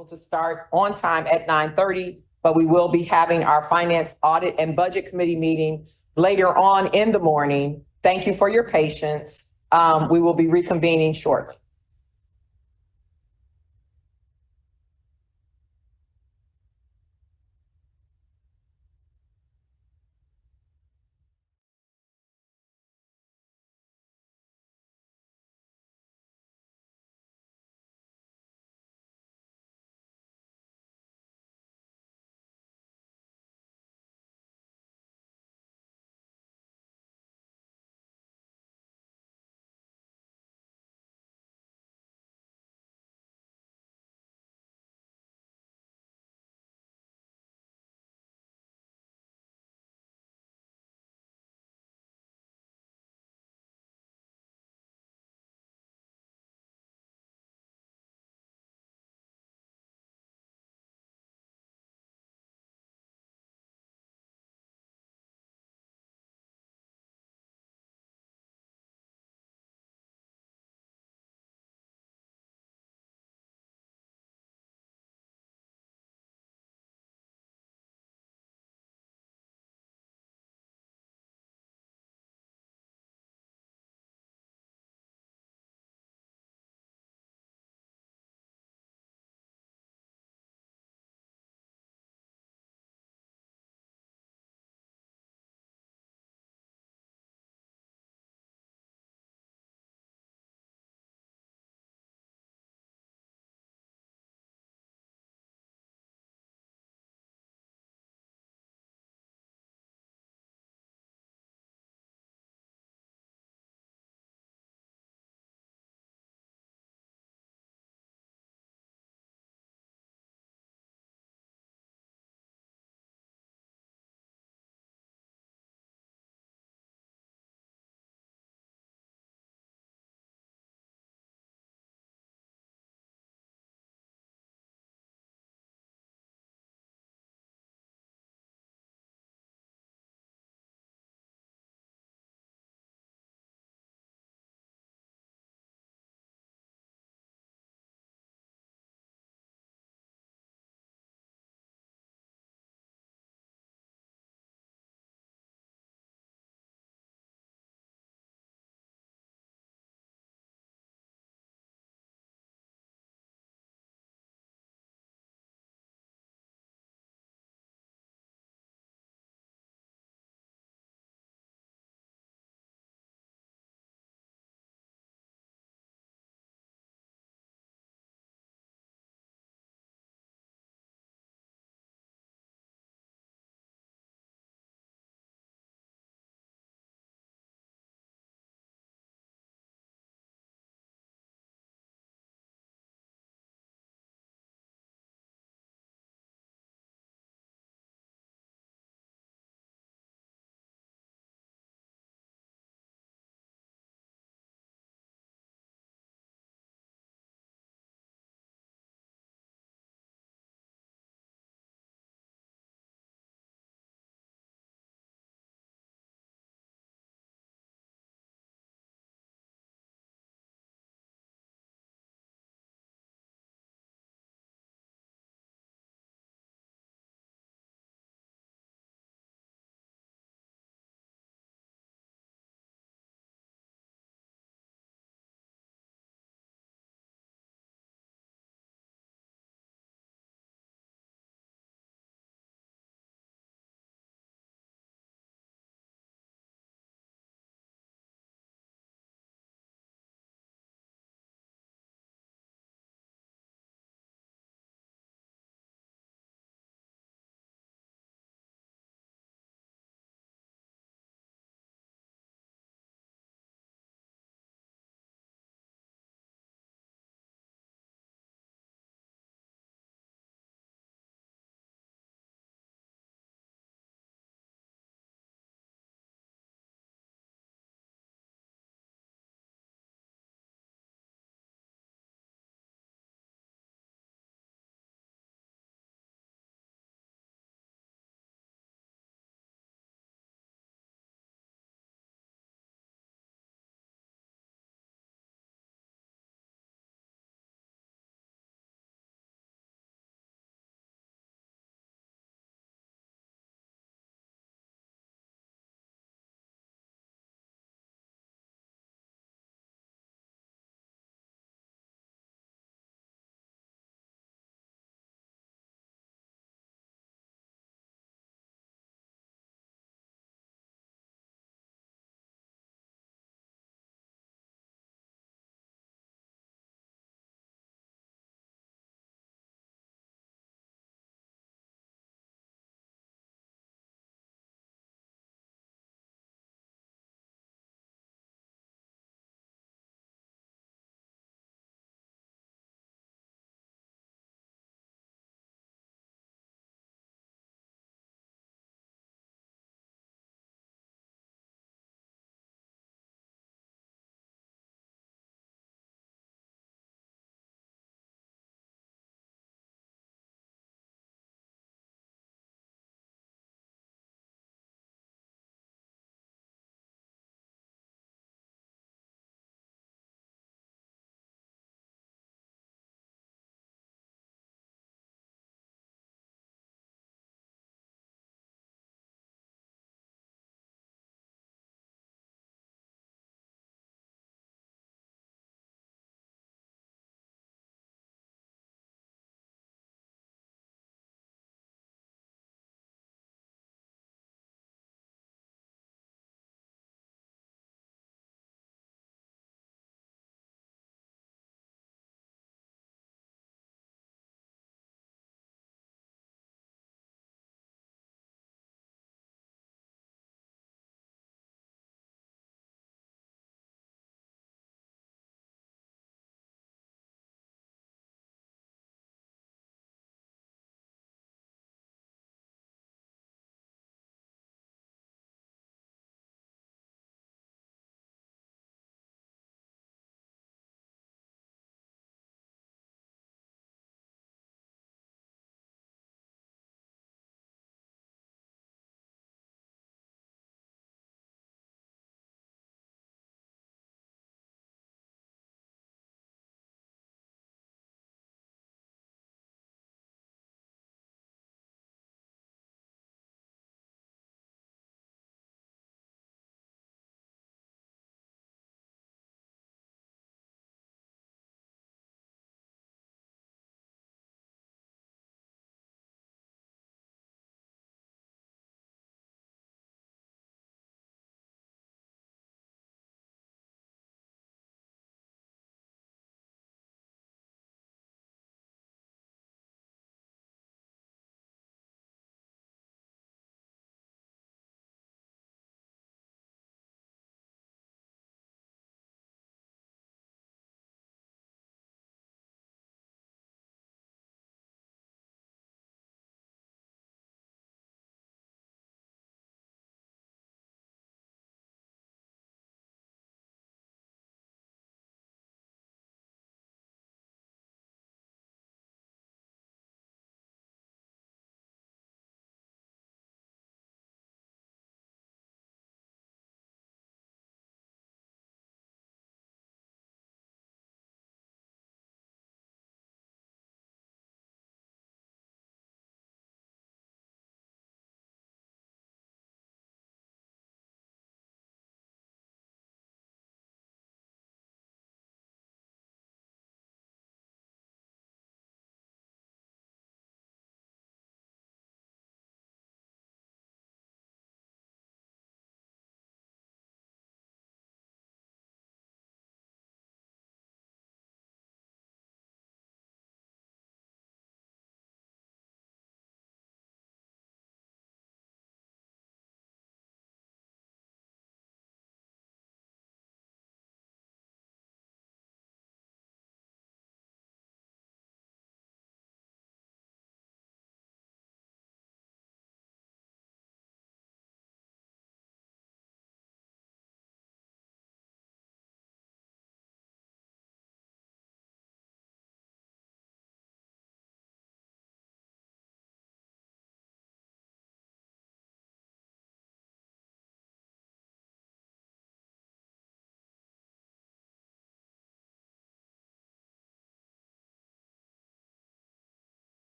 able to start on time at 9:30, but we will be having our Finance, Audit, and Budget Committee meeting later on in the morning. Thank you for your patience. We will be reconvening shortly.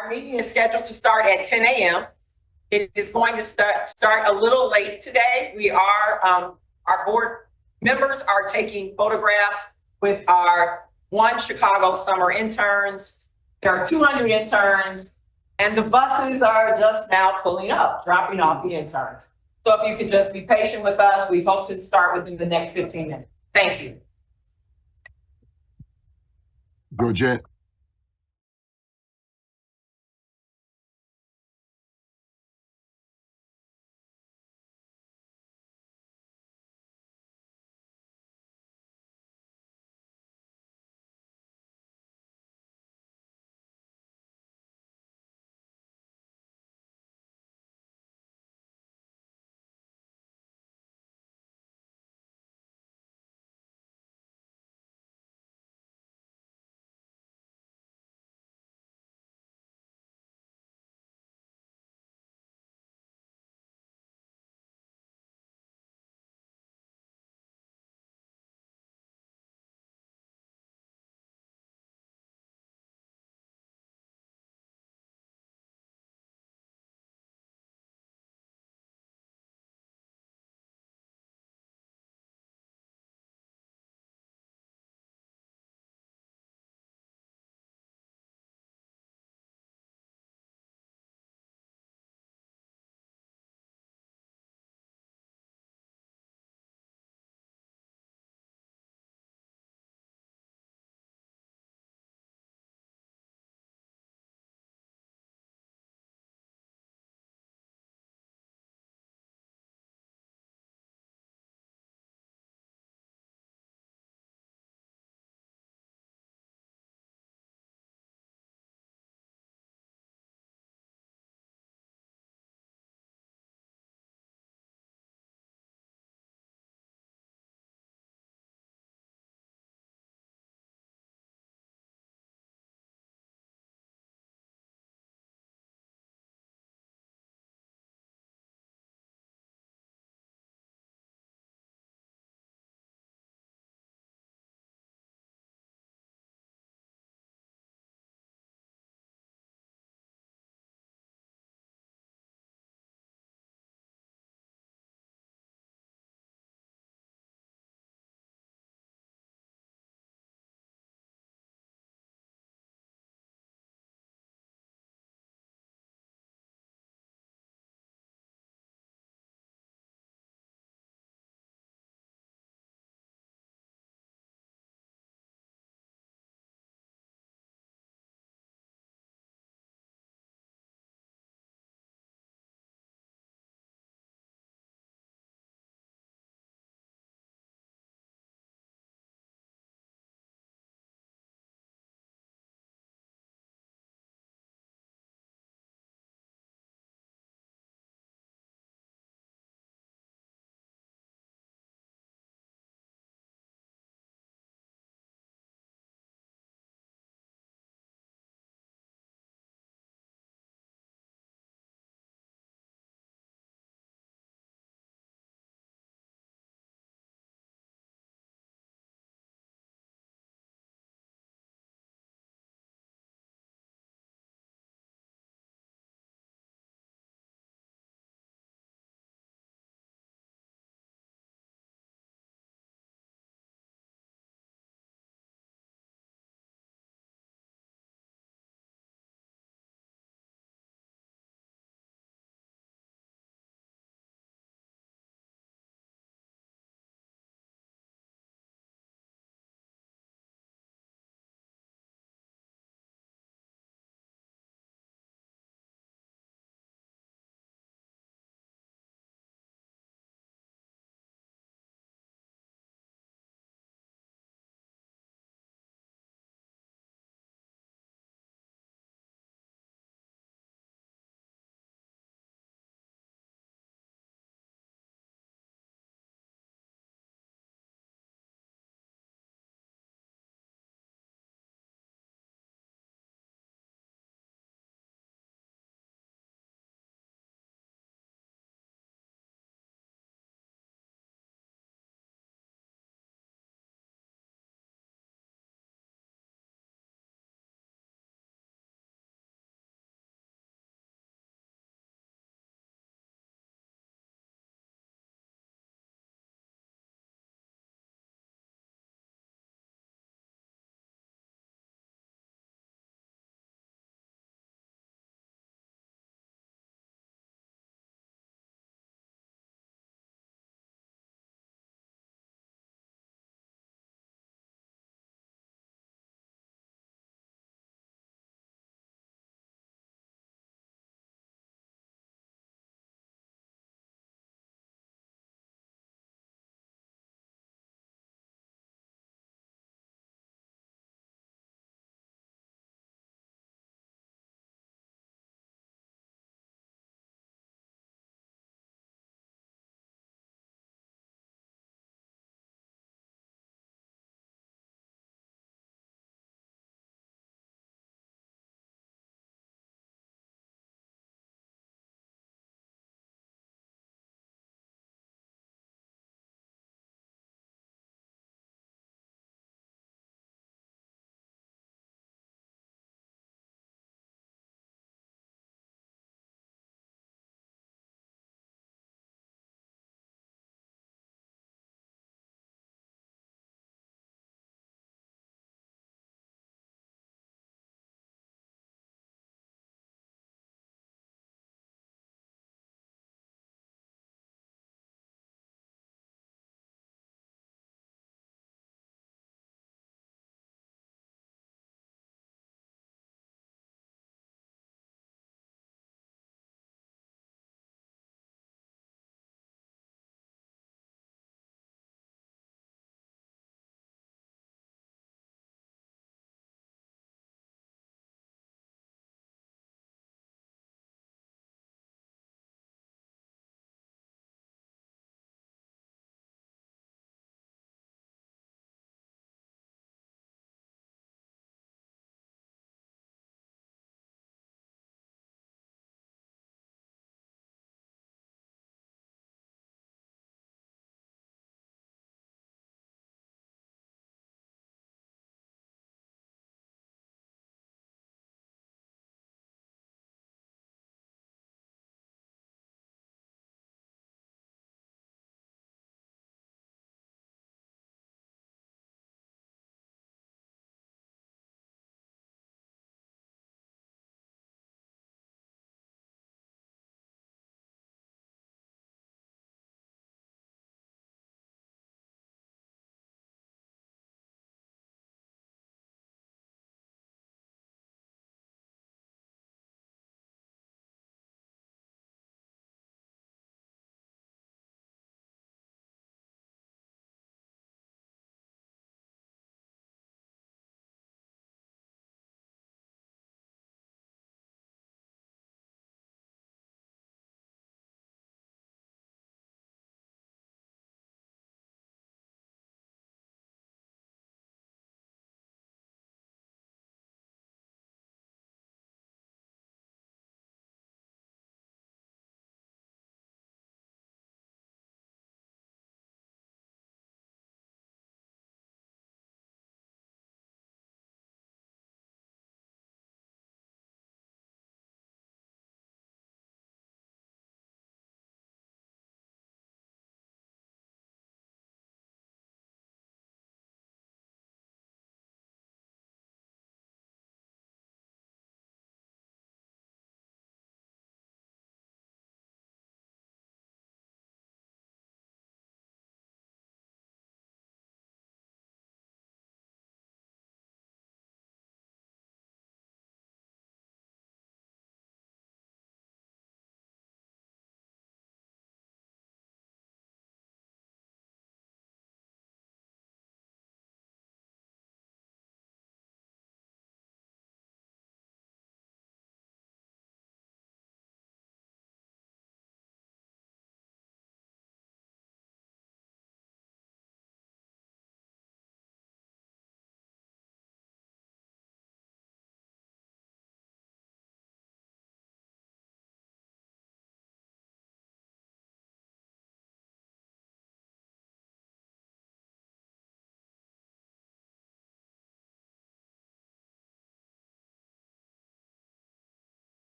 Our meeting is scheduled to start at 10 a.m. It is going to start a little late today. Our board members are taking photographs with our Chicago summer interns. There are 200 interns, and the buses are just now pulling up, dropping off the interns. So if you could just be patient with us, we hope to start within the next 15 minutes. Thank you. Georgette.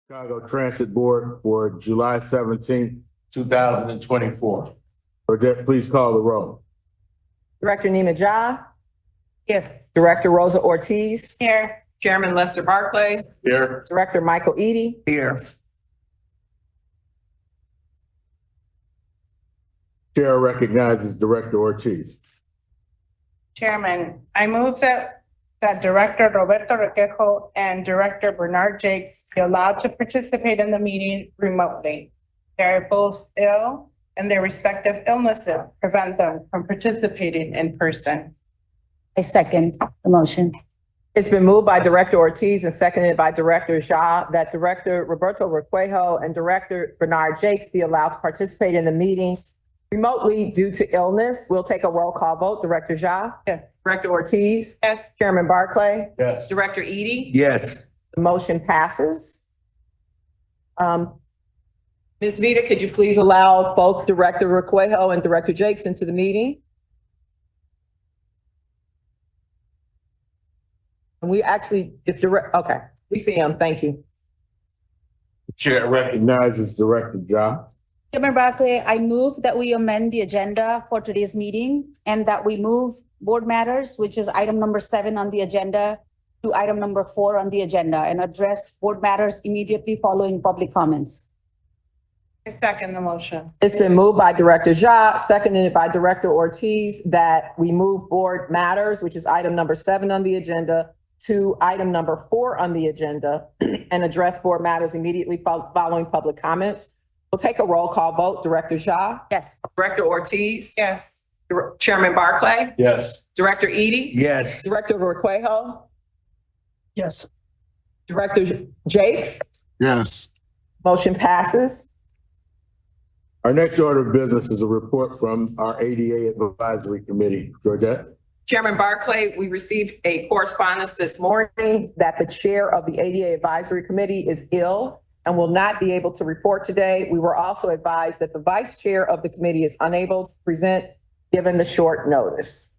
Chicago Transit Board for July 17th, 2024. Georgette, please call the roll. Director Nina Ja, Here. Director Rosa Ortiz, Here. Chairman Lester Barclay, Here. Director Michael Eady. Here. Chair recognizes Director Ortiz. Chairman, I move that Director Roberto Requejo and Director Bernard Jakes be allowed to participate in the meeting remotely. They are both ill and their respective illnesses prevent them from participating in person. I second the motion. It's been moved by Director Ortiz and seconded by Director Ja that Director Roberto Requejo and Director Bernard Jakes be allowed to participate in the meetings remotely due to illness. We'll take a roll call vote. Director Ja? Yes. Director Ortiz? Yes. Chairman Barclay? Yes. Director Eady? Yes. The motion passes. Ms. Vita, could you please allow both Director Requejo and Director Jakes into the meeting? And we actually, okay, we see him. Thank you. Chair recognizes Director Ja. Chairman Barclay, I move that we amend the agenda for today's meeting and that we move board matters, which is item number 7 on the agenda, to item number 4 on the agenda and address board matters immediately following public comments. I second the motion. It's been moved by Director Ja, seconded by Director Ortiz, that we move board matters, which is item number 7 on the agenda, to item number 4 on the agenda and address board matters immediately following public comments. We'll take a roll call vote. Director Ja? Yes. Director Ortiz? Yes. Chairman Barclay? Yes. Director Eady? Yes. Director Requejo? Yes. Director Jakes? Yes. Motion passes. Our next order of business is a report from our ADA Advisory Committee. Georgette? Chairman Barclay, we received a correspondence this morning that the chair of the ADA Advisory Committee is ill and will not be able to report today. We were also advised that the vice chair of the committee is unable to present given the short notice.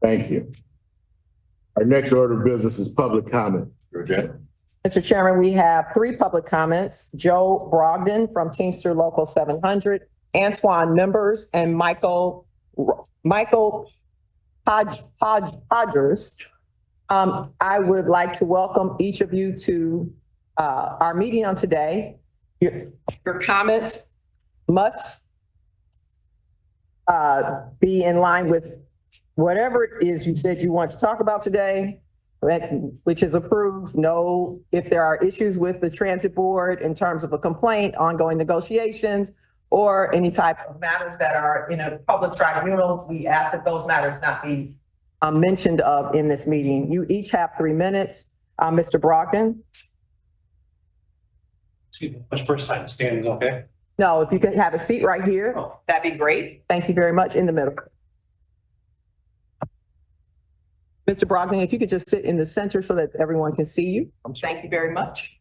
Thank you. Our next order of business is public comment. Georgette? Mr. Chairman, we have 3 public comments. Joe Brogdon from Teamster Local 700, Antoine Members, and Michael Hodgers. I would like to welcome each of you to our meeting on today. Your comments must be in line with whatever it is you said you want to talk about today, which is approved. No, if there are issues with the transit board in terms of a complaint, ongoing negotiations, or any type of matters that are in a public tribunal, we ask that those matters not be mentioned of in this meeting. You each have 3 minutes. Mr. Brogdon? Excuse me, much first time standing, okay? No, if you could have a seat right here, that'd be great. Thank you very much. In the middle. Mr. Brogdon, if you could just sit in the center so that everyone can see you. Thank you very much.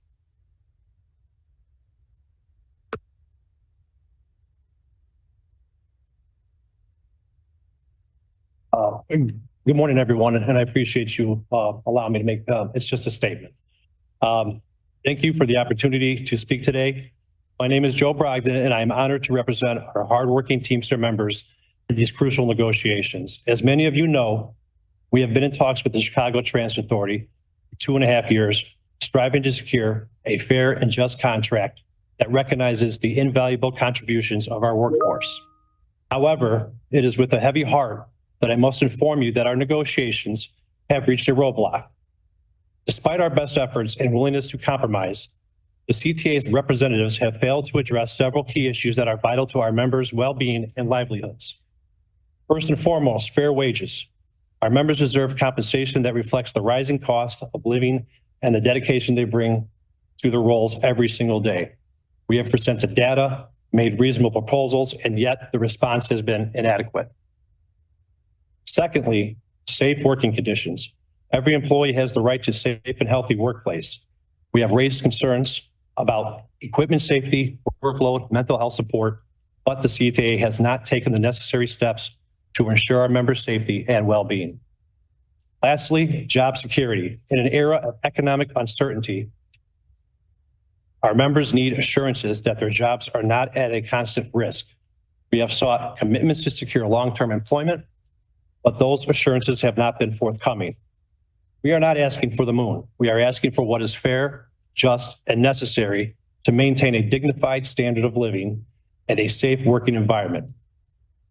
Good morning, everyone, and I appreciate you allowing me to make, it's just a statement. Thank you for the opportunity to speak today. My name is Joe Brogdon, and I'm honored to represent our hardworking Teamster members in these crucial negotiations. As many of you know, we have been in talks with the Chicago Transit Authority for 2.5 years, striving to secure a fair and just contract that recognizes the invaluable contributions of our workforce. However, it is with a heavy heart that I must inform you that our negotiations have reached a roadblock. Despite our best efforts and willingness to compromise, the CTA's representatives have failed to address several key issues that are vital to our members' well-being and livelihoods. First and foremost, fair wages. Our members deserve compensation that reflects the rising cost of living and the dedication they bring to their roles every single day. We have presented data, made reasonable proposals, and yet the response has been inadequate. Secondly, safe working conditions. Every employee has the right to a safe and healthy workplace. We have raised concerns about equipment safety, workload, mental health support, but the CTA has not taken the necessary steps to ensure our members' safety and well-being. Lastly, job security. In an era of economic uncertainty, Our members need assurances that their jobs are not at a constant risk. We have sought commitments to secure long-term employment, but those assurances have not been forthcoming. We are not asking for the moon. We are asking for what is fair, just, and necessary to maintain a dignified standard of living and a safe working environment.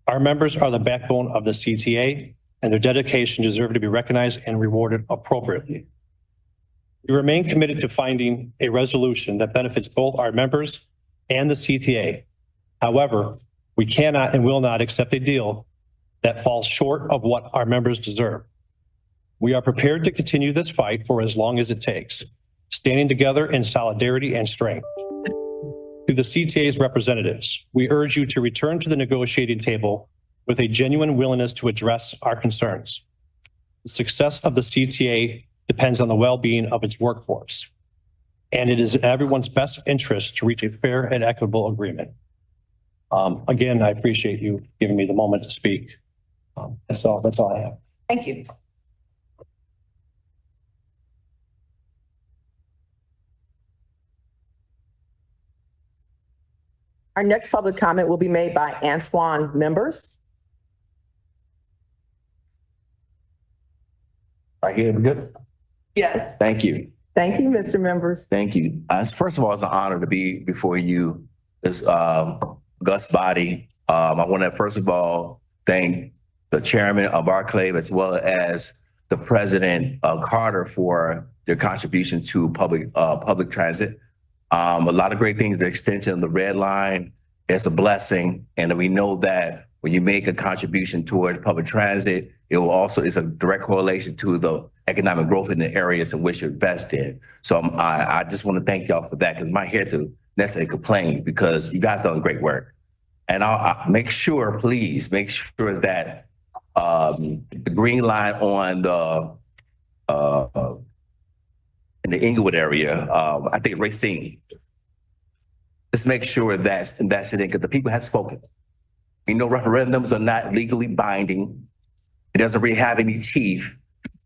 Our members are the backbone of the CTA, and their dedication deserves to be recognized and rewarded appropriately. We remain committed to finding a resolution that benefits both our members and the CTA. However, we cannot and will not accept a deal that falls short of what our members deserve. We are prepared to continue this fight for as long as it takes, standing together in solidarity and strength. To the CTA's representatives, we urge you to return to the negotiating table with a genuine willingness to address our concerns. The success of the CTA depends on the well-being of its workforce, and it is in everyone's best interest to reach a fair and equitable agreement. Again, I appreciate you giving me the moment to speak. That's all I have. Thank you. Our next public comment will be made by Antoine members. Right here, we good? Yes. Thank you. Thank you, Mr. Members. Thank you. First of all, it's an honor to be before you, this Gus body. I want to first of all thank the chairman of Barclay as well as the president Carter for their contribution to public transit. A lot of great things. The extension of the red line is a blessing, and we know that when you make a contribution towards public transit, it will also is a direct correlation to the economic growth in the areas in which you invest in. So I just want to thank y'all for that, because I'm not here to necessarily complain, because you guys done great work. And I'll make sure, please make sure that the green line on the in the Inglewood area, I think Racine. Just make sure that's invested in, because the people have spoken. We know referendums are not legally binding. It doesn't really have any teeth,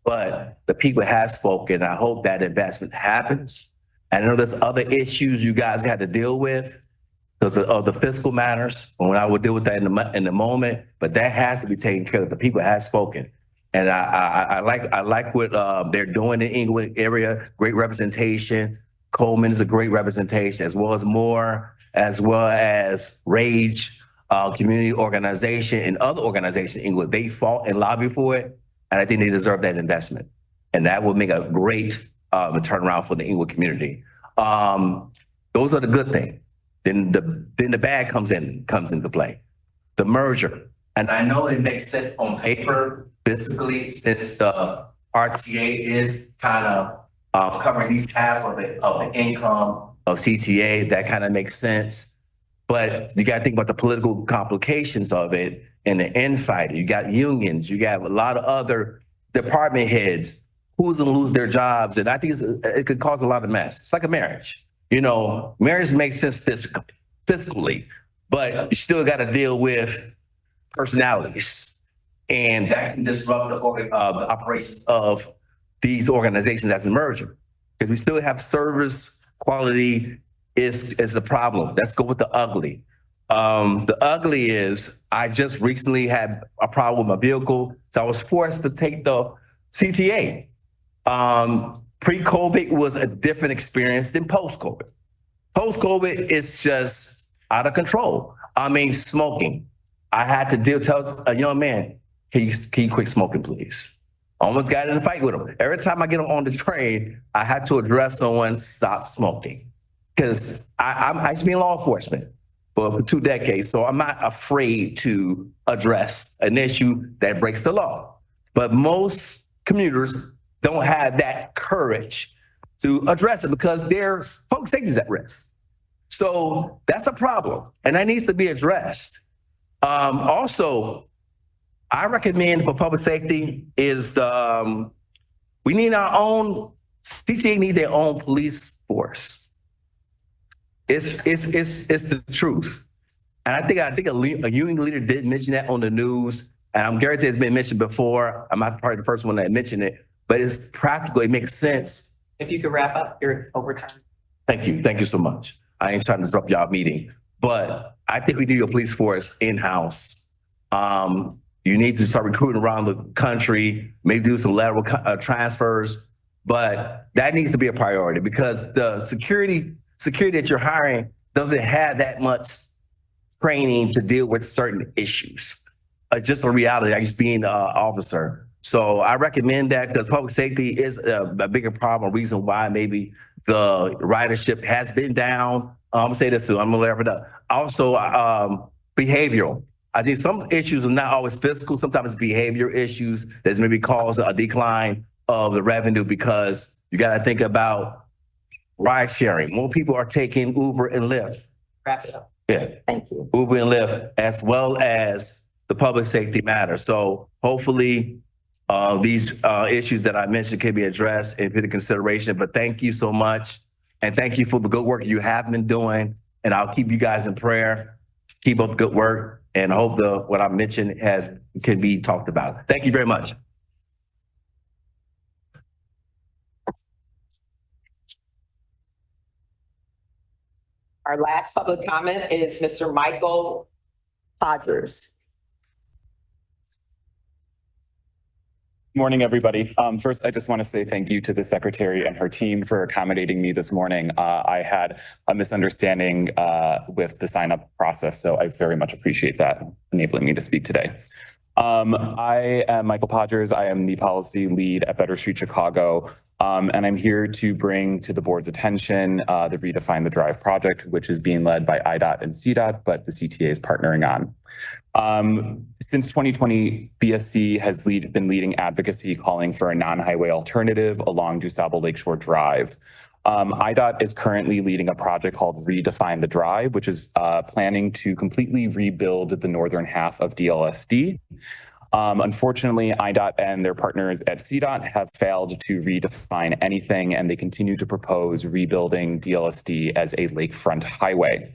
but the people have spoken. I hope that investment happens. And I know there's other issues you guys had to deal with because of the fiscal matters. And I will deal with that in the moment, but that has to be taken care of. The people have spoken. And I like what they're doing in the Inglewood area. Great representation. Coleman is a great representation, as well as Moore, as well as Rage Community Organization and other organizations in Inglewood. They fought and lobbied for it, and I think they deserve that investment. And that will make a great turnaround for the Inglewood community. Those are the good things. Then the bad comes into play. The merger. And I know it makes sense on paper, physically, since the RTA is kind of covering these half of the income of CTA. That kind of makes sense. But you got to think about the political complications of it and the infight. You got unions. You got a lot of other department heads who's going to lose their jobs. And I think it could cause a lot of mess. It's like a marriage. You know, marriage makes sense fiscally, but you still got to deal with personalities. And that can disrupt the operations of these organizations as a merger. Because we still have service quality is a problem. Let's go with the ugly. The ugly is I just recently had a problem with my vehicle, so I was forced to take the CTA. Pre-COVID was a different experience than post-COVID. Post-COVID is just out of control. I mean, smoking. I had to tell a young man, can you quit smoking, please? Almost got in a fight with him. Every time I get on the train, I had to address someone, stop smoking. Because I used to be in law enforcement for 2 decades, so I'm not afraid to address an issue that breaks the law. But most commuters don't have that courage to address it because their public safety is at risk. So that's a problem, and that needs to be addressed. Also, I recommend for public safety is we need our own, CTA need their own police force. It's the truth. And I think a union leader did mention that on the news, and I'm guaranteed it's been mentioned before. I'm not probably the first one that mentioned it, but it's practical. It makes sense. If you could wrap up your overtime. Thank you. Thank you so much. I ain't trying to disrupt y'all meeting, but I think we need a police force in-house. You need to start recruiting around the country, maybe do some lateral transfers, but that needs to be a priority because the security that you're hiring doesn't have that much training to deal with certain issues. Just a reality, like just being an officer. So I recommend that because public safety is a bigger problem, a reason why maybe the ridership has been down. I'm gonna say this too, I'm gonna wrap it up. Also, behavioral. I think some issues are not always physical, sometimes it's behavior issues that maybe cause a decline of the revenue because you gotta think about ride sharing. More people are taking Uber and Lyft. Wrap it up. Yeah. Thank you. Uber and Lyft, as well as the public safety matter. So hopefully these issues that I mentioned can be addressed and put in consideration. But thank you so much. And thank you for the good work you have been doing. And I'll keep you guys in prayer. Keep up the good work. And I hope what I mentioned can be talked about. Thank you very much. Our last public comment is Mr. Michael Podgers. Morning, everybody. First, I just want to say thank you to the secretary and her team for accommodating me this morning. I had a misunderstanding with the sign-up process, so I very much appreciate that, enabling me to speak today. I am Michael Podgers. I am the policy lead at Better Street Chicago, and I'm here to bring to the board's attention the Redefine the Drive project, which is being led by IDOT and CDOT, but the CTA is partnering on. Since 2020, BSC has been leading advocacy calling for a non-highway alternative along DuSable Lakeshore Drive. IDOT is currently leading a project called Redefine the Drive, which is planning to completely rebuild the northern half of DLSD. Unfortunately, IDOT and their partners at CDOT have failed to redefine anything, and they continue to propose rebuilding DLSD as a lakefront highway.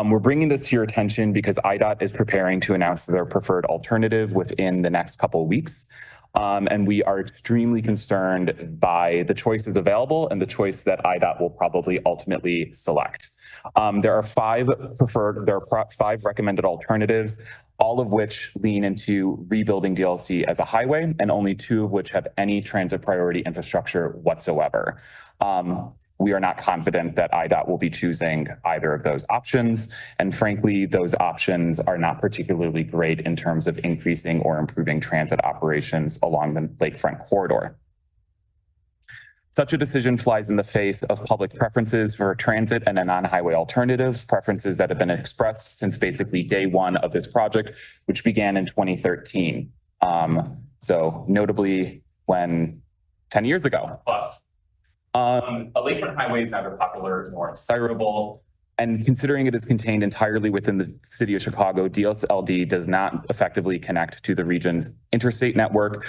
We're bringing this to your attention because IDOT is preparing to announce their preferred alternative within the next couple of weeks. And we are extremely concerned by the choices available and the choice that IDOT will probably ultimately select. There are five recommended alternatives, all of which lean into rebuilding DLC as a highway, and only two of which have any transit priority infrastructure whatsoever. We are not confident that IDOT will be choosing either of those options. And frankly, those options are not particularly great in terms of increasing or improving transit operations along the lakefront corridor. Such a decision flies in the face of public preferences for transit and a non-highway alternatives, preferences that have been expressed since basically day one of this project, which began in 2013. So notably when 10 years ago plus. A lakefront highway is neither popular nor desirable, and considering it is contained entirely within the city of Chicago, DSLD does not effectively connect to the region's interstate network,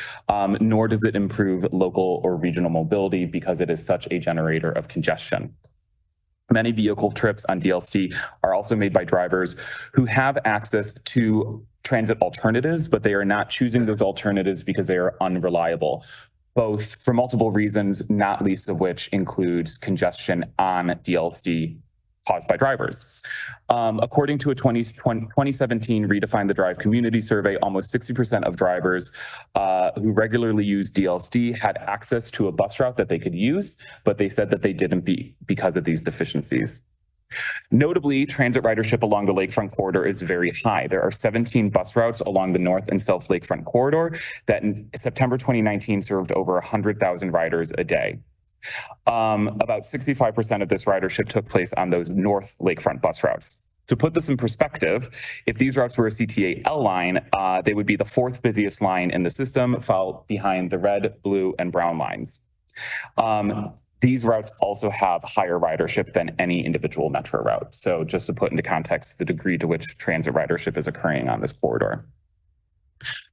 nor does it improve local or regional mobility because it is such a generator of congestion. Many vehicle trips on DLC are also made by drivers who have access to transit alternatives, but they are not choosing those alternatives because they are unreliable, both for multiple reasons, not least of which includes congestion on DLC caused by drivers. According to a 2017 Redefine the Drive community survey, almost 60% of drivers who regularly use DLSD had access to a bus route that they could use, but they said that they didn't because of these deficiencies. Notably, transit ridership along the lakefront corridor is very high. There are 17 bus routes along the north and south lakefront corridor that in September 2019 served over 100,000 riders a day. About 65% of this ridership took place on those north lakefront bus routes. To put this in perspective, if these routes were a CTA L line, they would be the fourth busiest line in the system, followed behind the red, blue, and brown lines. These routes also have higher ridership than any individual metro route. So just to put into context the degree to which transit ridership is occurring on this corridor.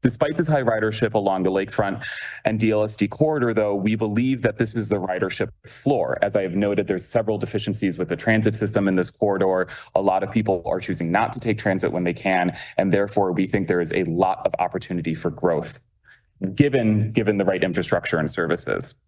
Despite this high ridership along the lakefront and DLSD corridor, though, we believe that this is the ridership floor. As I have noted, there's several deficiencies with the transit system in this corridor. A lot of people are choosing not to take transit when they can, and therefore we think there is a lot of opportunity for growth, given the right infrastructure and services.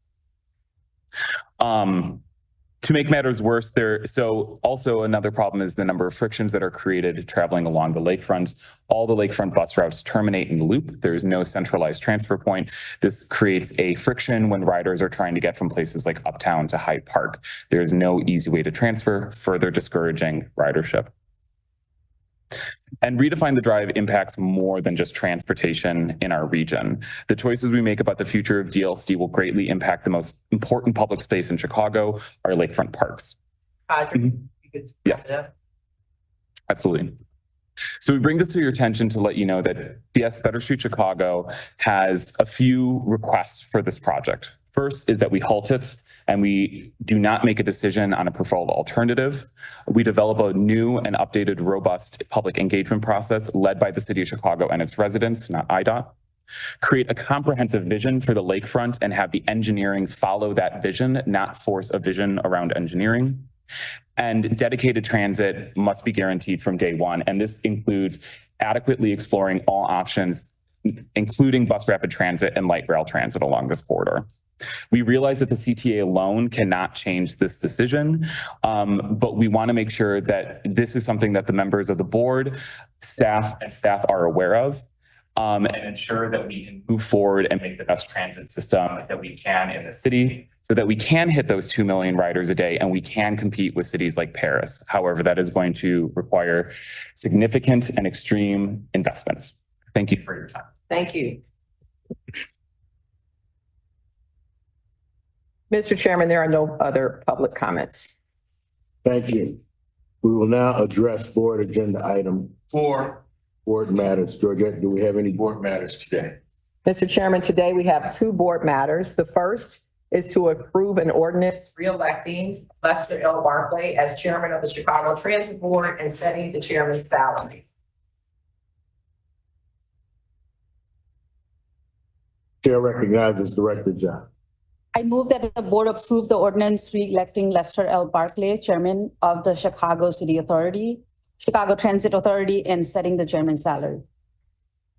To make matters worse, so also another problem is the number of frictions that are created traveling along the lakefront. All the lakefront bus routes terminate in the loop. There is no centralized transfer point. This creates a friction when riders are trying to get from places like Uptown to Hyde Park. There is no easy way to transfer, further discouraging ridership. And Redefine the Drive impacts more than just transportation in our region. The choices we make about the future of DLCD will greatly impact the most important public space in Chicago, our lakefront parks. Yes, absolutely. So we bring this to your attention to let you know that BS Better Street Chicago has a few requests for this project. First is that we halt it and we do not make a decision on a preferred alternative. We develop a new and updated, robust public engagement process led by the City of Chicago and its residents, not IDOT. Create a comprehensive vision for the lakefront and have the engineering follow that vision, not force a vision around engineering. And dedicated transit must be guaranteed from day one. And this includes adequately exploring all options, including bus rapid transit and light rail transit along this corridor. We realize that the CTA alone cannot change this decision, but we want to make sure that this is something that the members of the board, staff are aware of, and ensure that we can move forward and make the best transit system that we can in the city so that we can hit those 2 million riders a day and we can compete with cities like Paris. However, that is going to require significant and extreme investments. Thank you for your time. Thank you. Mr. Chairman, there are no other public comments. Thank you. We will now address board agenda item 4, board matters. Georgette, do we have any board matters today? Mr. Chairman, today we have 2 board matters. The first is to approve an ordinance re-electing Lester L. Barclay as chairman of the Chicago Transit Board and setting the chairman's salary. Chair recognizes Director John. I move that the board approve the ordinance re-electing Lester L. Barclay, chairman of the Chicago Transit Authority, and setting the chairman's salary.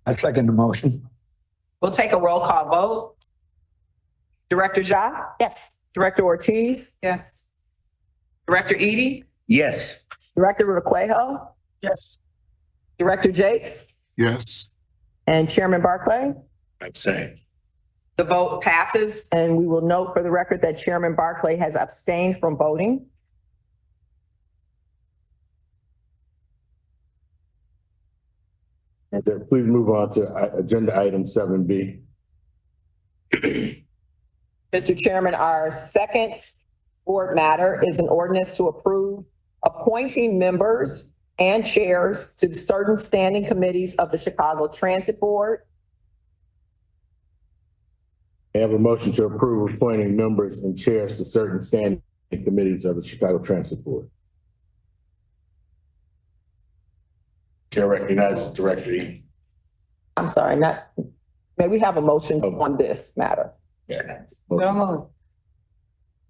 I second the motion. We'll take a roll call vote. Director Ja? Yes. Director Ortiz? Yes. Director Eady? Yes. Director Requejo? Yes. Director Jakes? Yes. And Chairman Barclay? Abstain. The vote passes, and we will note for the record that Chairman Barclay has abstained from voting. And then please move on to agenda item 7B. Mr. Chairman, our second board matter is an ordinance to approve appointing members and chairs to certain standing committees of the Chicago Transit Board. I have a motion to approve appointing members and chairs to certain standing committees of the Chicago Transit Board. Chair recognizes Director Eady. I'm sorry, may we have a motion on this matter? No.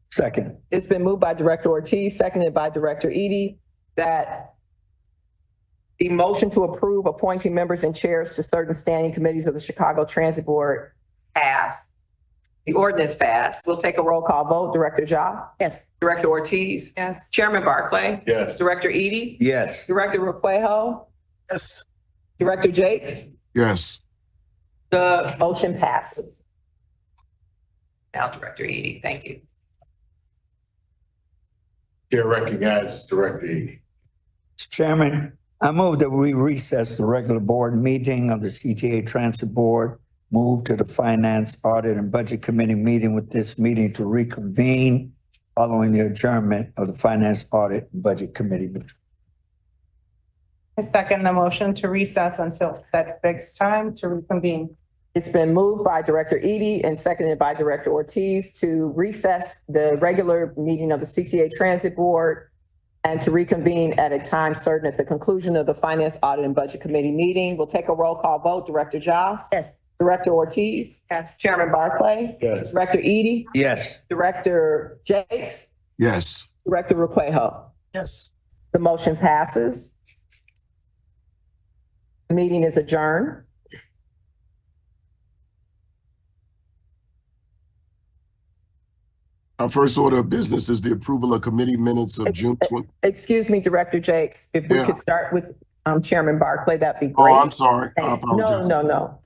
Second. It's been moved by Director Ortiz, seconded by Director Eady, that the motion to approve appointing members and chairs to certain standing committees of the Chicago Transit Board passed. The ordinance passed. We'll take a roll call vote. Director Ja? Yes. Director Ortiz? Yes. Chairman Barclay? Yes. Director Eady? Yes. Director Requejo? Yes. Director Jakes? Yes. The motion passes. Now, Director Eady, thank you. Chair recognizes Director Eady. Mr. Chairman, I move that we recess the regular board meeting of the CTA Transit Board, move to the Finance, Audit, and Budget Committee meeting with this meeting to reconvene following the adjournment of the Finance, Audit, and Budget Committee meeting. I second the motion to recess until that fixed time to reconvene. It's been moved by Director Eady and seconded by Director Ortiz to recess the regular meeting of the CTA Transit Board and to reconvene at a time certain at the conclusion of the Finance, Audit, and Budget Committee meeting. We'll take a roll call vote. Director Ja? Yes. Director Ortiz? Yes. Chairman Barclay? Yes. Director Eady? Yes. Director Jakes? Yes. Director Requejo? Yes. The motion passes. The meeting is adjourned. Our first order of business is the approval of committee minutes of June 20. Excuse me, Director Jakes, if we Yeah. could start with Chairman Barclay, that'd be Oh, great. I'm sorry. I No, apologize. no.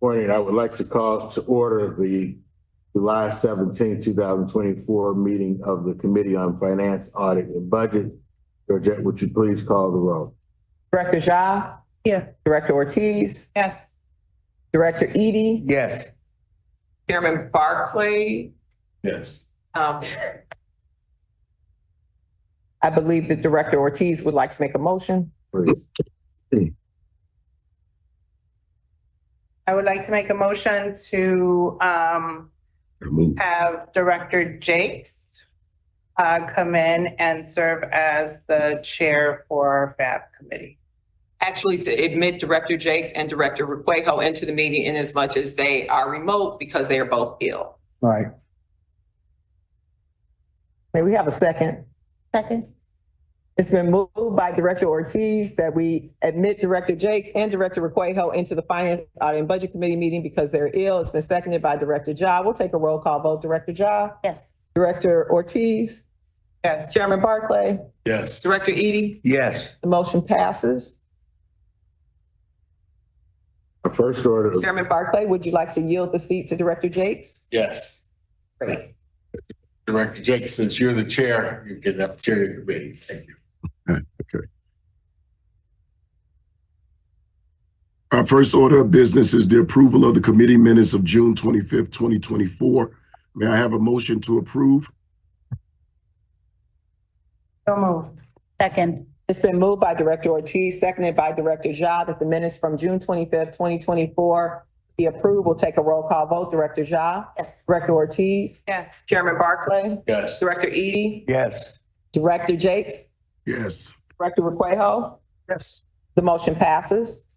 Morning, I would like to call to order the July 17, 2024 meeting of the Committee on Finance, Audit and Budget. Georgette, would you please call the roll? Director Ja? Here. Director Ortiz? Yes. Director Eady? Yes. Chairman Barclay? Yes. I believe that Director Ortiz would like to make a motion. Please. I would like to make a motion to have Director Jakes come in and serve as the chair for our FAB committee. Actually, to admit Director Jakes and Director Requejo into the meeting in as much as they are remote because they are both ill. Right. May we have a second? Second. It's been moved by Director Ortiz that we admit Director Jakes and Director Requejo into the Finance, Audit and Budget Committee meeting because they're ill. It's been seconded by Director Ja. We'll take a roll call vote. Director Ja? Yes. Director Ortiz? Yes. Chairman Barclay? Yes. Director Eady? Yes. The motion passes. Our first order. Chairman Barclay, would you like to yield the seat to Director Jakes? Yes. Great. Director Jake, since you're the chair, you get up chair your committee. Thank you. Okay. Our first order of business is the approval of the committee minutes of June 25th, 2024. May I have a motion to approve? So moved. Second. It's been moved by Director Ortiz, seconded by Director Ja, that the minutes from June 25th, 2024 be approved. We'll take a roll call vote. Director Ja? Yes. Director Ortiz? Yes. Chairman Barclay? Yes. Director Eady? Yes. Director Jakes? Yes. Director Requejo? Yes. The motion passes.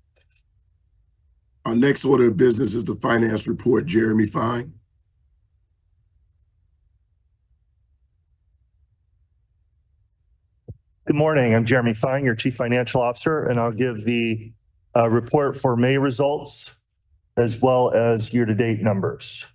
Our next order of business is the finance report. Jeremy Fine. Good morning. I'm Jeremy Fine, your Chief Financial Officer, and I'll give the report for May results as well as year-to-date numbers.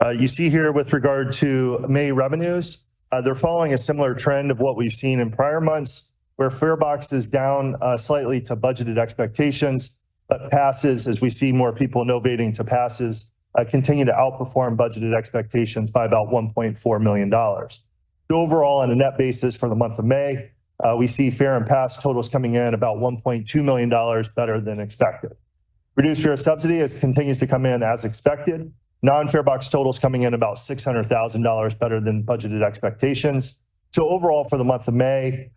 You see here with regard to May revenues, they're following a similar trend of what we've seen in prior months, where farebox is down slightly to budgeted expectations, but passes, as we see more people novating to passes, continue to outperform budgeted expectations by about $1.4 million. Overall, on a net basis for the month of May, we see fair and pass totals coming in about $1.2 million better than expected. Reduced fare subsidy continues to come in as expected. Non-fare box totals coming in about $600,000 better than budgeted expectations. So overall for the month of May,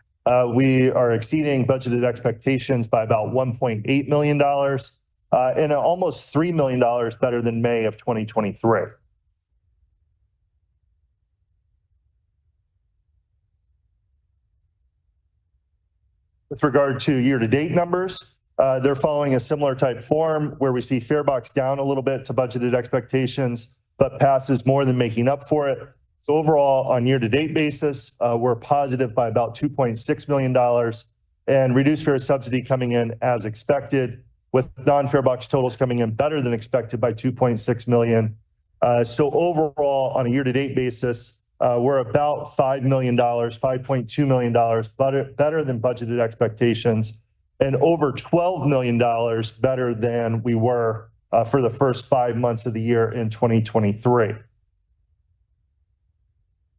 we are exceeding budgeted expectations by about $1.8 million and almost $3 million better than May of 2023. With regard to year-to-date numbers, they're following a similar type form where we see farebox down a little bit to budgeted expectations, but passes more than making up for it. So overall, on year-to-date basis, we're positive by about $2.6 million and reduced fare subsidy coming in as expected, with non-farebox totals coming in better than expected by $2.6 million. So overall, on a year-to-date basis, we're about $5 million, $5.2 million better than budgeted expectations. and over $12 million better than we were for the first 5 months of the year in 2023.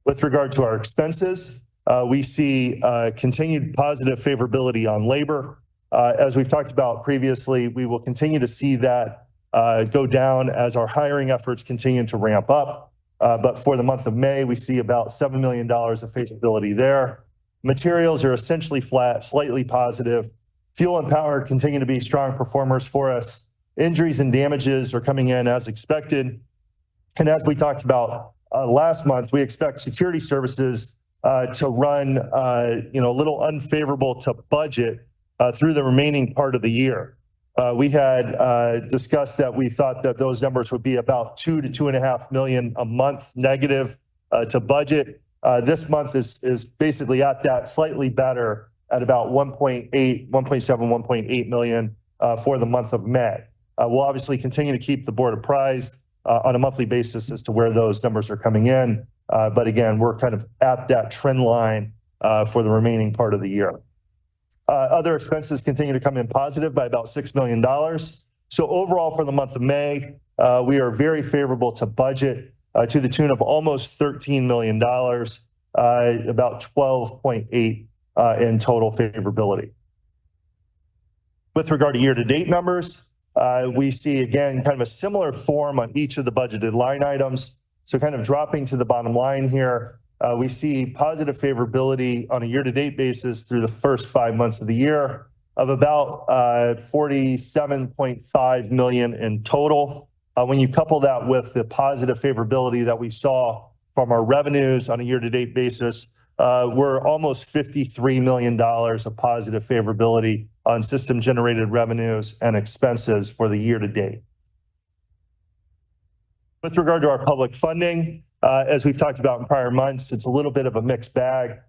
With regard to our expenses, we see continued positive favorability on labor. As we've talked about previously, we will continue to see that go down as our hiring efforts continue to ramp up. But for the month of May, we see about $7 million of favorability there. Materials are essentially flat, slightly positive. Fuel and power continue to be strong performers for us. Injuries and damages are coming in as expected. And as we talked about last month, we expect security services to run a little unfavorable to budget through the remaining part of the year. We had discussed that we thought that those numbers would be about $2 to $2.5 million a month negative to budget. This month is basically at that, slightly better at about 1.7, 1.8 million for the month of May. We'll obviously continue to keep the board apprised on a monthly basis as to where those numbers are coming in. But again, we're kind of at that trend line for the remaining part of the year. Other expenses continue to come in positive by about $6 million. So overall for the month of May, we are very favorable to budget to the tune of almost $13 million, about 12.8 in total favorability. With regard to year-to-date numbers, we see again kind of a similar form on each of the budgeted line items. So kind of dropping to the bottom line here, we see positive favorability on a year-to-date basis through the first 5 months of the year of about 47.5 million in total. When you couple that with the positive favorability that we saw from our revenues on a year-to-date basis, we're almost $53 million of positive favorability on system-generated revenues and expenses for the year-to-date. With regard to our public funding, as we've talked about in prior months, it's a little bit of a mixed bag.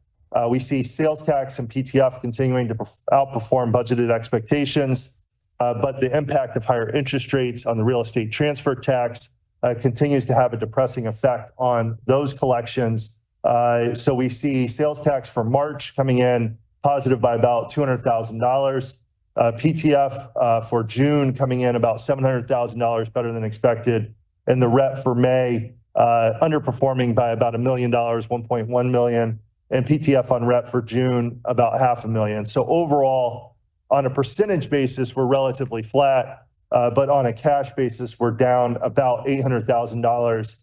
We see sales tax and PTF continuing to outperform budgeted expectations, but the impact of higher interest rates on the real estate transfer tax continues to have a depressing effect on those collections. So we see sales tax for March coming in positive by about $200,000. PTF for June coming in about $700,000 better than expected. And the RET for May underperforming by about $1 million, 1.1 million. And PTF on RET for June about $500,000. So overall, on a percentage basis, we're relatively flat. But on a cash basis, we're down about $800,000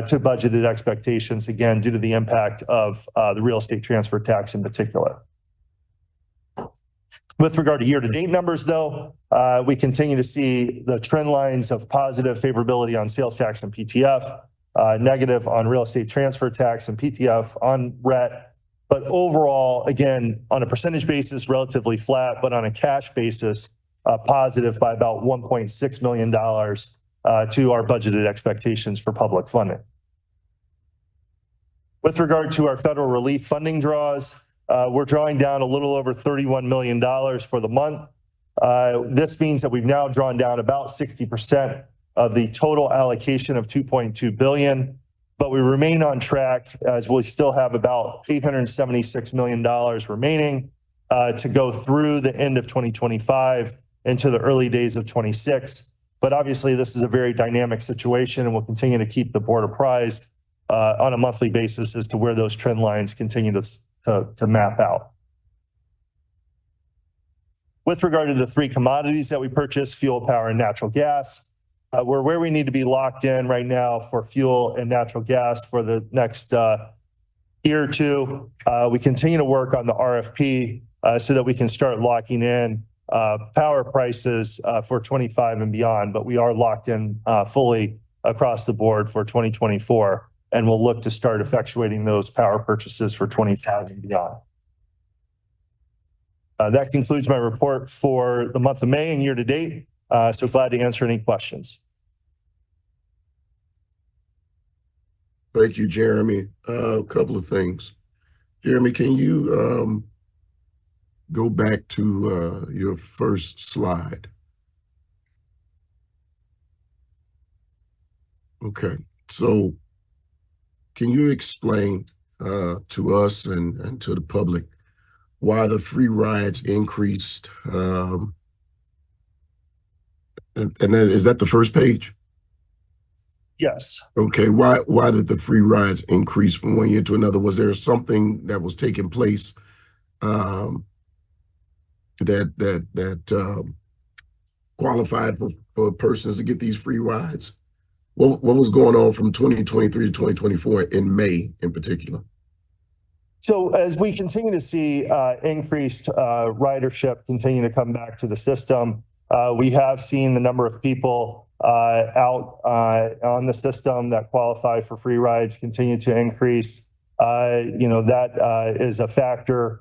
to budgeted expectations, again, due to the impact of the real estate transfer tax in particular. With regard to year-to-date numbers, though, we continue to see the trend lines of positive favorability on sales tax and PTF, negative on real estate transfer tax and PTF on RET. But overall, again, on a percentage basis, relatively flat, but on a cash basis, positive by about $1.6 million to our budgeted expectations for public funding. With regard to our federal relief funding draws, we're drawing down a little over $31 million for the month. This means that we've now drawn down about 60% of the total allocation of $2.2 billion, but we remain on track as we still have about $876 million remaining to go through the end of 2025 into the early days of 26. But obviously, this is a very dynamic situation, and we'll continue to keep the board apprised on a monthly basis as to where those trend lines continue to map out. With regard to the three commodities that we purchase, fuel, power, and natural gas, we're where we need to be locked in right now for fuel and natural gas for the next year or two. We continue to work on the RFP so that we can start locking in power prices for 25 and beyond, but we are locked in fully across the board for 2024, and we'll look to start effectuating those power purchases for 25 and beyond. That concludes my report for the month of May and year to date. So glad to answer any questions. Thank you, Jeremy. A couple of things. Jeremy, can you go back to your first slide? Okay, so can you explain to us and to the public why the free rides increased. And then, is that the first page? Yes. Okay, why did the free rides increase from one year to another? Was there something that was taking place that qualified for persons to get these free rides? What was going on from 2023 to 2024 in May in particular? So as we continue to see increased ridership continue to come back to the system, we have seen the number of people out on the system that qualify for free rides continue to increase. That is a factor.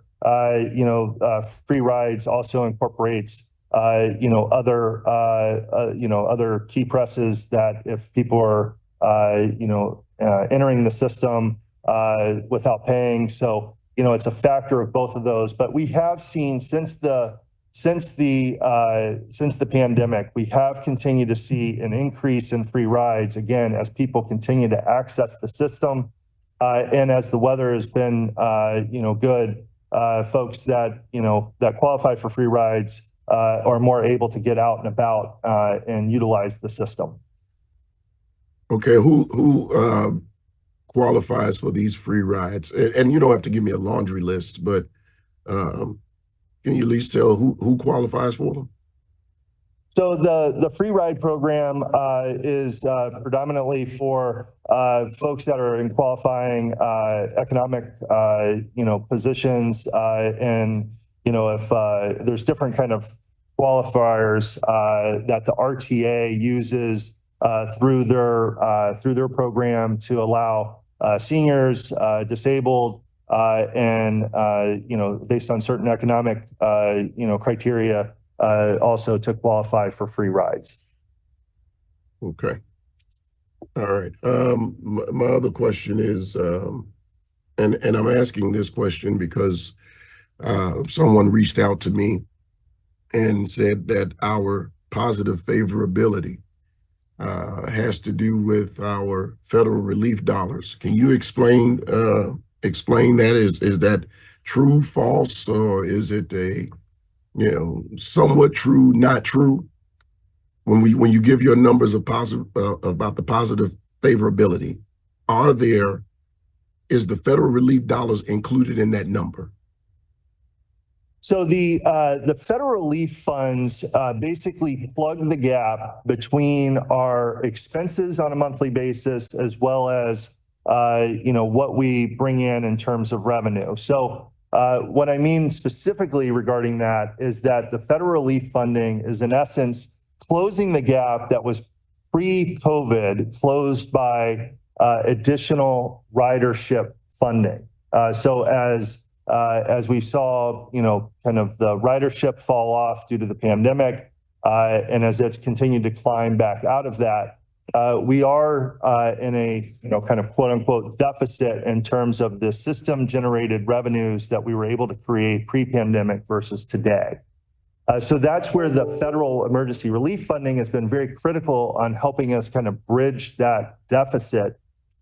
Free rides also incorporates other key presses that if people are entering the system without paying. So, it's a factor of both of those. But we have seen since the pandemic, we have continued to see an increase in free rides, again, as people continue to access the system. And as the weather has been, good, folks that qualify for free rides are more able to get out and about and utilize the system. Okay, who qualifies for these free rides? And you don't have to give me a laundry list, but can you at least tell who qualifies for them? So the free ride program is predominantly for folks that are in qualifying economic positions, and if there's different kind of qualifiers that the RTA uses through their program to allow seniors, disabled, and based on certain economic criteria, also to qualify for free rides. Okay. All right. My other question is, and I'm asking this question because someone reached out to me and said that our positive favorability has to do with our federal relief dollars. Can you explain that? Is that true, false, or is it a somewhat true, not true? When you give your numbers of positive about the positive favorability, is the federal relief dollars included in that number? So the federal relief funds basically plug the gap between our expenses on a monthly basis as well as what we bring in terms of revenue. So what I mean specifically regarding that is that the federal relief funding is in essence closing the gap that was pre-COVID closed by additional ridership funding. So as we saw, kind of the ridership fall off due to the pandemic, and as it's continued to climb back out of that, we are in a kind of quote unquote deficit in terms of the system generated revenues that we were able to create pre-pandemic versus today. So that's where the federal emergency relief funding has been very critical on helping us kind of bridge that deficit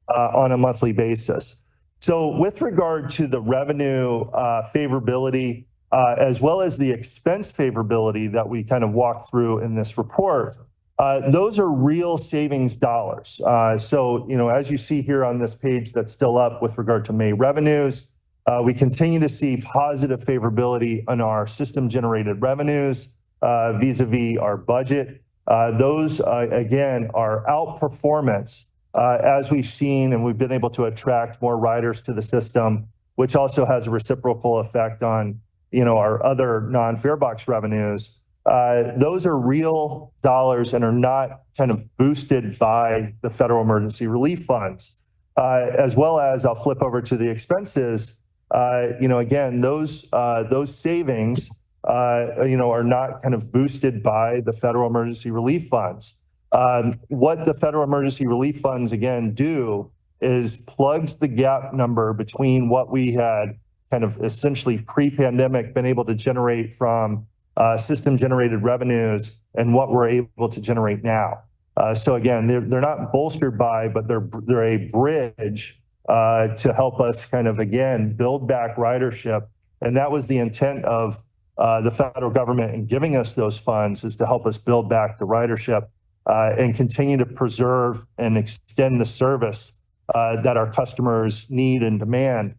on a monthly basis. So with regard to the revenue favorability, as well as the expense favorability that we kind of walked through in this report, those are real savings dollars. So, as you see here on this page that's still up with regard to May revenues, we continue to see positive favorability on our system generated revenues vis-a-vis our budget. Those, again, are outperformance as we've seen, and we've been able to attract more riders to the system, which also has a reciprocal effect on, our other non-fare box revenues. Those are real dollars and are not kind of boosted by the federal emergency relief funds. As well as I'll flip over to the expenses. Again, those savings, are not kind of boosted by the federal emergency relief funds. What the federal emergency relief funds again do is plugs the gap number between what we had kind of essentially pre-pandemic been able to generate from system generated revenues and what we're able to generate now. So again, they're not bolstered by, but they're a bridge to help us kind of again build back ridership And that was the intent of the federal government in giving us those funds, is to help us build back the ridership and continue to preserve and extend the service that our customers need and demand.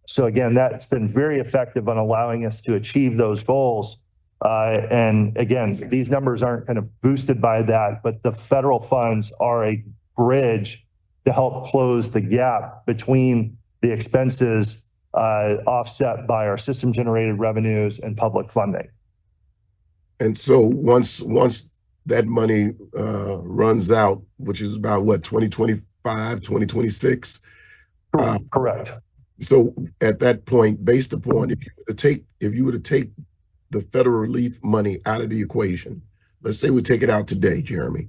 So again, that's been very effective on allowing us to achieve those goals. And again, these numbers aren't kind of boosted by that, but the federal funds are a bridge to help close the gap between the expenses offset by our system generated revenues and public funding. And so once that money runs out, which is about what, 2025, 2026? Correct. So at that point, based upon if you were to take the federal relief money out of the equation, let's say we take it out today, Jeremy,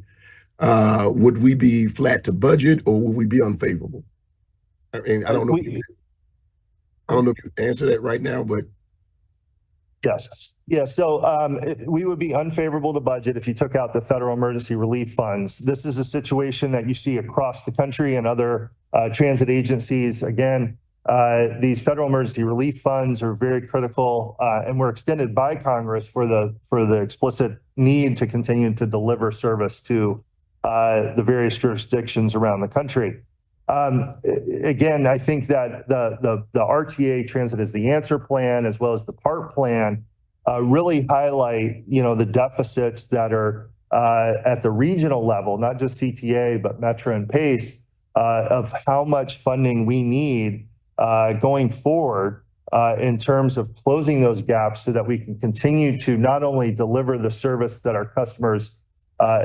would we be flat to budget or would we be unfavorable? I mean, I don't know if you answer that right now, but. Yes. Yeah. So we would be unfavorable to budget if you took out the federal emergency relief funds. This is a situation that you see across the country and other transit agencies. Again, these federal emergency relief funds are very critical and were extended by Congress for the explicit need to continue to deliver service to the various jurisdictions around the country. Again, I think that the RTA Transit is the Answer Plan, as well as the PART plan, really highlight, the deficits that are at the regional level, not just CTA, but Metro and PACE, of how much funding we need going forward in terms of closing those gaps so that we can continue to not only deliver the service that our customers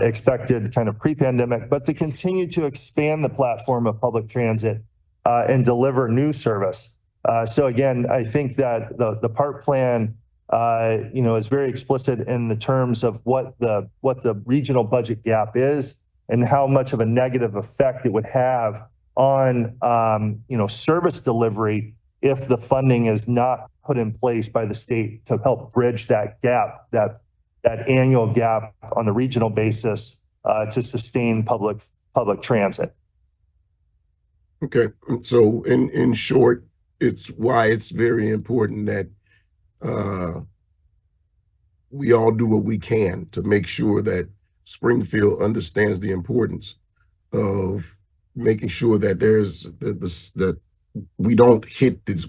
expected kind of pre-pandemic, but to continue to expand the platform of public transit and deliver new service. So again, I think that the PART plan, is very explicit in the terms of what the regional budget gap is and how much of a negative effect it would have on, service delivery if the funding is not put in place by the state to help bridge that gap, that annual gap on the regional basis to sustain public transit. Okay, so in short, it's why it's very important that we all do what we can to make sure that Springfield understands the importance of making sure that that we don't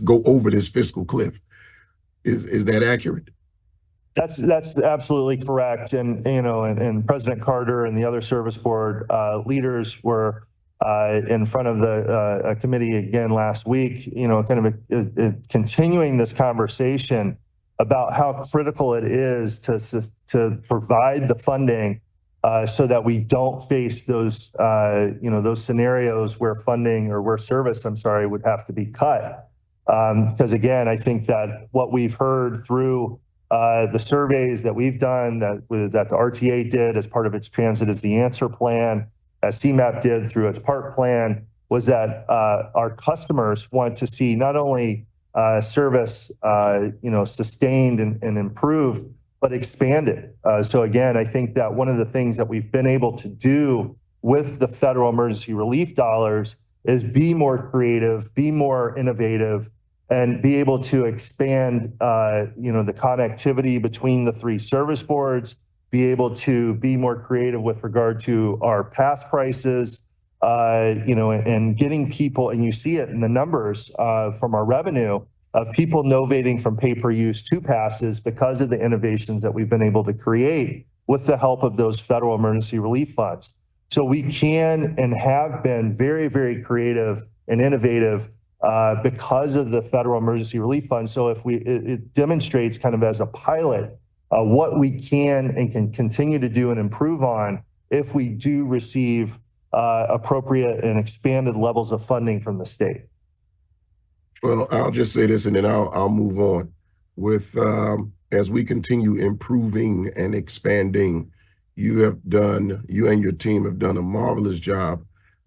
go over this fiscal cliff. Is that accurate? That's absolutely correct. And, and President Carter and the other service board leaders were in front of the committee again last week, kind of continuing this conversation about how critical it is to provide the funding so that we don't face those, those scenarios where funding or where service, would have to be cut. Because again, I think that what we've heard through the surveys that we've done, that the RTA did as part of its Transit is the Answer plan, as CMAP did through its PART plan, was that our customers want to see not only service, sustained and improved, but expanded. So again, I think that one of the things that we've been able to do with the federal emergency relief dollars is be more creative, be more innovative, and be able to expand, the connectivity between the three service boards, be able to be more creative with regard to our pass prices, and getting people, and you see it in the numbers from our revenue of people novating from pay-per-use to passes because of the innovations that we've been able to create with the help of those federal emergency relief funds. So we can and have been very, very creative and innovative because of the federal emergency relief fund. So if it demonstrates kind of as a pilot what we can and can continue to do and improve on if we do receive appropriate and expanded levels of funding from the state. Well, I'll just say this and then I'll move on. With as we continue improving and expanding, you and your team have done a marvelous job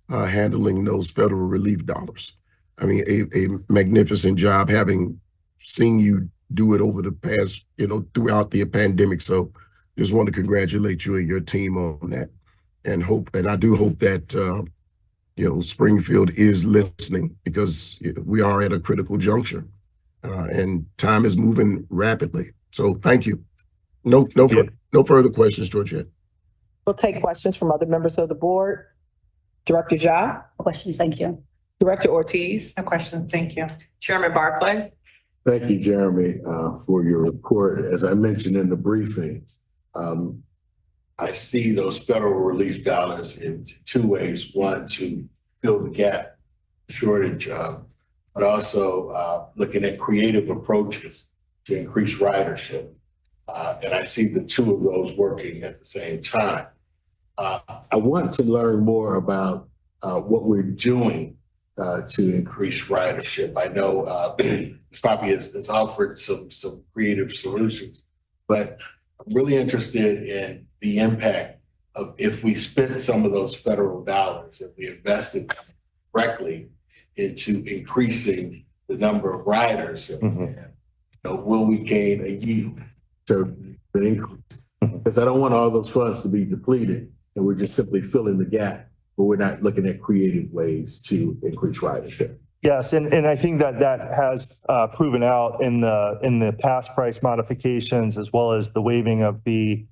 handling those federal relief dollars. I mean, a magnificent job, having seen you do it over the past, throughout the pandemic. So just want to congratulate you and your team on that, and I do hope that, Springfield is listening, because we are at a critical juncture. and time is moving rapidly. So thank you. No further questions, Georgette. We'll take questions from other members of the board. Director Ja, Questions, thank you. Director Ortiz, No questions, thank you. Chairman Barclay. Thank you, Jeremy, for your report. As I mentioned in the briefing, I see those federal relief dollars in two ways. One, to fill the gap shortage, but also looking at creative approaches to increase ridership. And I see the two of those working at the same time. I want to learn more about what we're doing to increase ridership. I know Poppy has offered some creative solutions, but I'm really interested in the impact of if we spent some of those federal dollars, if we invested them correctly into increasing the number of riders, will we gain a yield to an increase? Because I don't want all those funds to be depleted and we're just simply filling the gap, but we're not looking at creative ways to increase ridership. Yes, and I think that has proven out in the past price modifications as well as the waiving of the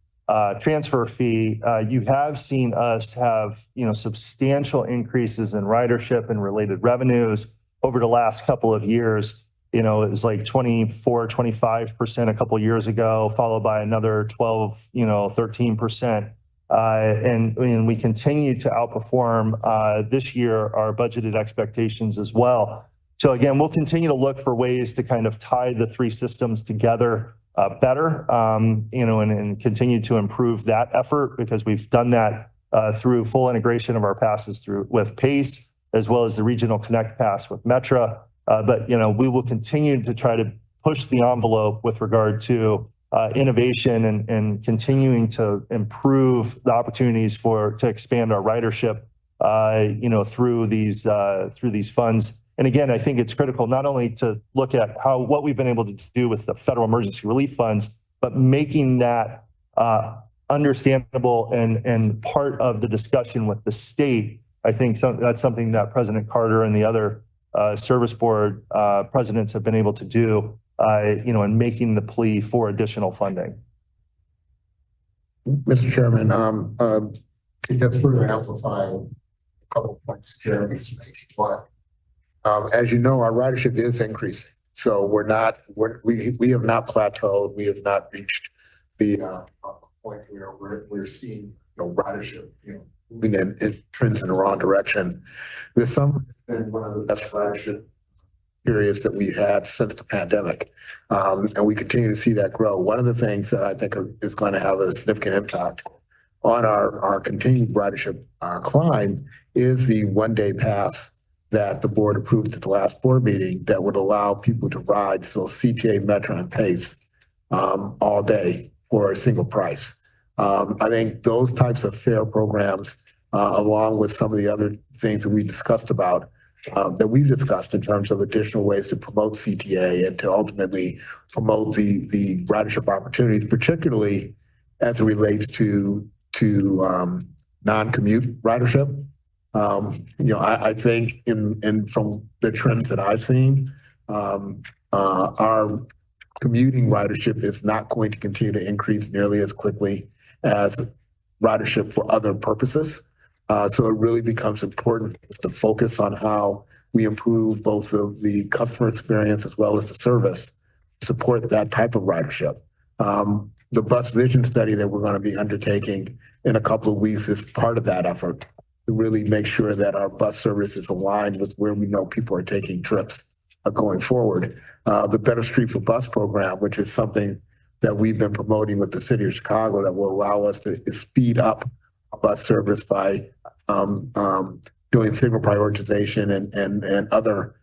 transfer fee. You have seen us have substantial increases in ridership and related revenues over the last couple of years. It was like 24-25% a couple of years ago, followed by another 13%. And we continue to outperform this year our budgeted expectations as well. So again, we'll continue to look for ways to kind of tie the three systems together better, and continue to improve that effort, because we've done that through full integration of our passes with PACE, as well as the Regional Connect Pass with Metra. But we will continue to try to push the envelope with regard to innovation and continuing to improve the opportunities to expand our ridership, through these funds. And again, I think it's critical not only to look at what we've been able to do with the federal emergency relief funds, but making that understandable and part of the discussion with the state. I think that's something that President Carter and the other service board presidents have been able to do, in making the plea for additional funding. Mr. Chairman, just further amplifying a couple of points Jeremy's making. One, as you know, our ridership is increasing. So we have not plateaued. We have not reached the point where we're seeing ridership moving in trends in the wrong direction. This summer has been one of the best ridership periods that we've had since the pandemic. And we continue to see that grow. One of the things that I think is going to have a significant impact on our continued ridership climb is the one-day pass that the board approved at the last board meeting that would allow people to ride CTA, Metra, and PACE all day for a single price. I think those types of fare programs, along with some of the other things that we discussed that we've discussed in terms of additional ways to promote CTA and to ultimately promote the ridership opportunities, particularly as it relates to non-commute ridership. I think from the trends that I've seen, our commuting ridership is not going to continue to increase nearly as quickly as ridership for other purposes. So it really becomes important to focus on how we improve both the customer experience as well as the service to support that type of ridership. The bus vision study that we're going to be undertaking in a couple of weeks is part of that effort to really make sure that our bus service is aligned with where we know people are taking trips going forward. The Better Street for Bus program, which is something that we've been promoting with the city of Chicago, that will allow us to speed up bus service by doing signal prioritization and other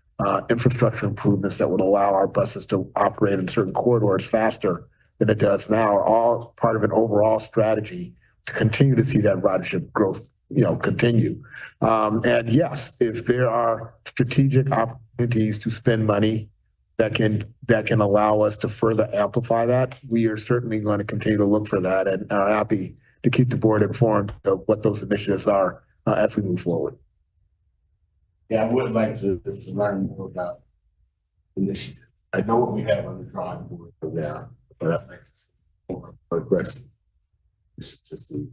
infrastructure improvements that would allow our buses to operate in certain corridors faster than it does now, are all part of an overall strategy to continue to see that ridership growth continue. And yes, if there are strategic opportunities to spend money that can allow us to further amplify that, we are certainly going to continue to look for that and are happy to keep the board informed of what those initiatives are as we move forward. Yeah, I would like to learn more about initiatives. I know what we have on the drawing board for now, but I'd like to see more aggressive. Just see.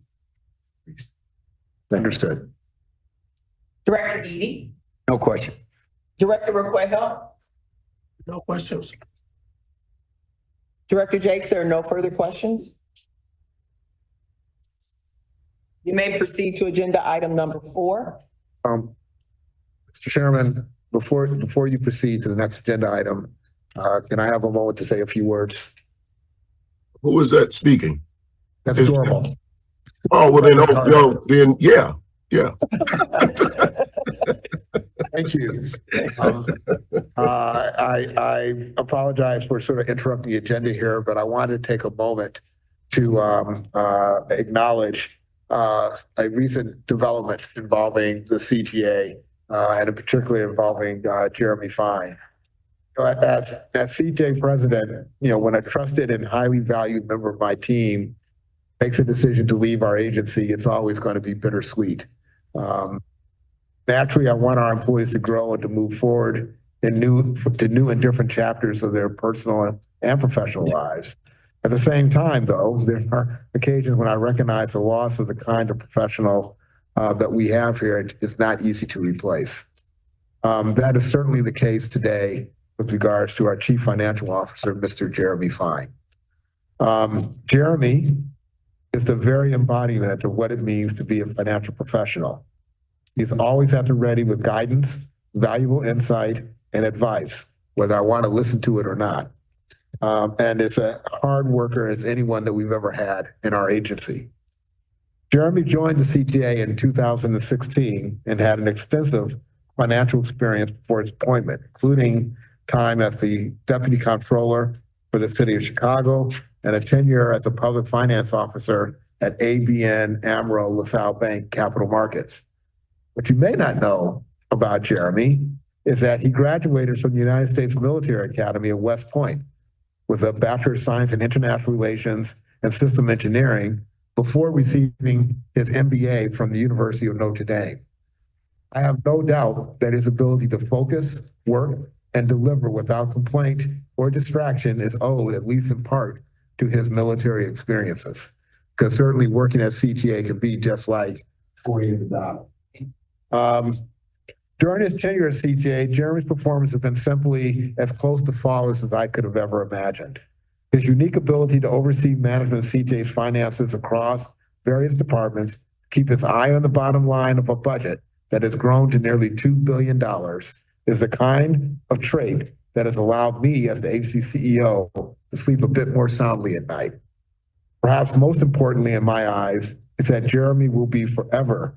Understood. Director Eady, No question. Director Requejo, No questions. Director Jakes, there are no further questions. You may proceed to agenda item number 4. Mr. Chairman, before you proceed to the next agenda item, can I have a moment to say a few words? Who is that speaking? That's Is- normal. Oh, well, then, yeah. Thank you. I apologize for sort of interrupting the agenda here, but I wanted to take a moment to acknowledge a recent development involving the CTA, and in particular involving Jeremy Fine. As CTA president, when a trusted and highly valued member of my team makes a decision to leave our agency, it's always going to be bittersweet. Naturally, I want our employees to grow and to move forward in new and different chapters of their personal and professional lives. At the same time, though, there are occasions when I recognize the loss of the kind of professional that we have here is not easy to replace. That is certainly the case today with regards to our Chief Financial Officer, Mr. Jeremy Fine. Jeremy is the very embodiment of what it means to be a financial professional. He's always at the ready with guidance, valuable insight, and advice, whether I want to listen to it or not. And is a hard worker as anyone that we've ever had in our agency. Jeremy joined the CTA in 2016 and had an extensive financial experience before his appointment, including time as the Deputy Comptroller for the City of Chicago and a tenure as a public finance officer at ABN AMRO LaSalle Bank Capital Markets. What you may not know about Jeremy is that he graduated from the United States Military Academy at West Point with a Bachelor of Science in International Relations and System Engineering before receiving his MBA from the University of Notre Dame. I have no doubt that his ability to focus, work, and deliver without complaint or distraction is owed, at least in part, to his military experiences. Because certainly working at CTA can be just like 40 in the dollar. During his tenure at CTA, Jeremy's performance has been simply as close to flawless as I could have ever imagined. His unique ability to oversee management of CTA's finances across various departments, keep his eye on the bottom line of a budget that has grown to nearly $2 billion, is the kind of trait that has allowed me as the agency CEO to sleep a bit more soundly at night. Perhaps most importantly in my eyes is that Jeremy will be forever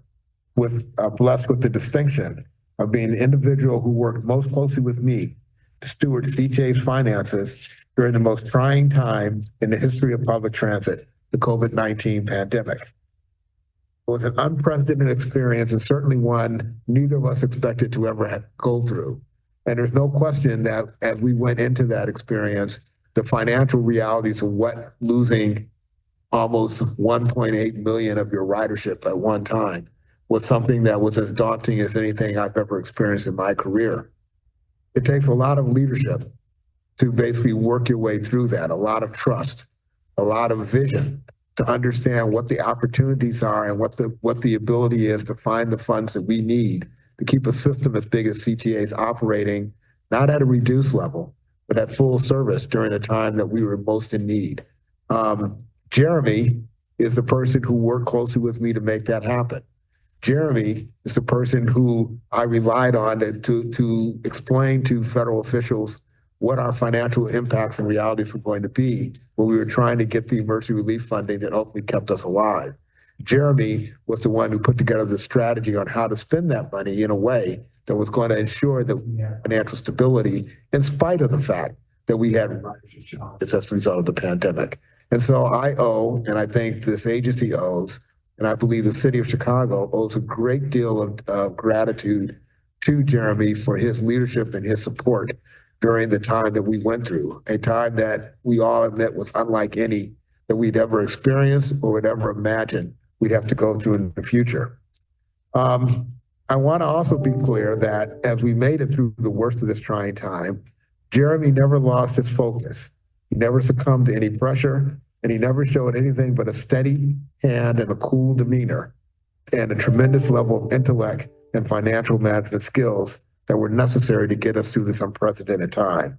blessed with the distinction of being the individual who worked most closely with me to steward CTA's finances during the most trying time in the history of public transit, the COVID-19 pandemic. It was an unprecedented experience and certainly one neither of us expected to ever go through. And there's no question that as we went into that experience, the financial realities of what losing almost 1.8 million of your ridership at one time was something that was as daunting as anything I've ever experienced in my career. It takes a lot of leadership to basically work your way through that, a lot of trust, a lot of vision to understand what the opportunities are and what the ability is to find the funds that we need to keep a system as big as CTA's operating, not at a reduced level, but at full service during a time that we were most in need. Jeremy is the person who worked closely with me to make that happen. Jeremy is the person who I relied on to explain to federal officials what our financial impacts and realities were going to be when we were trying to get the emergency relief funding that ultimately kept us alive. Jeremy was the one who put together the strategy on how to spend that money in a way that was going to ensure that we had financial stability in spite of the fact that we had challenges as a result of the pandemic. And so I owe, and I think this agency owes, and I believe the city of Chicago owes a great deal of gratitude to Jeremy for his leadership and his support during the time that we went through, a time that we all admit was unlike any that we'd ever experienced or would ever imagine we'd have to go through in the future. I want to also be clear that as we made it through the worst of this trying time, Jeremy never lost his focus. He never succumbed to any pressure, and he never showed anything but a steady hand and a cool demeanor and a tremendous level of intellect and financial management skills that were necessary to get us through this unprecedented time.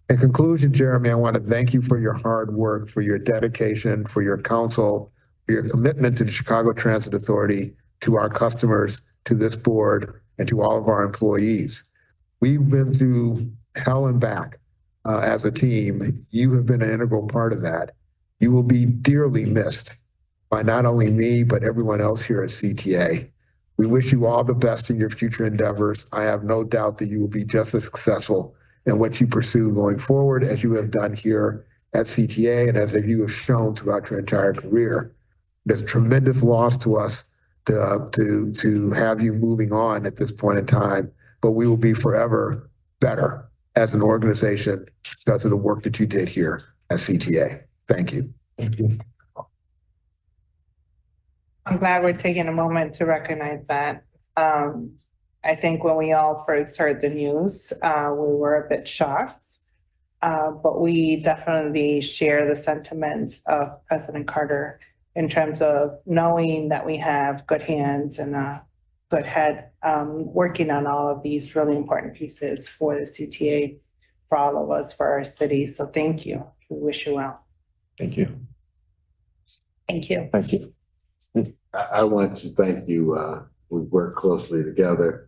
In conclusion, Jeremy, I want to thank you for your hard work, for your dedication, for your counsel, for your commitment to the Chicago Transit Authority, to our customers, to this board, and to all of our employees. We've been through hell and back as a team. You have been an integral part of that. You will be dearly missed by not only me, but everyone else here at CTA. We wish you all the best in your future endeavors. I have no doubt that you will be just as successful in what you pursue going forward as you have done here at CTA and as you have shown throughout your entire career. There's a tremendous loss to us to have you moving on at this point in time, but we will be forever better as an organization because of the work that you did here at CTA. Thank you. Thank you. I'm glad we're taking a moment to recognize that. I think when we all first heard the news, we were a bit shocked, but we definitely share the sentiments of President Carter in terms of knowing that we have good hands and a good head working on all of these really important pieces for the CTA, for all of us, for our city. So thank you. We wish you well. Thank you. Thank you. Thank you. I want to thank you. We've worked closely together.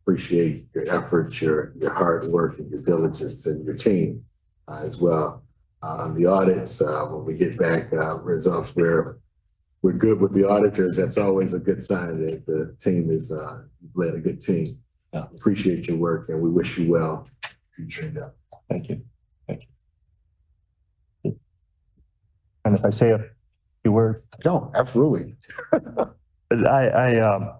Appreciate your efforts, your hard work, and your diligence, and your team as well. The audits, when we get back results, we're good with the auditors. That's always a good sign that the team is led a good team. Appreciate your work, and we wish you well. Thank you. Thank you. And if I say a few words, No, absolutely. I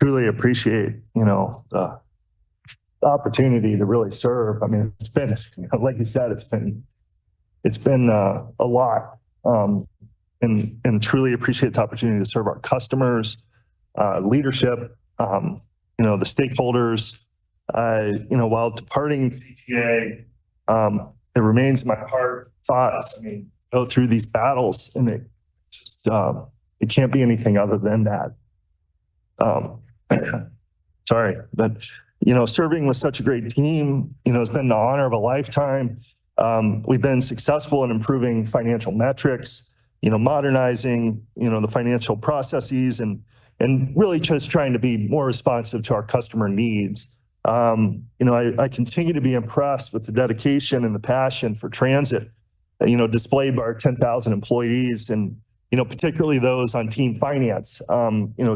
truly appreciate, the opportunity to really serve. I mean, it's been, like you said, it's been a lot, and truly appreciate the opportunity to serve our customers, leadership, the stakeholders. While departing CTA, it remains in my heart, thoughts. I mean, go through these battles, and it just it can't be anything other than that. Sorry, but serving with such a great team, has been the honor of a lifetime. We've been successful in improving financial metrics, modernizing, the financial processes, and really just trying to be more responsive to our customer needs. I continue to be impressed with the dedication and the passion for transit, displayed by our 10,000 employees, and particularly those on team finance.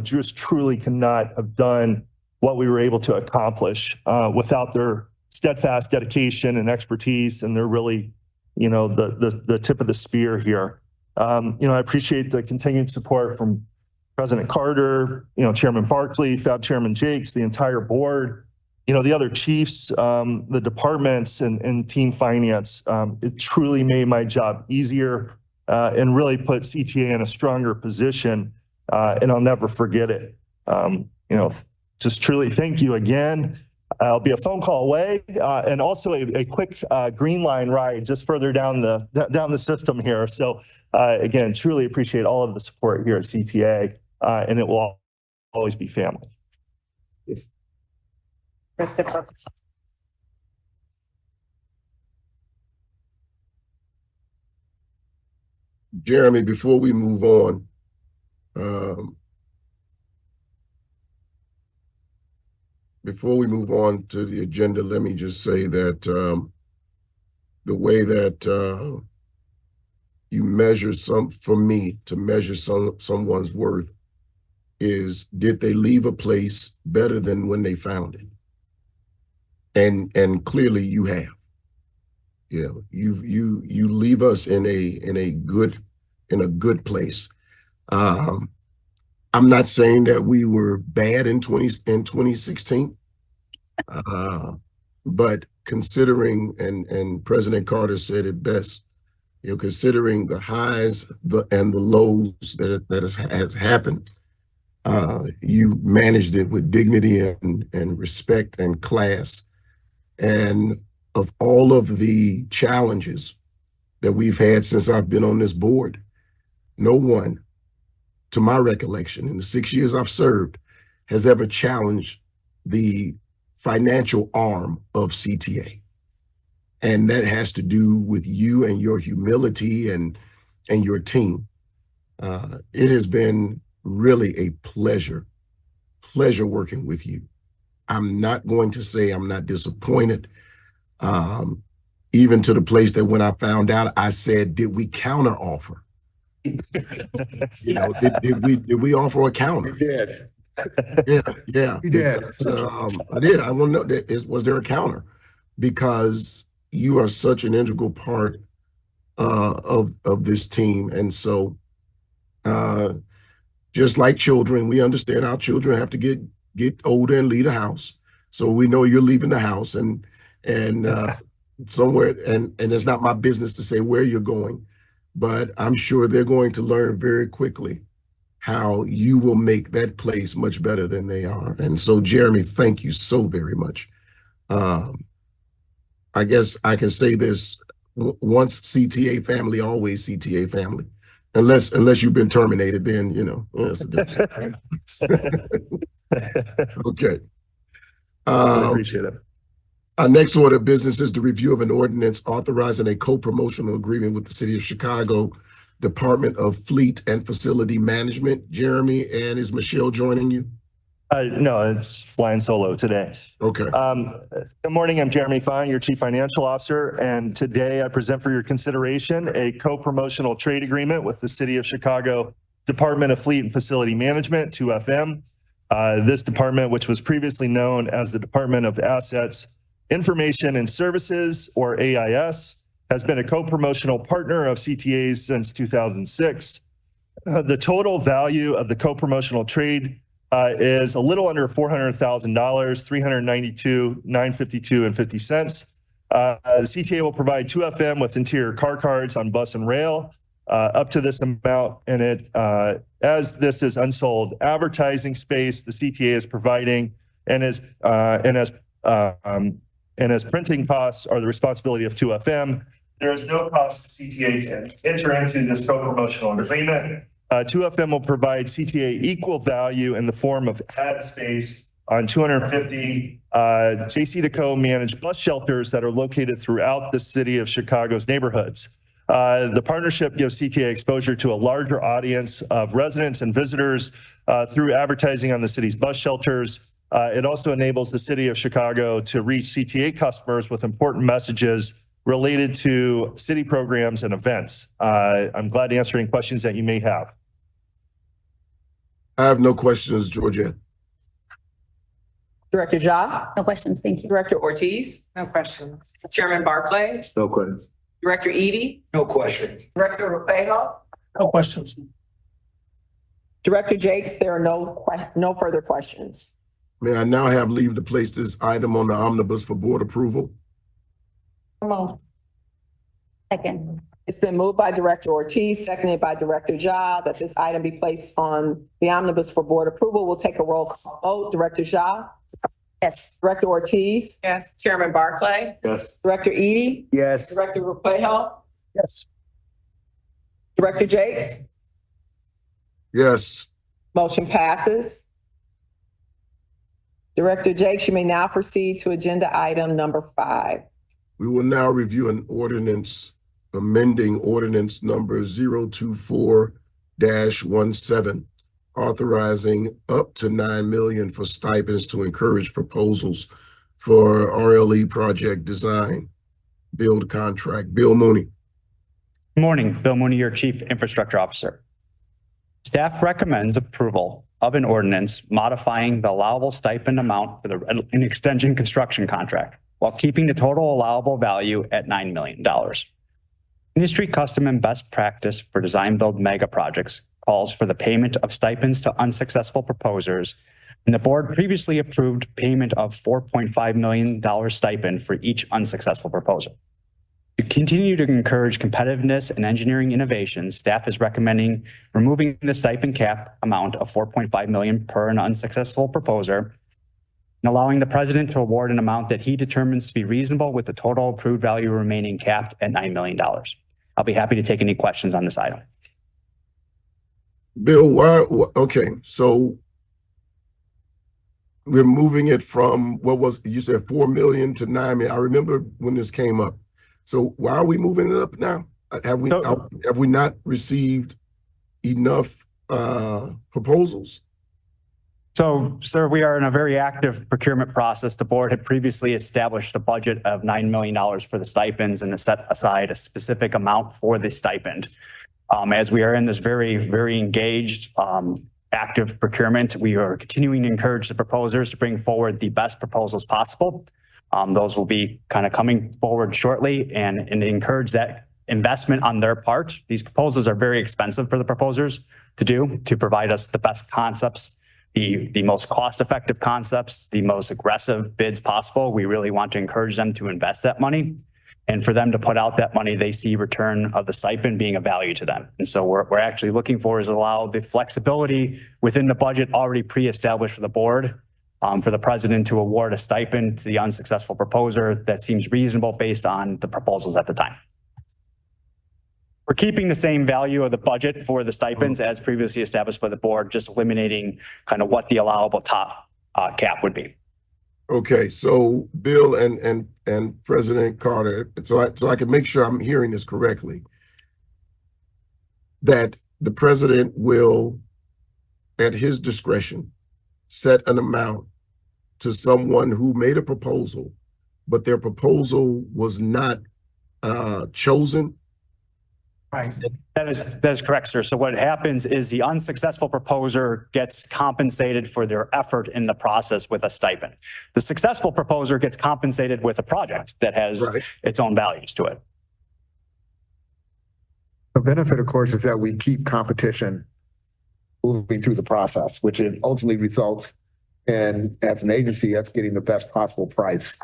Just truly cannot have done what we were able to accomplish without their steadfast dedication and expertise, and they're really, the tip of the spear here. I appreciate the continued support from President Carter, Chairman Barkley, Fab Chairman Jakes, the entire board, the other chiefs, the departments, and team finance. It truly made my job easier and really put CTA in a stronger position, and I'll never forget it. Just truly thank you again. I'll be a phone call away, and also a quick green line ride just further down the system here. So again, truly appreciate all of the support here at CTA, and it will always be family. Reciprocal. Jeremy, before we move on, to the agenda, let me just say that the way that you measure someone's worth is, did they leave a place better than when they found it? And clearly you have. You leave us in a good place. I'm not saying that we were bad in 2016, but considering, and President Carter said it best, considering the highs and the lows that has happened, You managed it with dignity and respect and class. And of all of the challenges that we've had since I've been on this board, no one, to my recollection, in the 6 years I've served, has ever challenged the financial arm of CTA. And that has to do with you and your humility and your team. It has been really a pleasure working with you. I'm not going to say I'm not disappointed. Even to the place that when I found out, I said, did we counter offer? You know, did we offer a counter? We did. Yeah. You did. I did. I want to know, was there a counter? Because you are such an integral part of this team. And so just like children, we understand our children have to get older and leave the house. So we know you're leaving the house and somewhere, and it's not my business to say where you're going, but I'm sure they're going to learn very quickly how you will make that place much better than they are. And so, Jeremy, thank you so very much. I guess I can say this: once CTA family, always CTA family. Unless you've been terminated, then you know. That's a different. Okay. I appreciate it. Our next order of business is the review of an ordinance authorizing a co-promotional agreement with the City of Chicago Department of Fleet and Facility Management. Jeremy, and is Michelle joining you? No, it's flying solo today. Okay. Good morning. I'm Jeremy Fine, your Chief Financial Officer, and today I present for your consideration a co-promotional trade agreement with the City of Chicago Department of Fleet and Facility Management, 2FM. This department, which was previously known as the Department of Assets, Information and Services, or AIS, has been a co-promotional partner of CTA's since 2006. The total value of the co-promotional trade is a little under $400,000, $392,952.50. CTA will provide 2FM with interior car cards on bus and rail up to this amount, and as this is unsold advertising space, the CTA is providing, and as printing costs are the responsibility of 2FM. There is no cost to CTA to enter into this co-promotional agreement. 2FM will provide CTA equal value in the form of ad space on 250 JC2Co managed bus shelters that are located throughout the City of Chicago's neighborhoods. The partnership gives CTA exposure to a larger audience of residents and visitors through advertising on the city's bus shelters. It also enables the City of Chicago to reach CTA customers with important messages related to city programs and events. I'm glad to answer any questions that you may have. I have no questions, Georgette. Director Ja? No questions, thank you. Director Ortiz? No questions. Chairman Barclay? No questions. Director Eady? No questions. Director Ruejo? No questions. Director Jakes, there are no further questions. May I now have leave to place this item on the omnibus for board approval? Come on. Second. It's been moved by Director Ortiz, seconded by Director Ja, that this item be placed on the omnibus for board approval. We'll take a roll call vote. Director Ja? Yes. Director Ortiz? Yes. Chairman Barclay? Yes. Director Eady? Yes. Director Ruejo? Yes. Director Jakes? Yes. Motion passes. Director Jakes, you may now proceed to agenda item number 5. We will now review an ordinance amending ordinance number 024-17, authorizing up to $9 million for stipends to encourage proposals for RLE project design, build contract. Bill Mooney. Morning, Bill Mooney, your Chief Infrastructure Officer. Staff recommends approval of an ordinance modifying the allowable stipend amount for an extension construction contract while keeping the total allowable value at $9 million. Industry custom and best practice for design build mega projects calls for the payment of stipends to unsuccessful proposers, and the board previously approved payment of $4.5 million stipend for each unsuccessful proposal. To continue to encourage competitiveness and engineering innovation, staff is recommending removing the stipend cap amount of 4.5 million per an unsuccessful proposer and allowing the president to award an amount that he determines to be reasonable with the total approved value remaining capped at $9 million. I'll be happy to take any questions on this item. Bill, okay, so we're moving it from, what was, you said 4 million to 9 million. I remember when this came up. So why are we moving it up now? Have we not received enough proposals? So, sir, we are in a very active procurement process. The board had previously established a budget of $9 million for the stipends and set aside a specific amount for the stipend. As we are in this very engaged, active procurement, we are continuing to encourage the proposers to bring forward the best proposals possible. Those will be kind of coming forward shortly and encourage that investment on their part. These proposals are very expensive for the proposers to provide us the best concepts, the most cost-effective concepts, the most aggressive bids possible. We really want to encourage them to invest that money. And for them to put out that money, they see return of the stipend being a value to them. And so we're actually looking for is allow the flexibility within the budget already pre-established for the board, for the president to award a stipend to the unsuccessful proposer that seems reasonable based on the proposals at the time. We're keeping the same value of the budget for the stipends as previously established by the board, just eliminating kind of what the allowable top cap would be. Okay, so Bill and President Carter, so I can make sure I'm hearing this correctly, that the president will, at his discretion, set an amount to someone who made a proposal, but their proposal was not chosen. Right. That is correct, sir. So what happens is the unsuccessful proposer gets compensated for their effort in the process with a stipend. The successful proposer gets compensated with a project that has its own values to it. The benefit, of course, is that we keep competition moving through the process, which ultimately results in, as an agency, us getting the best possible price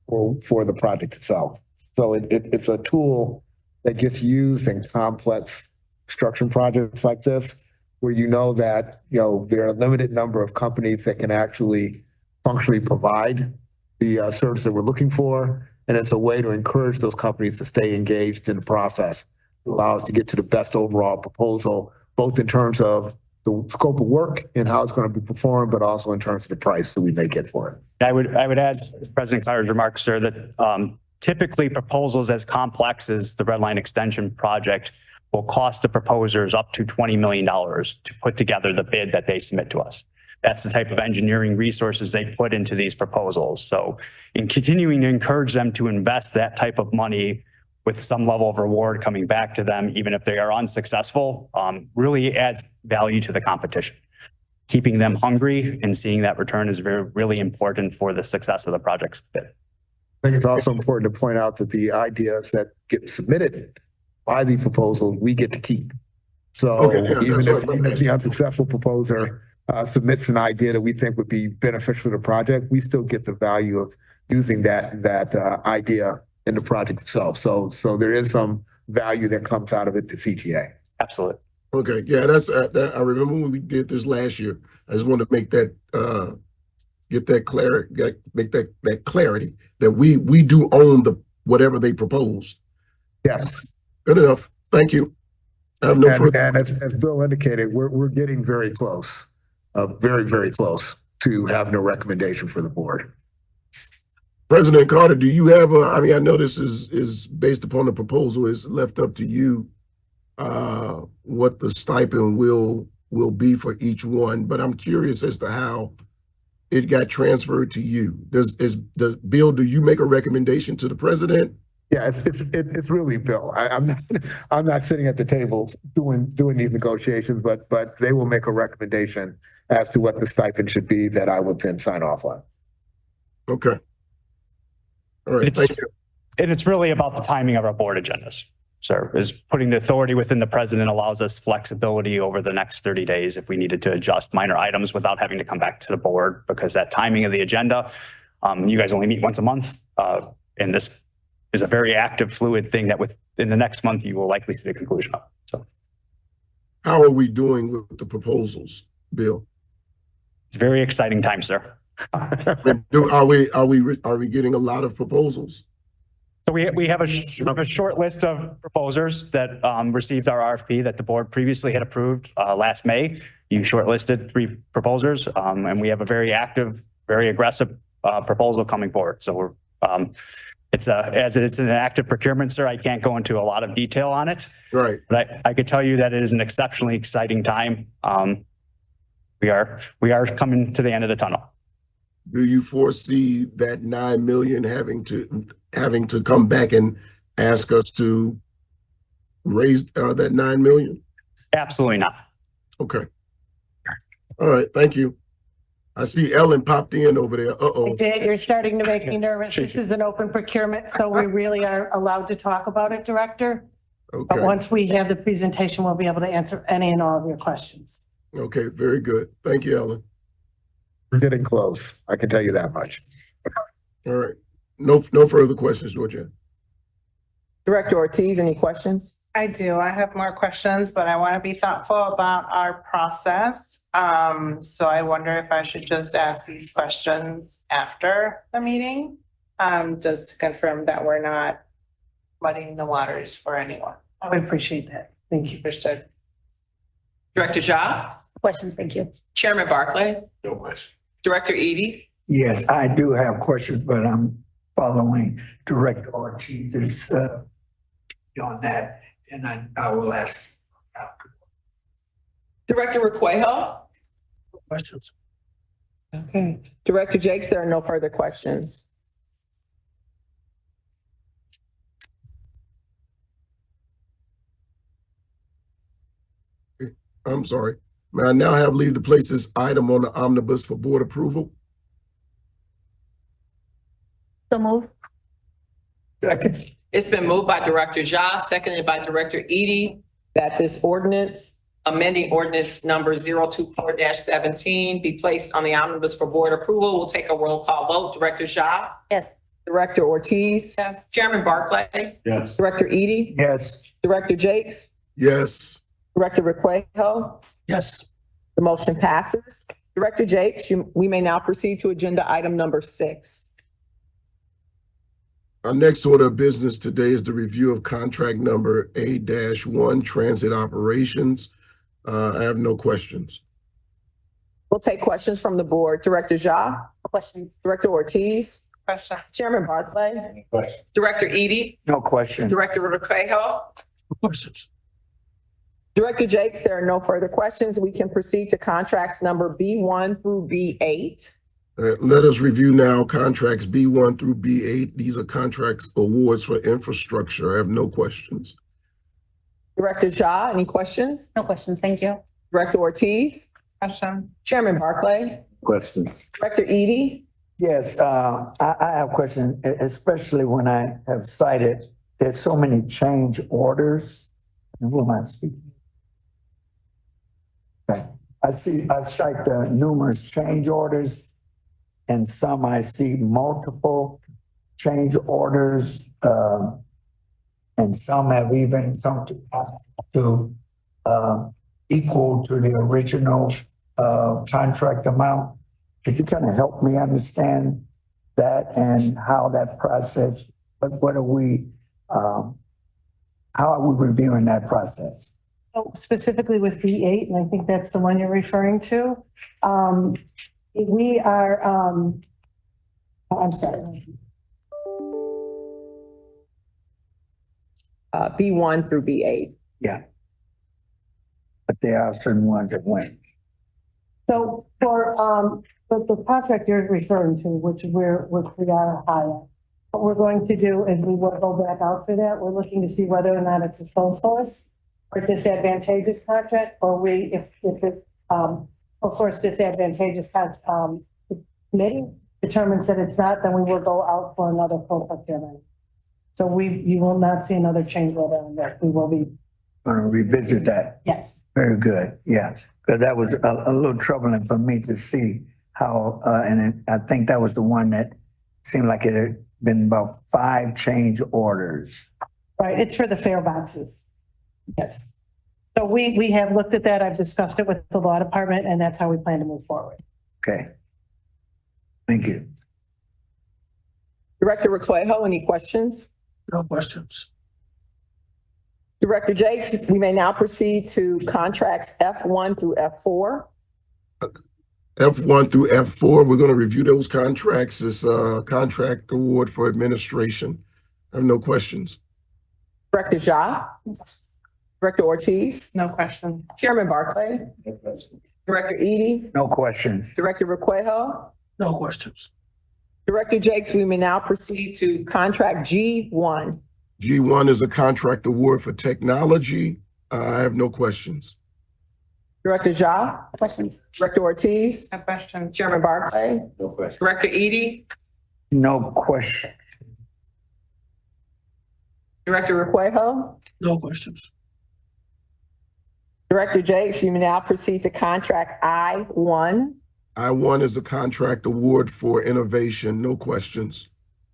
for the project itself. So it's a tool that gets used in complex construction projects like this, where you know that, there are a limited number of companies that can actually functionally provide the service that we're looking for. And it's a way to encourage those companies to stay engaged in the process, to allow us to get to the best overall proposal, both in terms of the scope of work and how it's going to be performed, but also in terms of the price that we may get for it. I would add to President Carter's remarks, sir, that typically proposals as complex as the Red Line Extension project will cost the proposers up to $20 million to put together the bid that they submit to us. That's the type of engineering resources they put into these proposals. So in continuing to encourage them to invest that type of money with some level of reward coming back to them, even if they are unsuccessful, really adds value to the competition. Keeping them hungry and seeing that return is really important for the success of the project's bid. I think it's also important to point out that the ideas that get submitted by the proposal, we get to keep. So even if the unsuccessful proposer submits an idea that we think would be beneficial to the project, we still get the value of using that idea in the project itself. So there is some value that comes out of it to CTA. Absolutely. Okay, yeah, that's I remember when we did this last year. I just want to make that get that clarity, make that clarity that we do own whatever they propose. Yes. Good enough. Thank you. I have no further. And as Bill indicated, we're getting very close, very close to having a recommendation for the board. President Carter, do you have I know this is based upon the proposal, is left up to you what the stipend will be for each one, but I'm curious as to how it got transferred to you. Does Bill, do you make a recommendation to the president? Yeah, it's really Bill. I'm not sitting at the table doing these negotiations, but they will make a recommendation as to what the stipend should be that I would then sign off on. Okay. All right. Thank you. And it's really about the timing of our board agendas, sir, is putting the authority within the president allows us flexibility over the next 30 days if we needed to adjust minor items without having to come back to the board, because that timing of the agenda, you guys only meet once a month, and this is a very active, fluid thing that within the next month, you will likely see the conclusion of. So How are we doing with the proposals, Bill? it's a very exciting time, sir. Are we getting a lot of proposals? So we have a short list of proposers that received our RFP that the board previously had approved last May. You shortlisted 3 proposers, and we have a very active, very aggressive proposal coming forward. So we're as it's an active procurement, sir. I can't go into a lot of detail on it. Right. But I could tell you that it is an exceptionally exciting time. We are coming to the end of the tunnel. Do you foresee that 9 million having to come back and ask us to raise that 9 million? Absolutely not. Okay. All right. Thank you. I see Ellen popped in over there. Uh-oh. I did. You're starting to make me nervous. This is an open procurement, so we really are allowed to talk about it, Director. But Okay. once we have the presentation, we'll be able to answer any and all of your questions. Okay. Very good. Thank you, Ellen. We're getting close. I can tell you that much. All right. No further questions, Georgia. Director Ortiz, any questions? I do. I have more questions, but I want to be thoughtful about our process. So I wonder if I should just ask these questions after the meeting, just to confirm that we're not muddying the waters for anyone. I would appreciate that. Thank you. Understood. Director Ja? Questions, thank you. Chairman Barclay? No question. Director Eady? Yes, I do have questions, but I'm following Director Ortiz's on that, and I will ask. Director Requejo? Questions? Okay. Director Jakes, there are no further questions. I'm sorry. May I now have leave the places item on the omnibus for board approval? So move. It's been moved by Director Ja, seconded by Director Eady, that this ordinance, amending ordinance number 024-17 be placed on the omnibus for board approval. We'll take a roll call vote. Director Ja? Yes. Director Ortiz? Yes. Chairman Barclay? Yes. Director Eady? Yes. Director Jakes? Yes. Director Requejo? Yes. The motion passes. Director Jakes, we may now proceed to agenda item number 6. Our next order of business today is the review of contract number A-1 transit operations. I have no questions. We'll take questions from the board. Director Ja? Questions. Director Ortiz? Question. Chairman Barclay? Question. Director Eady? No question. Director Requejo? Questions? Director Jakes, there are no further questions. We can proceed to contracts number B1 through B8. Let us review now contracts B1 through B8. These are contracts awards for infrastructure. I have no questions. Director Ja, any questions? No questions, thank you. Director Ortiz? Question. Chairman Barclay? Questions? Director Eady? Yes, I have a question, especially when I have cited, there's so many change orders. Who am I speaking? Okay. I cite the numerous change orders, and some I see multiple change orders, and some have even come to equal to the original contract amount. Could you kind of help me understand that and how that process, what are we, how are we reviewing that process? So specifically with B8, and I think that's the one you're referring to. We are, I'm sorry. B1 through B8. Yeah. But there are certain ones that went. So for, the contract you're referring to, which we are higher, what we're going to do is we will go back out for that. We're looking to see whether or not it's a sole source or disadvantageous contract, or if it, sole source disadvantageous committee determines that it's not, then we will go out for another full procurement. So you will not see another change order on that. We will be. Going to revisit that. Yes. Very good. Yeah. Because that was a little troubling for me to see how, and I think that was the one that seemed like it been about 5 change orders. Right, it's for the fare boxes. Yes. So we have looked at that. I've discussed it with the law department, and that's how we plan to move forward. Okay. Thank you. Director Requejo, any questions? No questions. Director Jakes, we may now proceed to contracts F1 through F4. F1 through F4, we're going to review those contracts. This contract award for administration. I have no questions. Director Ja? Director Ortiz? No question. Chairman Barclay? Director Eady? No questions. Director Requejo? No questions. Director Jakes, we may now proceed to contract G1. G1 is a contract award for technology. I have no questions. Director Ja? Questions? Director Ortiz? No question. Chairman Barclay? No question. Director Eady? No question. Director Requejo? No questions. Director Jakes, you may now proceed to contract I1. I1 is a contract award for innovation. No questions.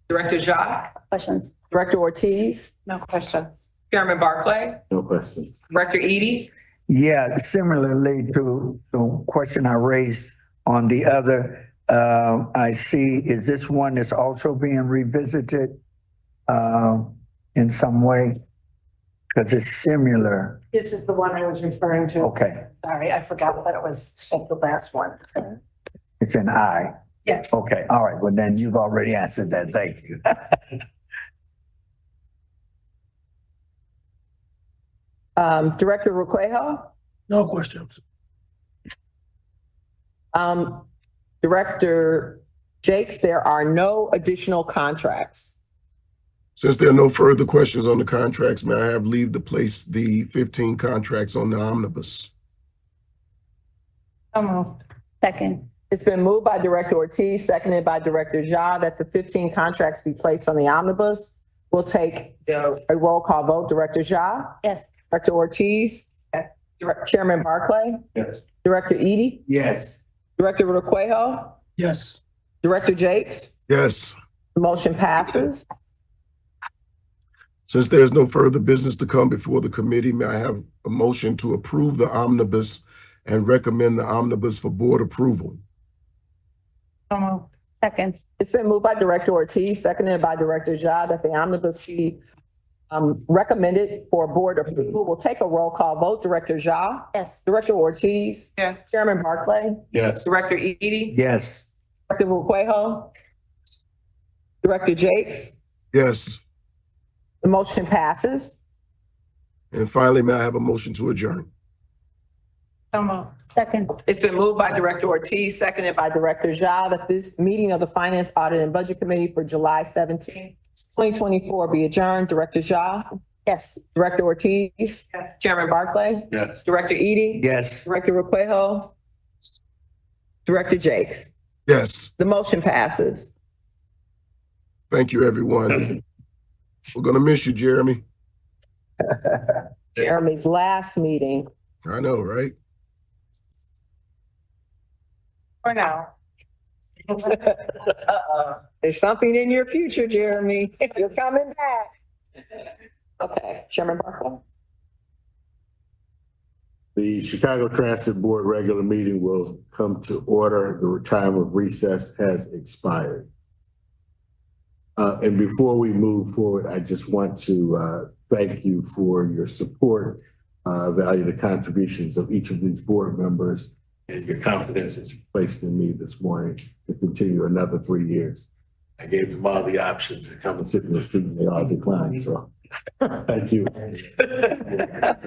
Director Ja? Questions? Director Ortiz? No questions. Chairman Barclay? No question. Director Eady? Yeah, similarly to the question I raised on the other, I see, is this one that's also being revisited in some way? Because it's similar. This is the one I was referring to. Okay, Sorry, I forgot that it was the last one. it's an I. Yes. Okay, all right, well then you've already answered that. Thank you. Director Requejo? No questions. Director Jakes, there are no additional contracts. Since there are no further questions on the contracts, may I have leave to place the 15 contracts on the omnibus? So moved. Second. It's been moved by Director Ortiz, seconded by Director Ja, that the 15 contracts be placed on the omnibus. We'll take a roll call vote. Director Ja? Yes. Director Ortiz? Chairman Barclay? Yes. Director Eady? Yes. Director Requejo? Yes. Director Jakes? Yes. The motion passes. Since there's no further business to come before the committee, may I have a motion to approve the omnibus and recommend the omnibus for board approval? So moved. Second. It's been moved by Director Ortiz, seconded by Director Ja, that the omnibus be recommended for board approval. We'll take a roll call vote. Director Ja? Yes. Director Ortiz? Yes. Chairman Barclay? Yes. Director Eady? Yes. Director Requejo? Director Jakes? Yes. The motion passes. And finally, may I have a motion to adjourn? So moved. Second. It's been moved by Director Ortiz, seconded by Director Ja, that this meeting of the Finance, Audit, and Budget Committee for July 17, 2024 be adjourned. Director Ja? Yes. Director Ortiz? Yes. Chairman Barclay? Yes. Director Eady? Yes. Director Requejo? Director Jakes? Yes. The motion passes. Thank you, everyone. We're gonna miss you, Jeremy. Jeremy's last meeting. I know, right? For now. There's something in your future, Jeremy. You're coming back. Okay, Chairman Barclay. The Chicago Transit Board regular meeting will come to order. The time of recess has expired. And before we move forward, I just want to thank you for your support, value the contributions of each of these board members and your confidence that you placed in me this morning to continue another 3 years. I gave them all the options to come and sit in the seat and they all declined, so thank you. At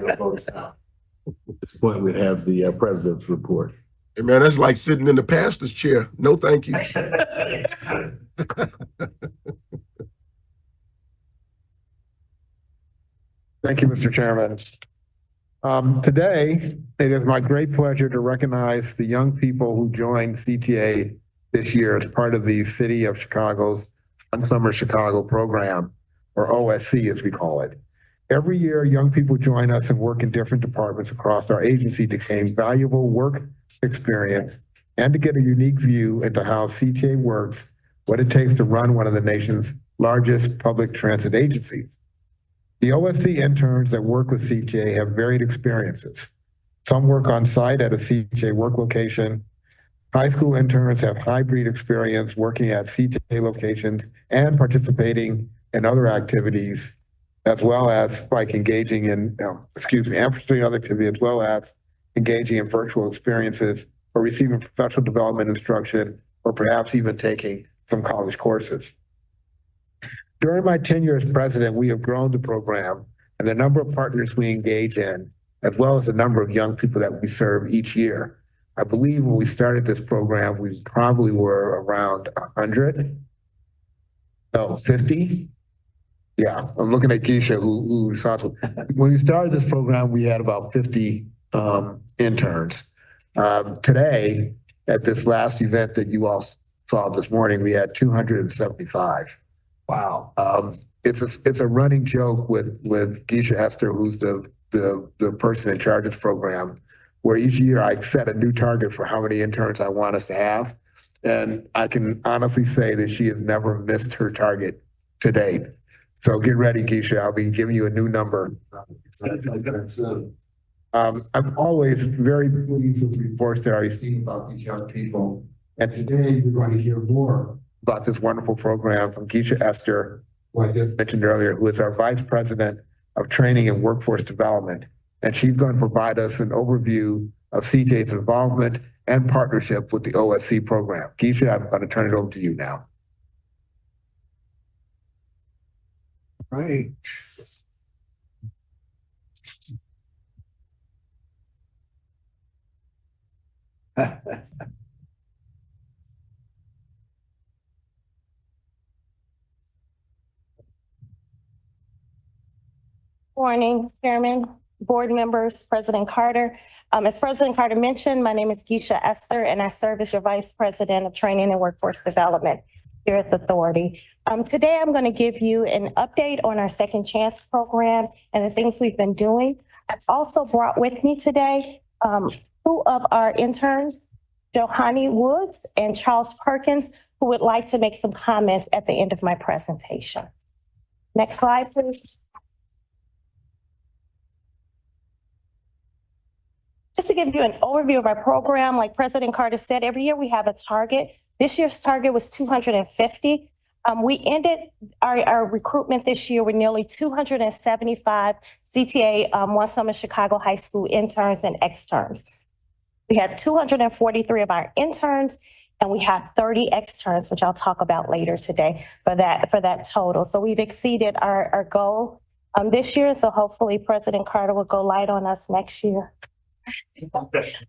this point, we'd have the president's report. Hey, man, that's like sitting in the pastor's chair. No, thank you. Thank you, Mr. Chairman. Today, it is my great pleasure to recognize the young people who joined CTA this year as part of the City of Chicago's One Summer Chicago program, or OSC as we call it. Every year, young people join us and work in different departments across our agency to gain valuable work experience and to get a unique view into how CTA works, what it takes to run one of the nation's largest public transit agencies. The OSC interns that work with CTA have varied experiences. Some work on site at a CTA work location. High school interns have hybrid experience working at CTA locations and participating in other activities, as well as like engaging in, and pursuing other activities, as well as engaging in virtual experiences or receiving professional development instruction, or perhaps even taking some college courses. During my tenure as president, we have grown the program and the number of partners we engage in, as well as the number of young people that we serve each year. I believe when we started this program, we probably were around 100. No, 50. Yeah, I'm looking at Keisha, who responsible. When we started this program, we had about 50 interns. Today, at this last event that you all saw this morning, we had 275. Wow. It's a running joke with Keisha Esther, who's the person in charge of the program, where each year I set a new target for how many interns I want us to have. And I can honestly say that she has never missed her target to date. So get ready, Keisha. I'll be giving you a new number. I'm always very pleased with the reports that I receive about these young people. And today you're going to hear more about this wonderful program from Keisha Esther, who I just mentioned earlier, who is our Vice President of Training and Workforce Development. And she's going to provide us an overview of CJ's involvement and partnership with the OSC program. Keisha, I'm going to turn it over to you now. Right. Morning, Chairman, board members, President Carter. As President Carter mentioned, my name is Keisha Esther, and I serve as your Vice President of Training and Workforce Development here at the Authority. Today, I'm going to give you an update on our Second Chance program and the things we've been doing. I've also brought with me today two of our interns, Johanny Woods and Charles Perkins, who would like to make some comments at the end of my presentation. Next slide, please. Just to give you an overview of our program, like President Carter said, every year we have a target. This year's target was 250. We ended our recruitment this year with nearly 275 CTA One Summer Chicago High School interns and externs. We had 243 of our interns, and we have 30 externs, which I'll talk about later today for that total. So we've exceeded our goal this year. So hopefully President Carter will go light on us next year.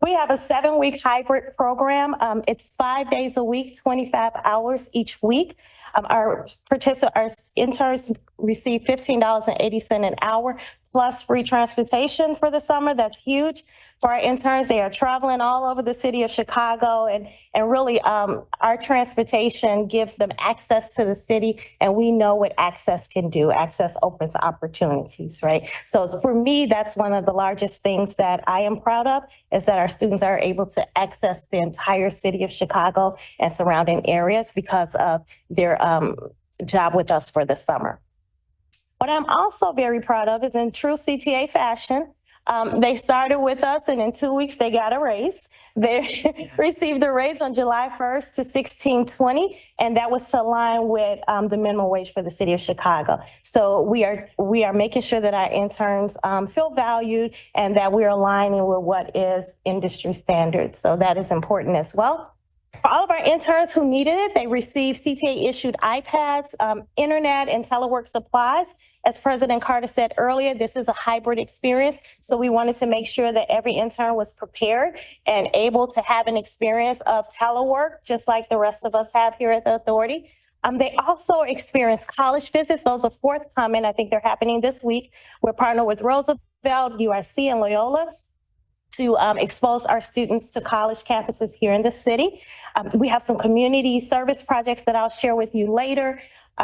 We have a 7-week hybrid program. It's 5 days a week, 25 hours each week. Our interns receive $15.80 an hour plus free transportation for the summer. That's huge. For our interns, they are traveling all over the city of Chicago, and really our transportation gives them access to the city, and we know what access can do. Access opens opportunities, right? So for me, that's one of the largest things that I am proud of, is that our students are able to access the entire city of Chicago and surrounding areas because of their job with us for the summer. What I'm also very proud of is, in true CTA fashion, they started with us, and in 2 weeks they got a raise. They received a raise on July 1st to $16.20, and that was to align with the minimum wage for the city of Chicago. So we are making sure that our interns feel valued and that we're aligning with what is industry standards. So that is important as well. For all of our interns who needed it, they received CTA-issued iPads, internet, and telework supplies. As President Carter said earlier, this is a hybrid experience, so we wanted to make sure that every intern was prepared and able to have an experience of telework, just like the rest of us have here at the Authority. They also experienced college visits. Those are forthcoming. I think they're happening this week. We're partnered with Roosevelt, UIC, and Loyola to expose our students to college campuses here in the city. We have some community service projects that I'll share with you later.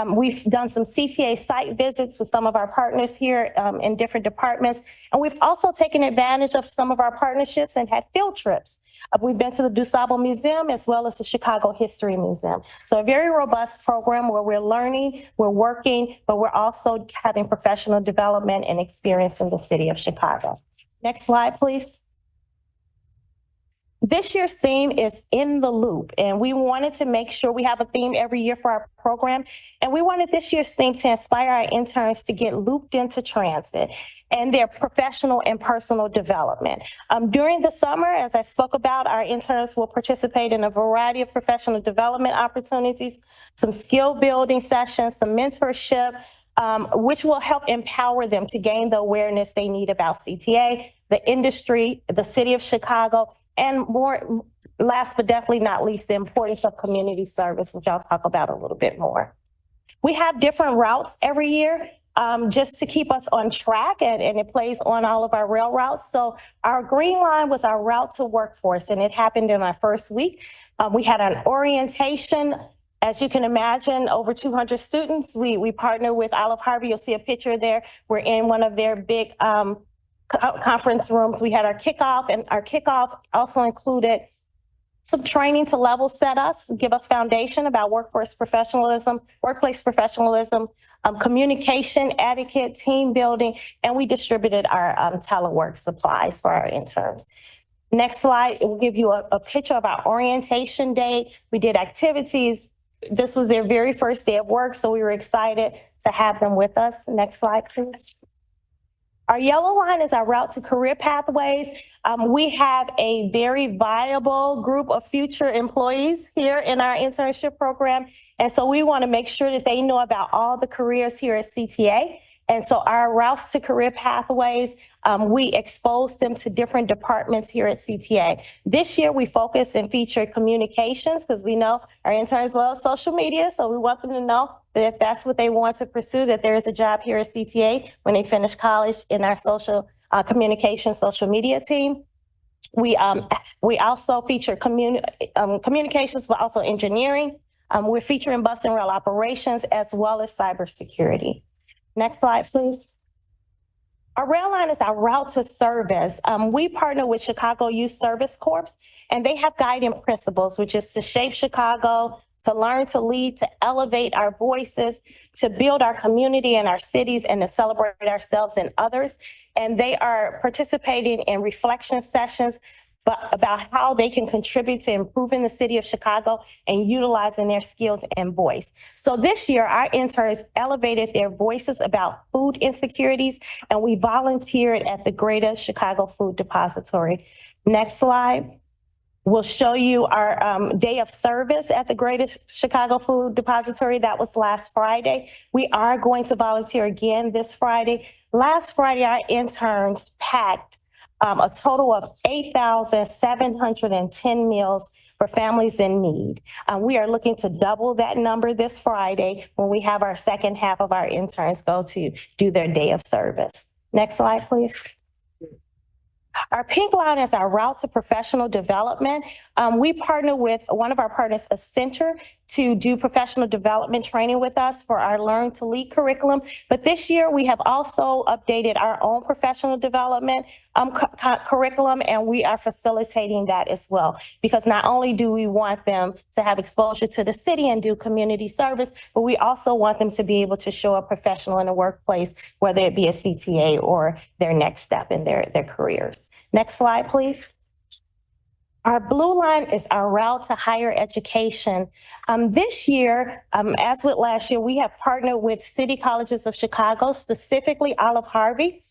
We've done some CTA site visits with some of our partners here in different departments. And we've also taken advantage of some of our partnerships and had field trips. We've been to the DuSable Museum as well as the Chicago History Museum. So a very robust program where we're learning, we're working, but we're also having professional development and experience in the city of Chicago. Next slide, please. This year's theme is In the Loop, and we wanted to make sure we have a theme every year for our program. And we wanted this year's theme to inspire our interns to get looped into transit and their professional and personal development. During the summer, as I spoke about, our interns will participate in a variety of professional development opportunities, some skill building sessions, some mentorship, which will help empower them to gain the awareness they need about CTA, the industry, the city of Chicago, and more, last but definitely not least, the importance of community service, which I'll talk about a little bit more. We have different routes every year just to keep us on track, and it plays on all of our rail routes. So our green line was our route to workforce, and it happened in our first week. We had an orientation. As you can imagine, over 200 students. We partnered with Olive Harvey. You'll see a picture there. We're in one of their big conference rooms. We had our kickoff, and our kickoff also included some training to level set us, give us foundation about workforce professionalism, workplace professionalism, communication, etiquette, team building, and we distributed our telework supplies for our interns. Next slide, it will give you a picture of our orientation day. We did activities. This was their very first day of work, so we were excited to have them with us. Next slide, please. Our yellow line is our route to career pathways. We have a very viable group of future employees here in our internship program. And so we want to make sure that they know about all the careers here at CTA. And so our routes to career pathways, we expose them to different departments here at CTA. This year, we focus and feature communications because we know our interns love social media. So we want them to know that if that's what they want to pursue, that there is a job here at CTA when they finish college in our social communications, social media team. We also feature communications, but also engineering. We're featuring bus and rail operations as well as cybersecurity. Next slide, please. Our rail line is our route to service. We partner with Chicago Youth Service Corps, and they have guiding principles, which is to shape Chicago, to learn to lead, to elevate our voices, to build our community and our cities, and to celebrate ourselves and others. And they are participating in reflection sessions about how they can contribute to improving the city of Chicago and utilizing their skills and voice. So this year, our interns elevated their voices about food insecurities, and we volunteered at the Greater Chicago Food Depository. Next slide. We'll show you our day of service at the Greater Chicago Food Depository. That was last Friday. We are going to volunteer again this Friday. Last Friday, our interns packed a total of 8,710 meals for families in need. We are looking to double that number this Friday when we have our second half of our interns go to do their day of service. Next slide, please. Our pink line is our route to professional development. We partner with one of our partners, Accenture, to do professional development training with us for our Learn to Lead curriculum. But this year, we have also updated our own professional development curriculum, and we are facilitating that as well. Because not only do we want them to have exposure to the city and do community service, but we also want them to be able to show up professional in the workplace, whether it be a CTA or their next step in their careers. Next slide, please. Our blue line is our route to higher education. This year, as with last year, we have partnered with City Colleges of Chicago, specifically Olive Harvey,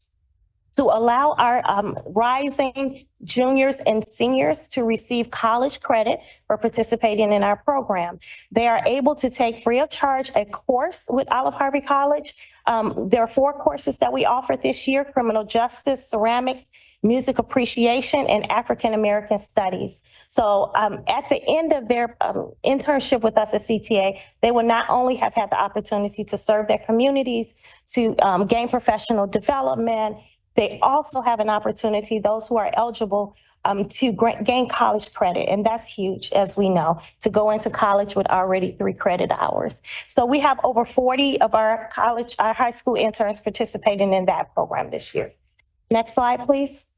to allow our rising juniors and seniors to receive college credit for participating in our program. They are able to take free of charge a course with Olive Harvey College. There are 4 courses that we offer this year: criminal justice, ceramics, music appreciation, and African American studies. So at the end of their internship with us at CTA, they will not only have had the opportunity to serve their communities, to gain professional development, they also have an opportunity, those who are eligible, gain college credit. And that's huge, as we know, to go into college with already 3 credit hours. So we have over 40 of our high school interns participating in that program this year. Next slide, please.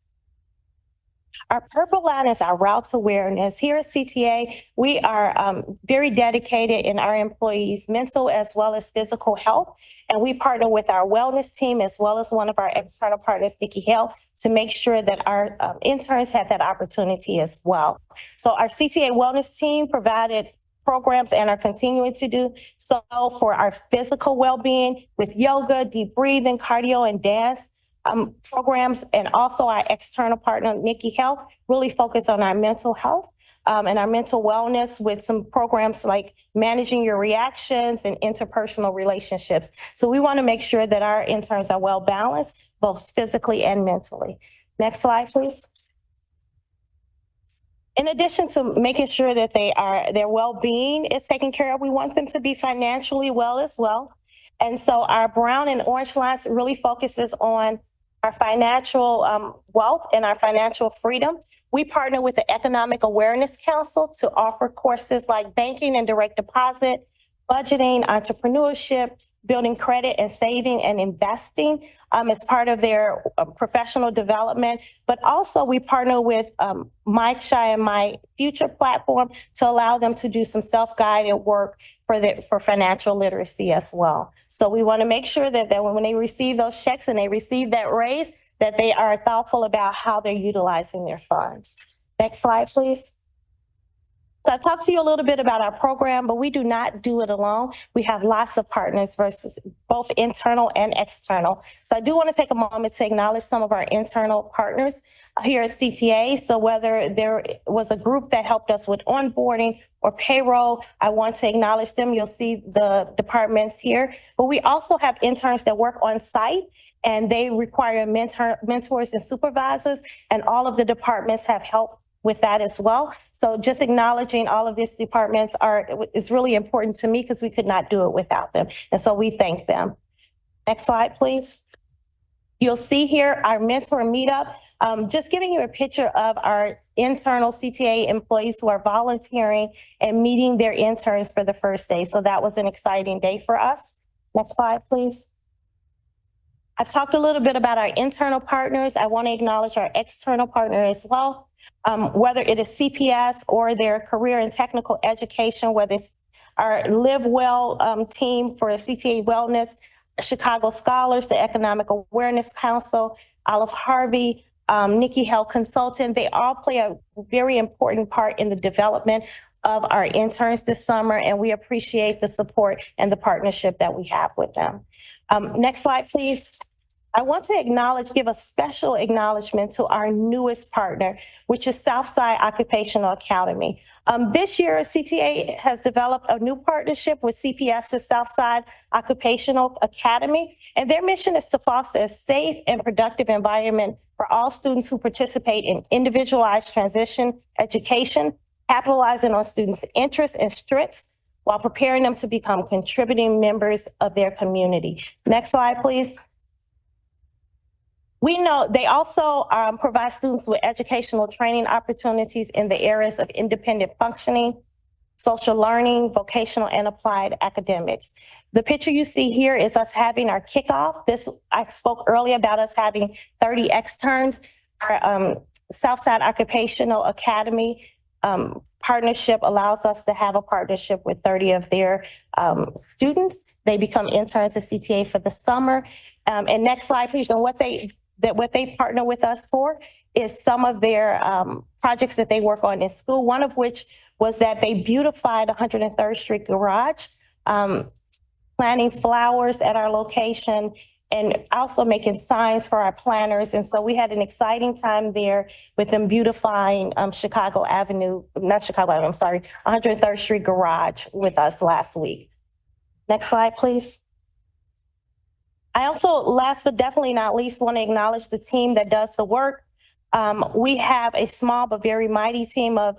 Our purple line is our route to awareness. Here at CTA, we are very dedicated in our employees' mental as well as physical health. And we partner with our wellness team as well as one of our external partners, Nikki Health, to make sure that our interns have that opportunity as well. So our CTA wellness team provided programs and are continuing to do so for our physical well-being with yoga, deep breathing, cardio, and dance programs, and also our external partner, Nikki Health, really focus on our mental health and our mental wellness with some programs like managing your reactions and interpersonal relationships. So we want to make sure that our interns are well balanced, both physically and mentally. Next slide, please. In addition to making sure that their well-being is taken care of, we want them to be financially well as well. And so our brown and orange lines really focuses on our financial wealth and our financial freedom. We partner with the Economic Awareness Council to offer courses like banking and direct deposit, budgeting, entrepreneurship, building credit and saving and investing as part of their professional development. But also we partner with My Shy and My Future platform to allow them to do some self-guided work for financial literacy as well. So we want to make sure that when they receive those checks and they receive that raise, that they are thoughtful about how they're utilizing their funds. Next slide, please. So I talked to you a little bit about our program, but we do not do it alone. We have lots of partners versus both internal and external. So I do want to take a moment to acknowledge some of our internal partners here at CTA. So whether there was a group that helped us with onboarding or payroll, I want to acknowledge them. You'll see the departments here, but we also have interns that work on site and they require mentors and supervisors, and all of the departments have helped with that as well. So just acknowledging all of these departments is really important to me because we could not do it without them. And so we thank them. Next slide, please. You'll see here our mentor meetup. Just giving you a picture of our internal CTA employees who are volunteering and meeting their interns for the first day. So that was an exciting day for us. Next slide, please. I've talked a little bit about our internal partners. I want to acknowledge our external partner as well. Whether it is CPS or their career and technical education, whether it's our Live Well team for CTA Wellness, Chicago Scholars, the Economic Awareness Council, Olive Harvey, Nikki Health Consultant, they all play a very important part in the development of our interns this summer, and we appreciate the support and the partnership that we have with them. Next slide, please. I want to give a special acknowledgement to our newest partner, which is Southside Occupational Academy. This year, CTA has developed a new partnership with CPS's Southside Occupational Academy, and their mission is to foster a safe and productive environment for all students who participate in individualized transition education, capitalizing on students' interests and strengths while preparing them to become contributing members of their community. Next slide, please. We know they also provide students with educational training opportunities in the areas of independent functioning, social learning, vocational and applied academics. The picture you see here is us having our kickoff. I spoke earlier about us having 30 externs. Our Southside Occupational Academy partnership allows us to have a partnership with 30 of their students. They become interns at CTA for the summer. And next slide, please. And what they partner with us for is some of their projects that they work on in school, one of which was that they beautified 103rd Street Garage, planting flowers at our location and also making signs for our planners. And so we had an exciting time there with them beautifying 103rd Street Garage with us last week. Next slide, please. I also, last but definitely not least, want to acknowledge the team that does the work. We have a small but very mighty team of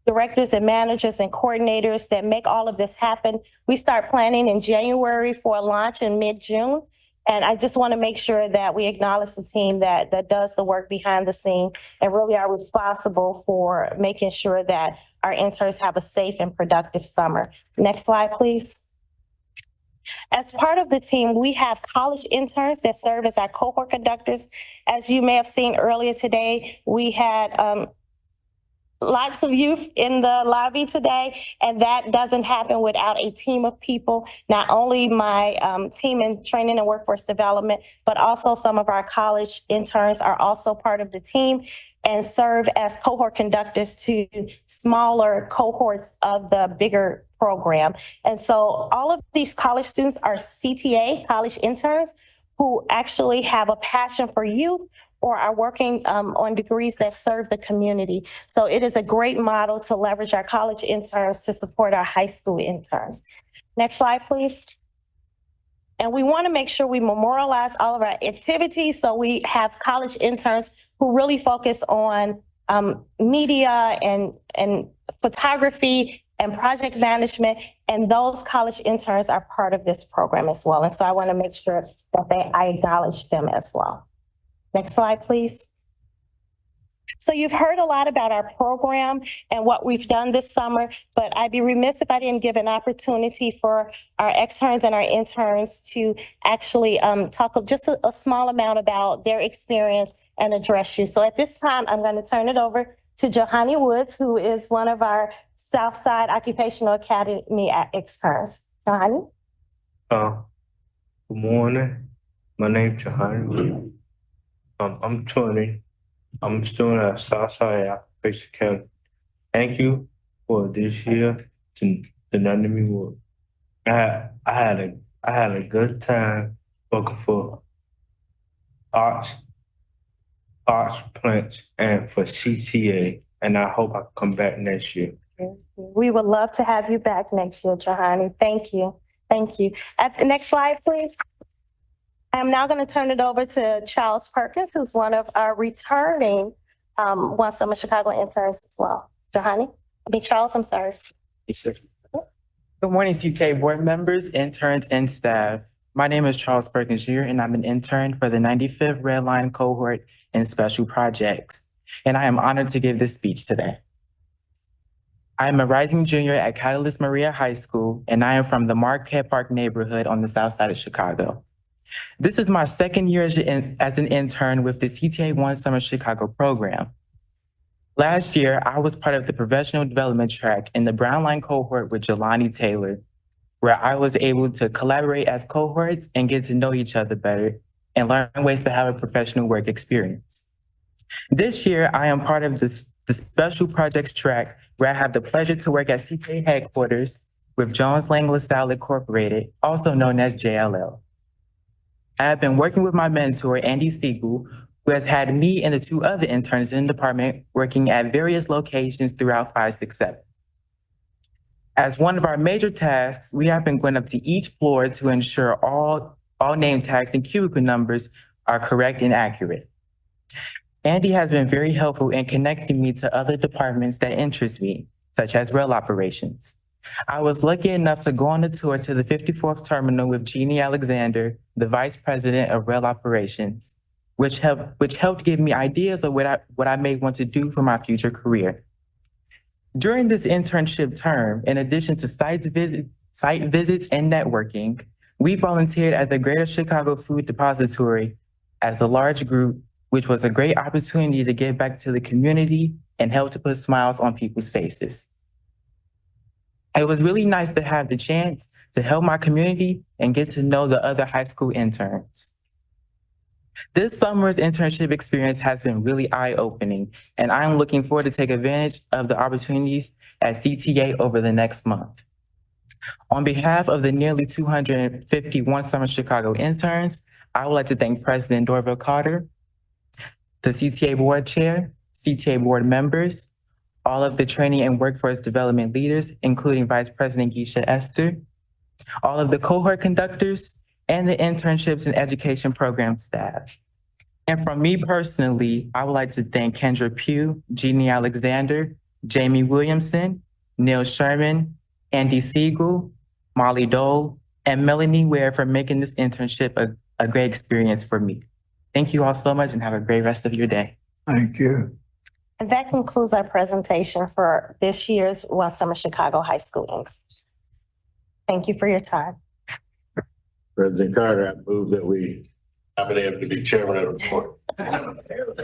directors and managers and coordinators that make all of this happen. We start planning in January for a launch in mid-June. And I just want to make sure that we acknowledge the team that does the work behind the scene and really are responsible for making sure that our interns have a safe and productive summer. Next slide, please. As part of the team, we have college interns that serve as our cohort conductors. As you may have seen earlier today, we had lots of youth in the lobby today, and that doesn't happen without a team of people, not only my team in training and workforce development, but also some of our college interns are also part of the team and serve as cohort conductors to smaller cohorts of the bigger program. And so all of these college students are CTA, college interns, who actually have a passion for youth or are working on degrees that serve the community. So it is a great model to leverage our college interns to support our high school interns. Next slide, please. And we want to make sure we memorialize all of our activities. So we have college interns who really focus on media and photography and project management. And those college interns are part of this program as well. And so I want to make sure that I acknowledge them as well. Next slide, please. So you've heard a lot about our program and what we've done this summer, but I'd be remiss if I didn't give an opportunity for our externs and our interns to actually talk just a small amount about their experience and address you. So at this time, I'm going to turn it over to Johanny Woods, who is one of our Southside Occupational Academy externs. Johanny? Good morning. My name's Johanny Woods. I'm 20. I'm a student at Southside Occupational Academy. Thank you for this year to letting me work. I had a good time working for arts plants and for CTA, and I hope I come back next year. We would love to have you back next year, Johanny. Thank you. Thank you. At the next slide, please. I'm now going to turn it over to Charles Perkins, who's one of our returning One Summer Chicago interns as well. Charles, I'm sorry. Good morning, CTA board members, interns, and staff. My name is Charles Perkins Jr., and I'm an intern for the 95th Red Line cohort in special projects. And I am honored to give this speech today. I am a rising junior at Catalyst Maria High School, and I am from the Marquette Park neighborhood on the south side of Chicago. This is my second year as an intern with the CTA One Summer Chicago program. Last year, I was part of the professional development track in the Brown Line cohort with Jelani Taylor, where I was able to collaborate as cohorts and get to know each other better and learn ways to have a professional work experience. This year, I am part of the special projects track where I have the pleasure to work at CTA headquarters with Jones Lang LaSalle Incorporated, also known as JLL. I have been working with my mentor, Andy Siegel, who has had me and the two other interns in the department working at various locations throughout 567. As one of our major tasks, we have been going up to each floor to ensure all name tags and cubicle numbers are correct and accurate. Andy has been very helpful in connecting me to other departments that interest me, such as rail operations. I was lucky enough to go on a tour to the 54th terminal with Jeannie Alexander, the vice president of rail operations, which helped give me ideas of what I may want to do for my future career. During this internship term, in addition to site visits and networking, we volunteered at the Greater Chicago Food Depository as a large group, which was a great opportunity to give back to the community and help to put smiles on people's faces. It was really nice to have the chance to help my community and get to know the other high school interns. This summer's internship experience has been really eye-opening, and I'm looking forward to take advantage of the opportunities at CTA over the next month. On behalf of the nearly 250 One Summer Chicago interns, I would like to thank President Dorville Carter, the CTA board chair, CTA board members, all of the training and workforce development leaders, including Vice President Geisha Esther, all of the cohort conductors, and the internships and education program staff. And from me personally, I would like to thank Kendra Pugh, Jeannie Alexander, Jamie Williamson, Neil Sherman, Andy Siegel, Molly Dole, and Melanie Ware for making this internship a great experience for me. Thank you all so much and have a great rest of your day. Thank you. And that concludes our presentation for this year's West Summer Chicago High School English. Thank you for your time. President Carter, I move that we nominate him to be chairman of the board.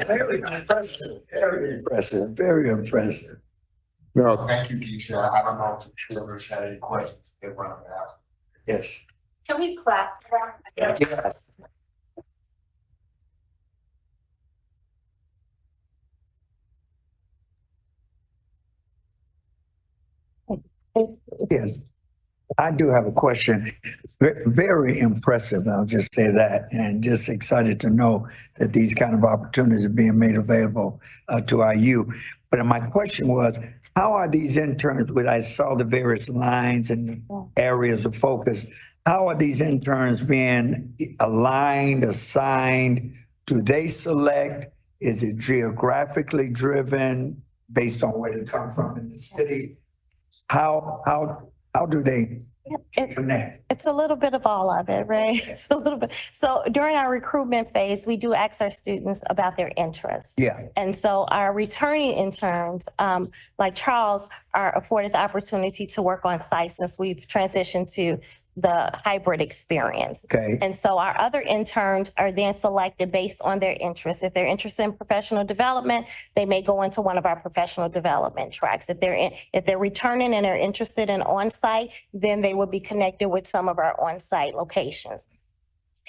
Very impressive, very impressive, very impressive. No, thank you, Keisha. I don't know if the members had any questions they wanted to ask. Yes. Can we clap? Yes. Yes, I do have a question. Very impressive, I'll just say that, and just excited to know that these kind of opportunities are being made available to our youth. But my question was, how are these interns, when I saw the various lines and areas of focus, how are these interns being aligned, assigned? Do they select? Is it geographically driven based on where they come from in the city? How do they connect? It's a little bit of all of it, right? It's a little bit. So during our recruitment phase, we do ask our students about their interests. Yeah. And so our returning interns, like Charles, are afforded the opportunity to work on site since we've transitioned to the hybrid experience. Okay. And so our other interns are then selected based on their interests. If they're interested in professional development, they may go into one of our professional development tracks. If they're returning and are interested in on-site, then they will be connected with some of our on-site locations.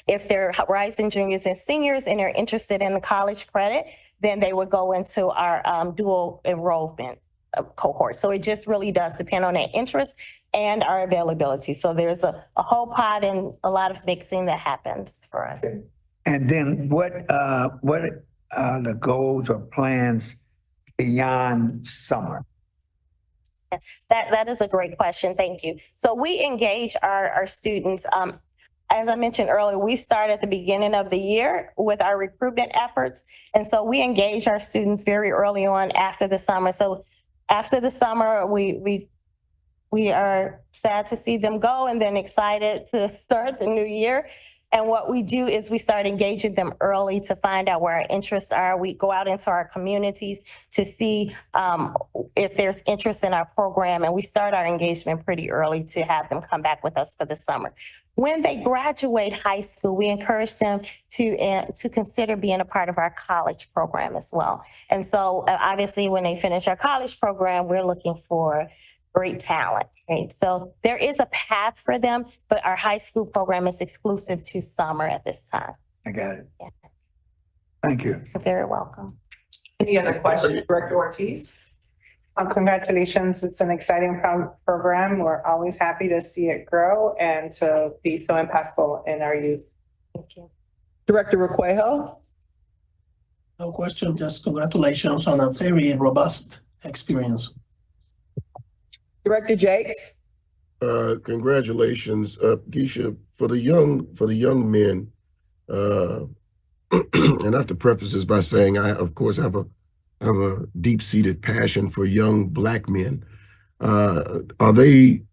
If they're rising juniors and seniors and are interested in the college credit, then they would go into our dual enrollment cohort. So it just really does depend on their interest and our availability. So there's a whole pot and a lot of mixing that happens for us. And then what are the goals or plans beyond summer? That is a great question. Thank you. So we engage our students. As I mentioned earlier, we start at the beginning of the year with our recruitment efforts. And so we engage our students very early on after the summer. So after the summer, we are sad to see them go and then excited to start the new year. And what we do is we start engaging them early to find out where our interests are. We go out into our communities to see if there's interest in our program, and we start our engagement pretty early to have them come back with us for the summer. When they graduate high school, we encourage them to consider being a part of our college program as well. And so obviously when they finish our college program, we're looking for great talent, right? So there is a path for them, but our high school program is exclusive to summer at this time. I got it. Yeah. Thank you. You're very welcome. Any other questions, Director Ortiz? Congratulations. It's an exciting program. We're always happy to see it grow and to be so impactful in our youth. Thank you. Director Requejo? No question, just congratulations on a very robust experience. Director Jakes? Congratulations, Keisha, for the young men. And I have to preface this by saying I, of course, have a deep-seated passion for young Black men. Are they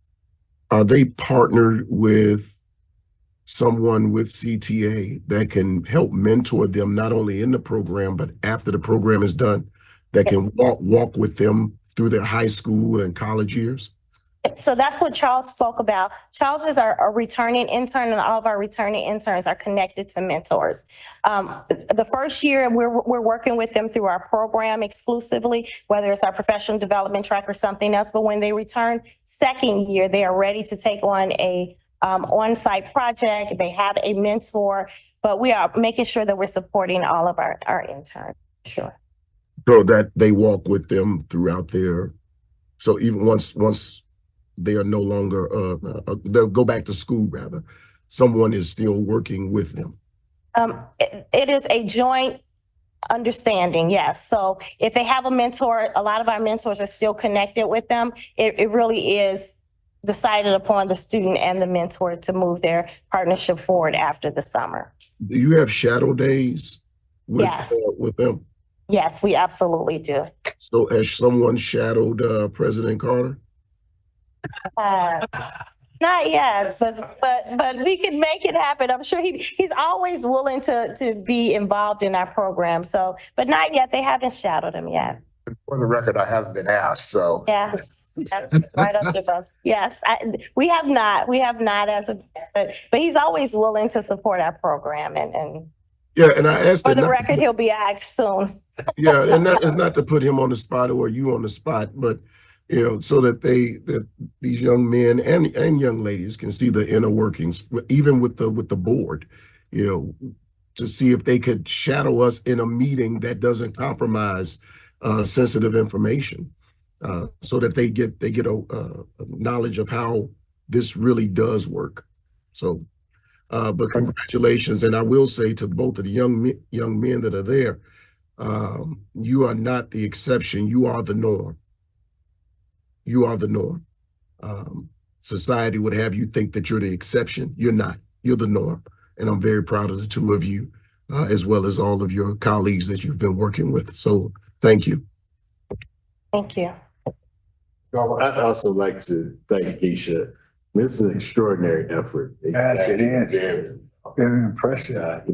partnered with someone with CTA that can help mentor them not only in the program but after the program is done, that can walk with them through their high school and college years? So that's what Charles spoke about. Charles is our returning intern, and all of our returning interns are connected to mentors. The first year, we're working with them through our program exclusively, whether it's our professional development track or something else. But when they return second year, they are ready to take on a on-site project. They have a mentor, but we are making sure that we're supporting all of our interns. Sure. So that they walk with them throughout so even once they are no longer, they'll go back to school rather, someone is still working with them. It is a joint understanding, yes. So if they have a mentor, a lot of our mentors are still connected with them. It really is decided upon the student and the mentor to move their partnership forward after the summer. Do you have shadow days with, yes. With them? Yes, we absolutely do. So has someone shadowed President Carter? Not yet, but we can make it happen. I'm sure he's always willing to be involved in our program. So, but not yet. They haven't shadowed him yet. For the record, I haven't been asked, so. Yeah. Right up there, both. Yes, we have not as of, but he's always willing to support our program and Yeah, and I asked for that the not- record, he'll be asked soon. Yeah, and that is not to put him on the spot or you on the spot, but so that these young men and young ladies can see the inner workings, even with the board, to see if they could shadow us in a meeting that doesn't compromise sensitive information, so that they get a knowledge of how this really does work. So, but congratulations, and I will say to both of the young men that are there, you are not the exception. You are the norm. You are the norm. Society would have you think that you're the exception. You're not. You're the norm. And I'm very proud of the two of you, as well as all of your colleagues that you've been working with. So thank you. Thank you. I'd also like to thank Keisha. This is an extraordinary effort. Yes, it is. Very impressive.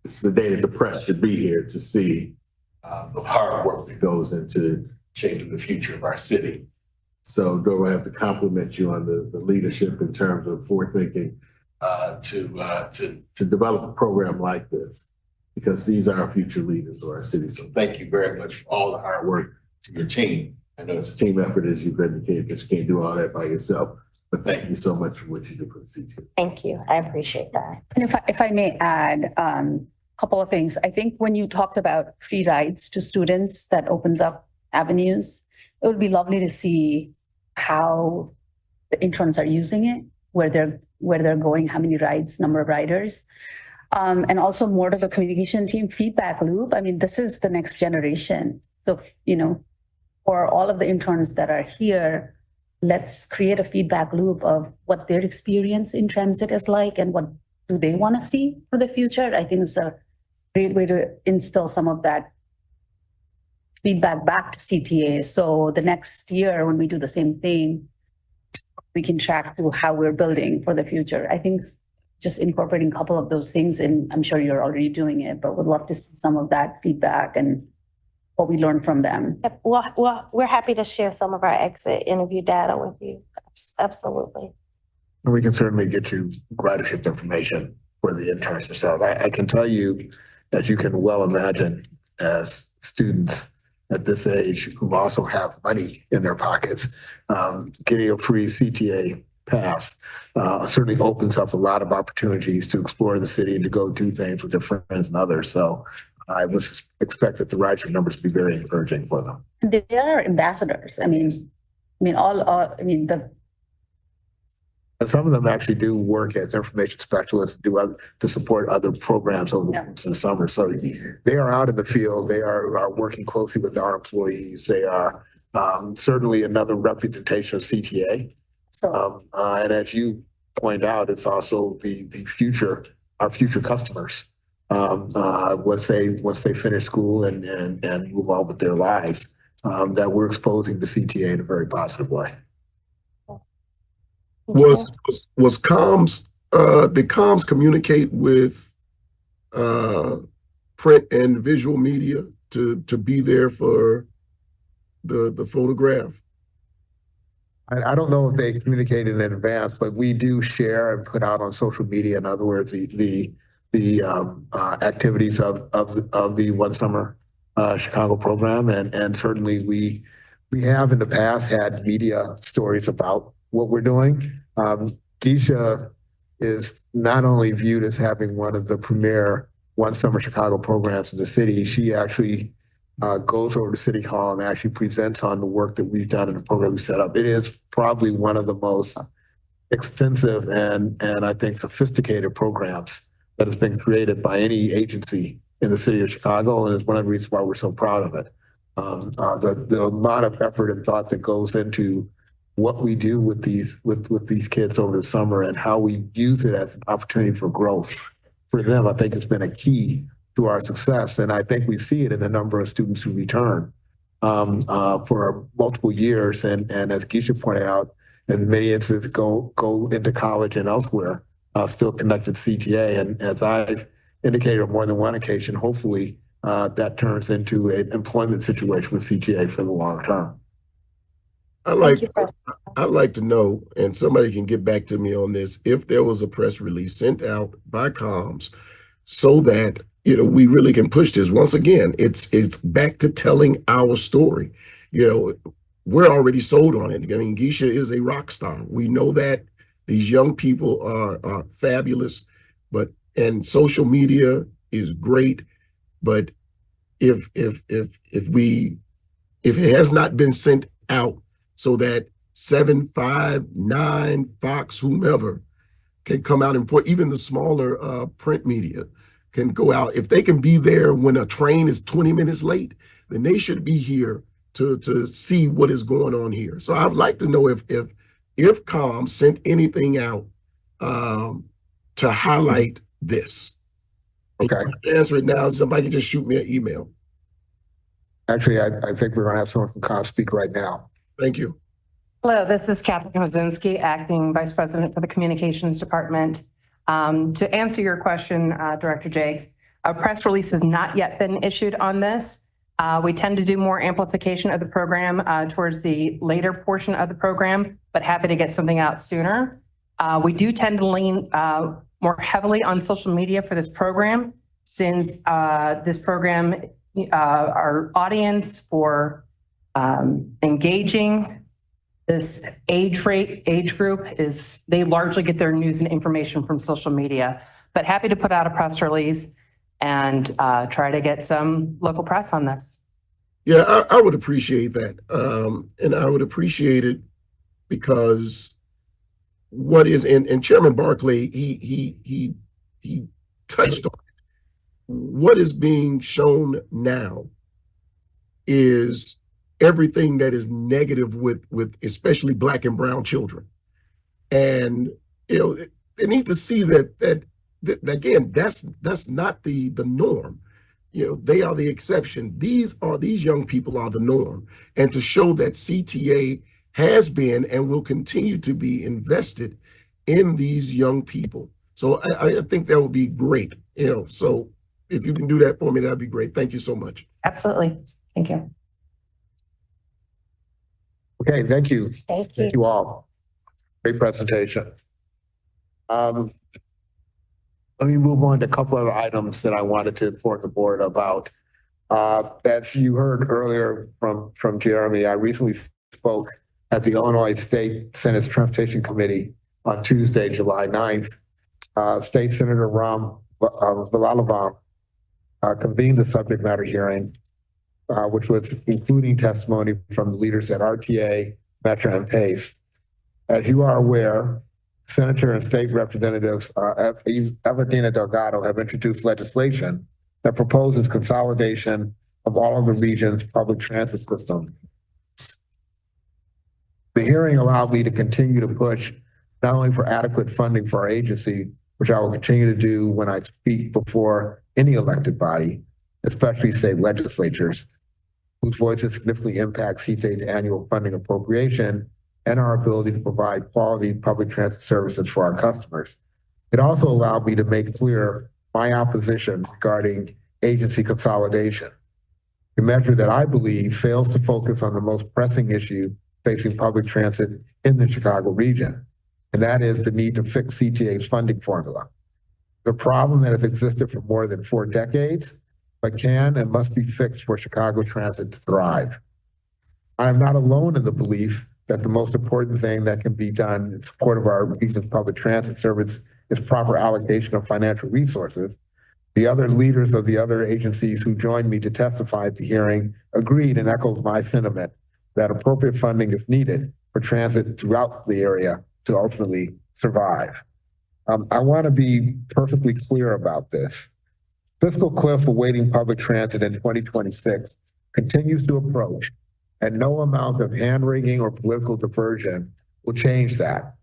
It's the day that the press should be here to see the hard work that goes into shaping the future of our city. So, Dora, I have to compliment you on the leadership in terms of forward-thinking to develop a program like this, because these are our future leaders of our city. So thank you very much for all the hard work to your team. I know it's a team effort, as you've indicated, because you can't do all that by yourself. But thank you so much for what you do for the CTA. Thank you. I appreciate that. And if I may add, couple of things. I think when you talked about free rides to students, that opens up avenues. It would be lovely to see how the interns are using it, where they're going, how many rides, number of riders. And also more to the communication team feedback loop. I mean, this is the next generation. So, for all of the interns that are here, let's create a feedback loop of what their experience in transit is like and what do they want to see for the future. I think it's a great way to instill some of that feedback back to CTA. So the next year when we do the same thing, we can track through how we're building for the future. I think just incorporating a couple of those things, and I'm sure you're already doing it, but would love to see some of that feedback and what we learned from them. Well, we're happy to share some of our exit interview data with you. Absolutely. And we can certainly get you ridership information for the interns themselves. I can tell you, as you can well imagine, as students at this age who also have money in their pockets, getting a free CTA pass certainly opens up a lot of opportunities to explore the city and to go do things with their friends and others. So I would expect that the ridership numbers to be very encouraging for them. They are ambassadors. Some of them actually do work as information specialists, to support other programs over the summer. So they are out in the field. They are working closely with our employees. They are certainly another representation of CTA. And as you point out, it's also our future customers. Once they finish school and move on with their lives, that we're exposing the CTA in a very positive way. Was comms, did comms communicate with print and visual media to be there for the photograph? I don't know if they communicated in advance, but we do share and put out on social media, in other words, the activities of the One Summer Chicago program. And certainly we have in the past had media stories about what we're doing. Keisha is not only viewed as having one of the premier One Summer Chicago programs in the city, she actually goes over to City Hall and actually presents on the work that we've done in the program we set up. It is probably one of the most extensive and I think sophisticated programs that has been created by any agency in the city of Chicago, and it's one of the reasons why we're so proud of it. The amount of effort and thought that goes into what we do with these kids over the summer and how we use it as an opportunity for growth for them, I think has been a key to our success. And I think we see it in the number of students who return for multiple years. And as Keisha pointed out, in many instances go into college and elsewhere, still connected to CTA. And as I've indicated on more than one occasion, hopefully that turns into an employment situation with CTA for the long term. I'd like to know, and somebody can get back to me on this, if there was a press release sent out by comms so that, you know, we really can push this. Once again, it's back to telling our story. You know, we're already sold on it. I mean, Geisha is a rock star. We know that. These young people are fabulous, and social media is great. But if it has not been sent out so that 7, 5, 9, Fox, whomever can come out and put, even the smaller print media can go out. If they can be there when a train is 20 minutes late, then they should be here to see what is going on here. So I'd like to know if comms sent anything out to highlight this. Okay. Answer it now. Somebody can just shoot me an email. Actually, I think we're going to have someone from comms speak right now. Thank you. Hello, this is Kathy Kozinski, Acting Vice President for the Communications Department. To answer your question, Director Jakes, a press release has not yet been issued on this. We tend to do more amplification of the program towards the later portion of the program, but happy to get something out sooner. We do tend to lean more heavily on social media for this program, since this program, our audience for engaging this age group is, they largely get their news and information from social media. But happy to put out a press release and try to get some local press on this. Yeah, I would appreciate that. And I would appreciate it because what is and Chairman Barclay, he touched on it. What is being shown now is everything that is negative with especially Black and brown children. And, you know, they need to see that again, that's not the norm. You know, they are the exception. These young people are the norm. And to show that CTA has been and will continue to be invested in these young people. So I think that would be great. You know, so if you can do that for me, that'd be great. Thank you so much. Absolutely. Thank you. Okay, thank you. Thank you. Thank you all. Great presentation. Let me move on to a couple other items that I wanted to inform the board about. As you heard earlier from Jeremy, I recently spoke at the Illinois State Senate's Transportation Committee on Tuesday, July 9th. State Senator Ram Villalobam convened the subject matter hearing, which was including testimony from the leaders at RTA, Metro, and PACE. As you are aware, Senator and State Representatives Everdina Delgado have introduced legislation that proposes consolidation of all of the region's public transit system. The hearing allowed me to continue to push not only for adequate funding for our agency, which I will continue to do when I speak before any elected body, especially state legislatures, whose voices significantly impact CTA's annual funding appropriation and our ability to provide quality public transit services for our customers. It also allowed me to make clear my opposition regarding agency consolidation, a measure that I believe fails to focus on the most pressing issue facing public transit in the Chicago region, and that is the need to fix CTA's funding formula. The problem that has existed for more than 4 decades, but can and must be fixed for Chicago transit to thrive. I am not alone in the belief that the most important thing that can be done in support of our region's public transit service is proper allocation of financial resources. The other leaders of the other agencies who joined me to testify at the hearing agreed and echoed my sentiment that appropriate funding is needed for transit throughout the area to ultimately survive. I want to be perfectly clear about this. Fiscal cliff awaiting public transit in 2026 continues to approach, and no amount of hand-wringing or political diversion will change that.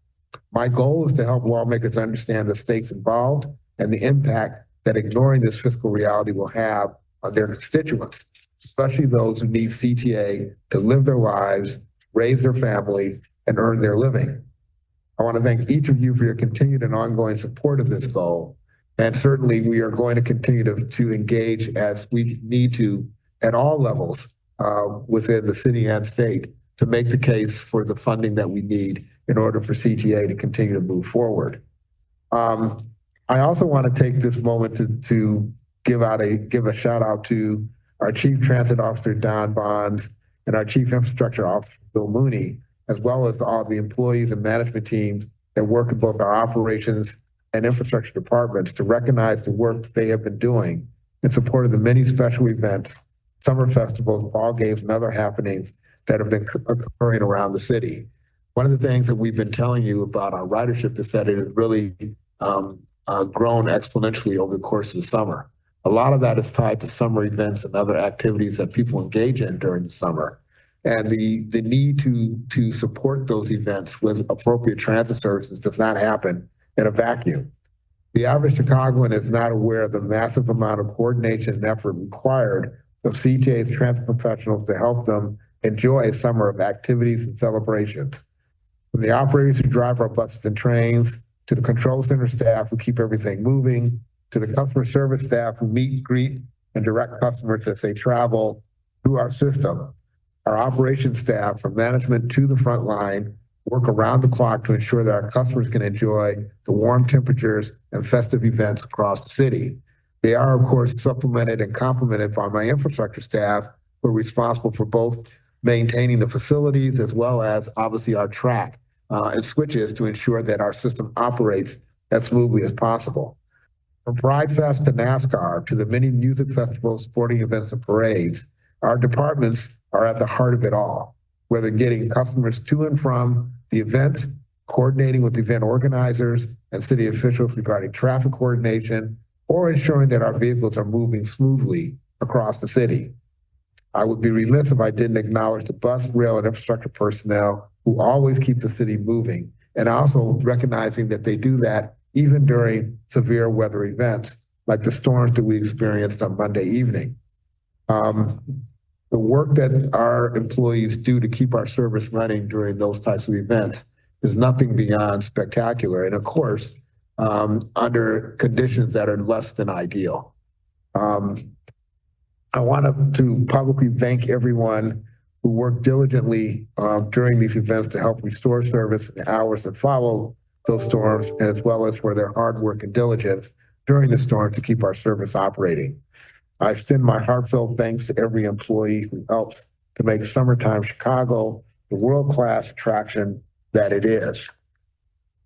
My goal is to help lawmakers understand the stakes involved and the impact that ignoring this fiscal reality will have on their constituents, especially those who need CTA to live their lives, raise their families, and earn their living. I want to thank each of you for your continued and ongoing support of this goal. And certainly we are going to continue to engage as we need to at all levels within the city and state to make the case for the funding that we need in order for CTA to continue to move forward. I also want to take this moment to give a shout out to our Chief Transit Officer, Don Bonds, and our Chief Infrastructure Officer, Bill Mooney, as well as all the employees and management teams that work in both our operations and infrastructure departments to recognize the work that they have been doing in support of the many special events, summer festivals, ball games, and other happenings that have been occurring around the city. One of the things that we've been telling you about our ridership is that it has really grown exponentially over the course of the summer. A lot of that is tied to summer events and other activities that people engage in during the summer. And the need to support those events with appropriate transit services does not happen in a vacuum. The average Chicagoan is not aware of the massive amount of coordination and effort required of CTA's transit professionals to help them enjoy a summer of activities and celebrations. From the operators who drive our buses and trains, to the control center staff who keep everything moving, to the customer service staff who meet, greet, and direct customers as they travel through our system. Our operations staff, from management to the front line, work around the clock to ensure that our customers can enjoy the warm temperatures and festive events across the city. They are, of course, supplemented and complemented by my infrastructure staff, who are responsible for both maintaining the facilities as well as obviously our track and switches to ensure that our system operates as smoothly as possible. From Pride Fest to NASCAR to the many music festivals, sporting events, and parades, our departments are at the heart of it all, whether getting customers to and from the events, coordinating with event organizers and city officials regarding traffic coordination, or ensuring that our vehicles are moving smoothly across the city. I would be remiss if I didn't acknowledge the bus, rail, and infrastructure personnel who always keep the city moving, and also recognizing that they do that even during severe weather events like the storms that we experienced on Monday evening. The work that our employees do to keep our service running during those types of events is nothing beyond spectacular. And of course, under conditions that are less than ideal. I want to publicly thank everyone who worked diligently during these events to help restore service in the hours that follow those storms, as well as for their hard work and diligence during the storm to keep our service operating. I extend my heartfelt thanks to every employee who helps to make Summertime Chicago the world-class attraction that it is.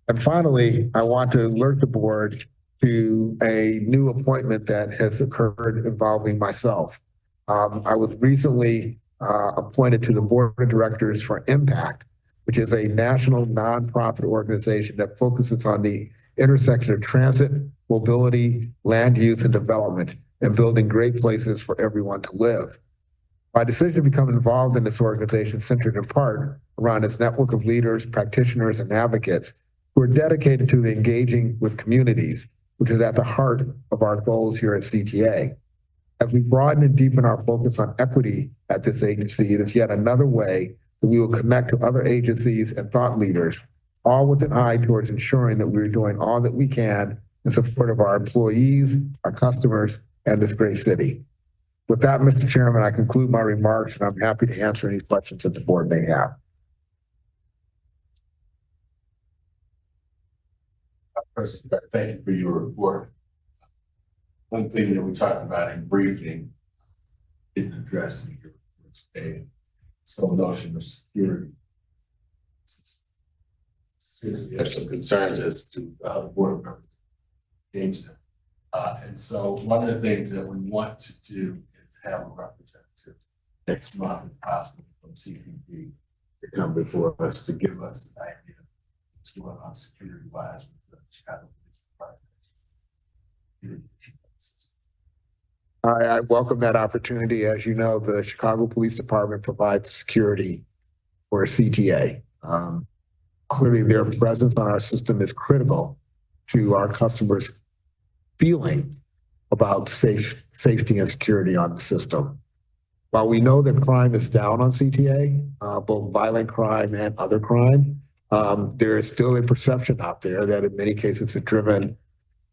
And finally, I want to alert the board to a new appointment that has occurred involving myself. I was recently appointed to the board of directors for Impact, which is a national nonprofit organization that focuses on the intersection of transit, mobility, land use, and development, and building great places for everyone to live. My decision to become involved in this organization centered in part around its network of leaders, practitioners, and advocates who are dedicated to the engaging with communities, which is at the heart of our goals here at CTA. As we broaden and deepen our focus on equity at this agency, it is yet another way that we will connect to other agencies and thought leaders, all with an eye towards ensuring that we're doing all that we can in support of our employees, our customers, and this great city. With that, Mr. Chairman, I conclude my remarks, and I'm happy to answer any questions that the board may have. First, thank you for your report. One thing that we talked about in briefing didn't address in your report today. So notion of security. Seriously, have some concerns as to board members engage them. And so one of the things that we want to do is have a representative next month, if possible, from CPD to come before us to give us an idea of what's going on security wise with the Chicago Police Department. I welcome that opportunity. As you know, the Chicago Police Department provides security for CTA. Clearly, their presence on our system is critical to our customers' feeling about safety and security on the system. while we know that crime is down on CTA, both violent crime and other crime, there is still a perception out there that in many cases is driven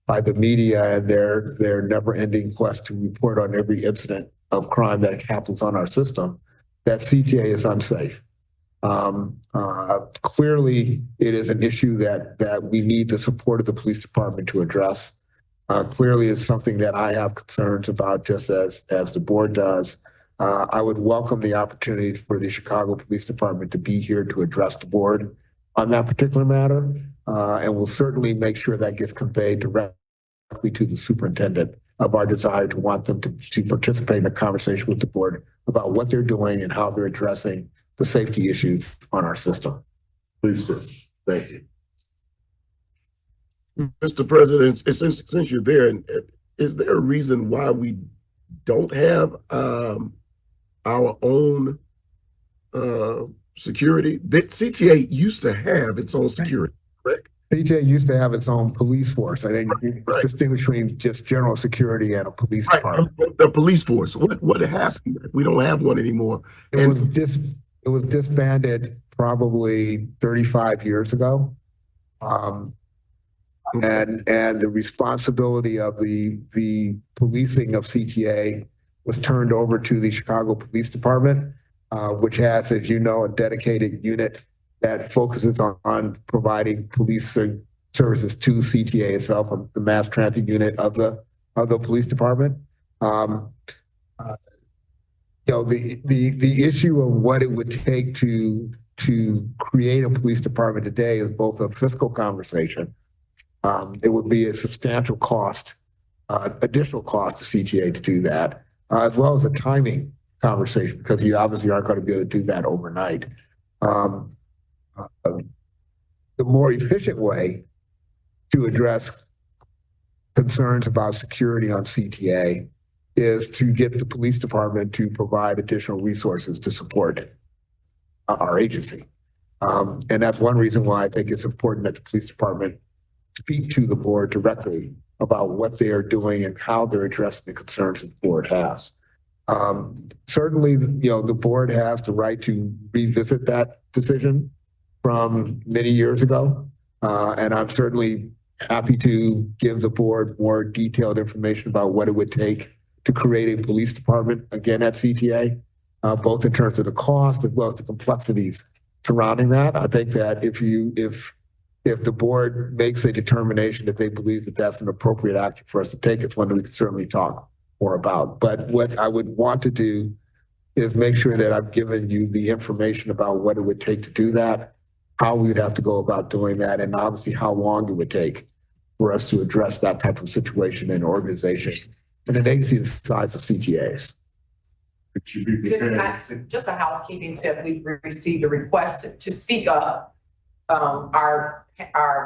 by the media and their never-ending quest to report on every incident of crime that happens on our system, that CTA is unsafe. Clearly, it is an issue that we need the support of the police department to address. Clearly, it's something that I have concerns about, just as the board does. I would welcome the opportunity for the Chicago Police Department to be here to address the board on that particular matter, and we'll certainly make sure that gets conveyed directly to the superintendent of our desire to want them to participate in a conversation with the board about what they're doing and how they're addressing the safety issues on our system. Please do. Thank you. Mr. President, since you're there, is there a reason why we don't have our own security? That CTA used to have its own security, correct? CTA used to have its own police force. I think it's distinguished between just general security and a police department. The police force. What happened? We don't have one anymore. It was disbanded probably 35 years ago. And the responsibility of the policing of CTA was turned over to the Chicago Police Department, which has, as you know, a dedicated unit that focuses on providing police services to CTA itself, the mass transit unit of the police department. The issue of what it would take to create a police department today is both a fiscal conversation. It would be a substantial cost, additional cost to CTA to do that, as well as a timing conversation, because you obviously aren't going to be able to do that overnight. The more efficient way to address concerns about security on CTA is to get the police department to provide additional resources to support our agency. And that's one reason why I think it's important that the police department speak to the board directly about what they are doing and how they're addressing the concerns that the board has. Certainly, the board has the right to revisit that decision from many years ago. And I'm certainly happy to give the board more detailed information about what it would take to create a police department, again, at CTA, both in terms of the cost as well as the complexities surrounding that. I think that if the board makes a determination that they believe that that's an appropriate action for us to take, it's one that we can certainly talk more about. But what I would want to do is make sure that I've given you the information about what it would take to do that, how we'd have to go about doing that, and obviously how long it would take for us to address that type of situation in an organization and an agency the size of CTAs. Just a housekeeping tip, we've received a request to speak up. Our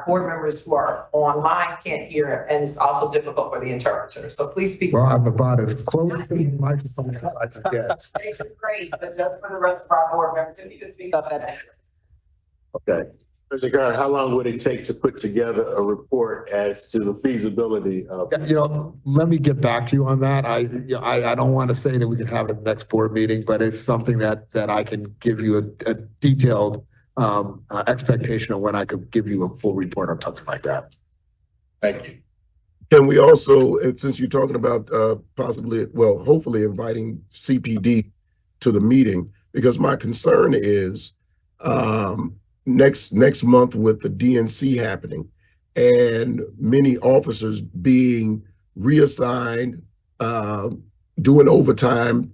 board members who are online can't hear, and it's also difficult for the interpreter. So please speak. Well, I'm about as close to the microphone as I can get. It's great, but just for the rest of our board members, if you can speak up at Okay. Mr. Garrett, how long would it take to put together a report as to the feasibility of? Let me get back to you on that. I don't want to say that we can have it at the next board meeting, but it's something that I can give you a detailed expectation of when I could give you a full report on something like that. Thank you. Can we also, since you're talking about hopefully inviting CPD to the meeting, because my concern is next month with the DNC happening and many officers being reassigned, doing overtime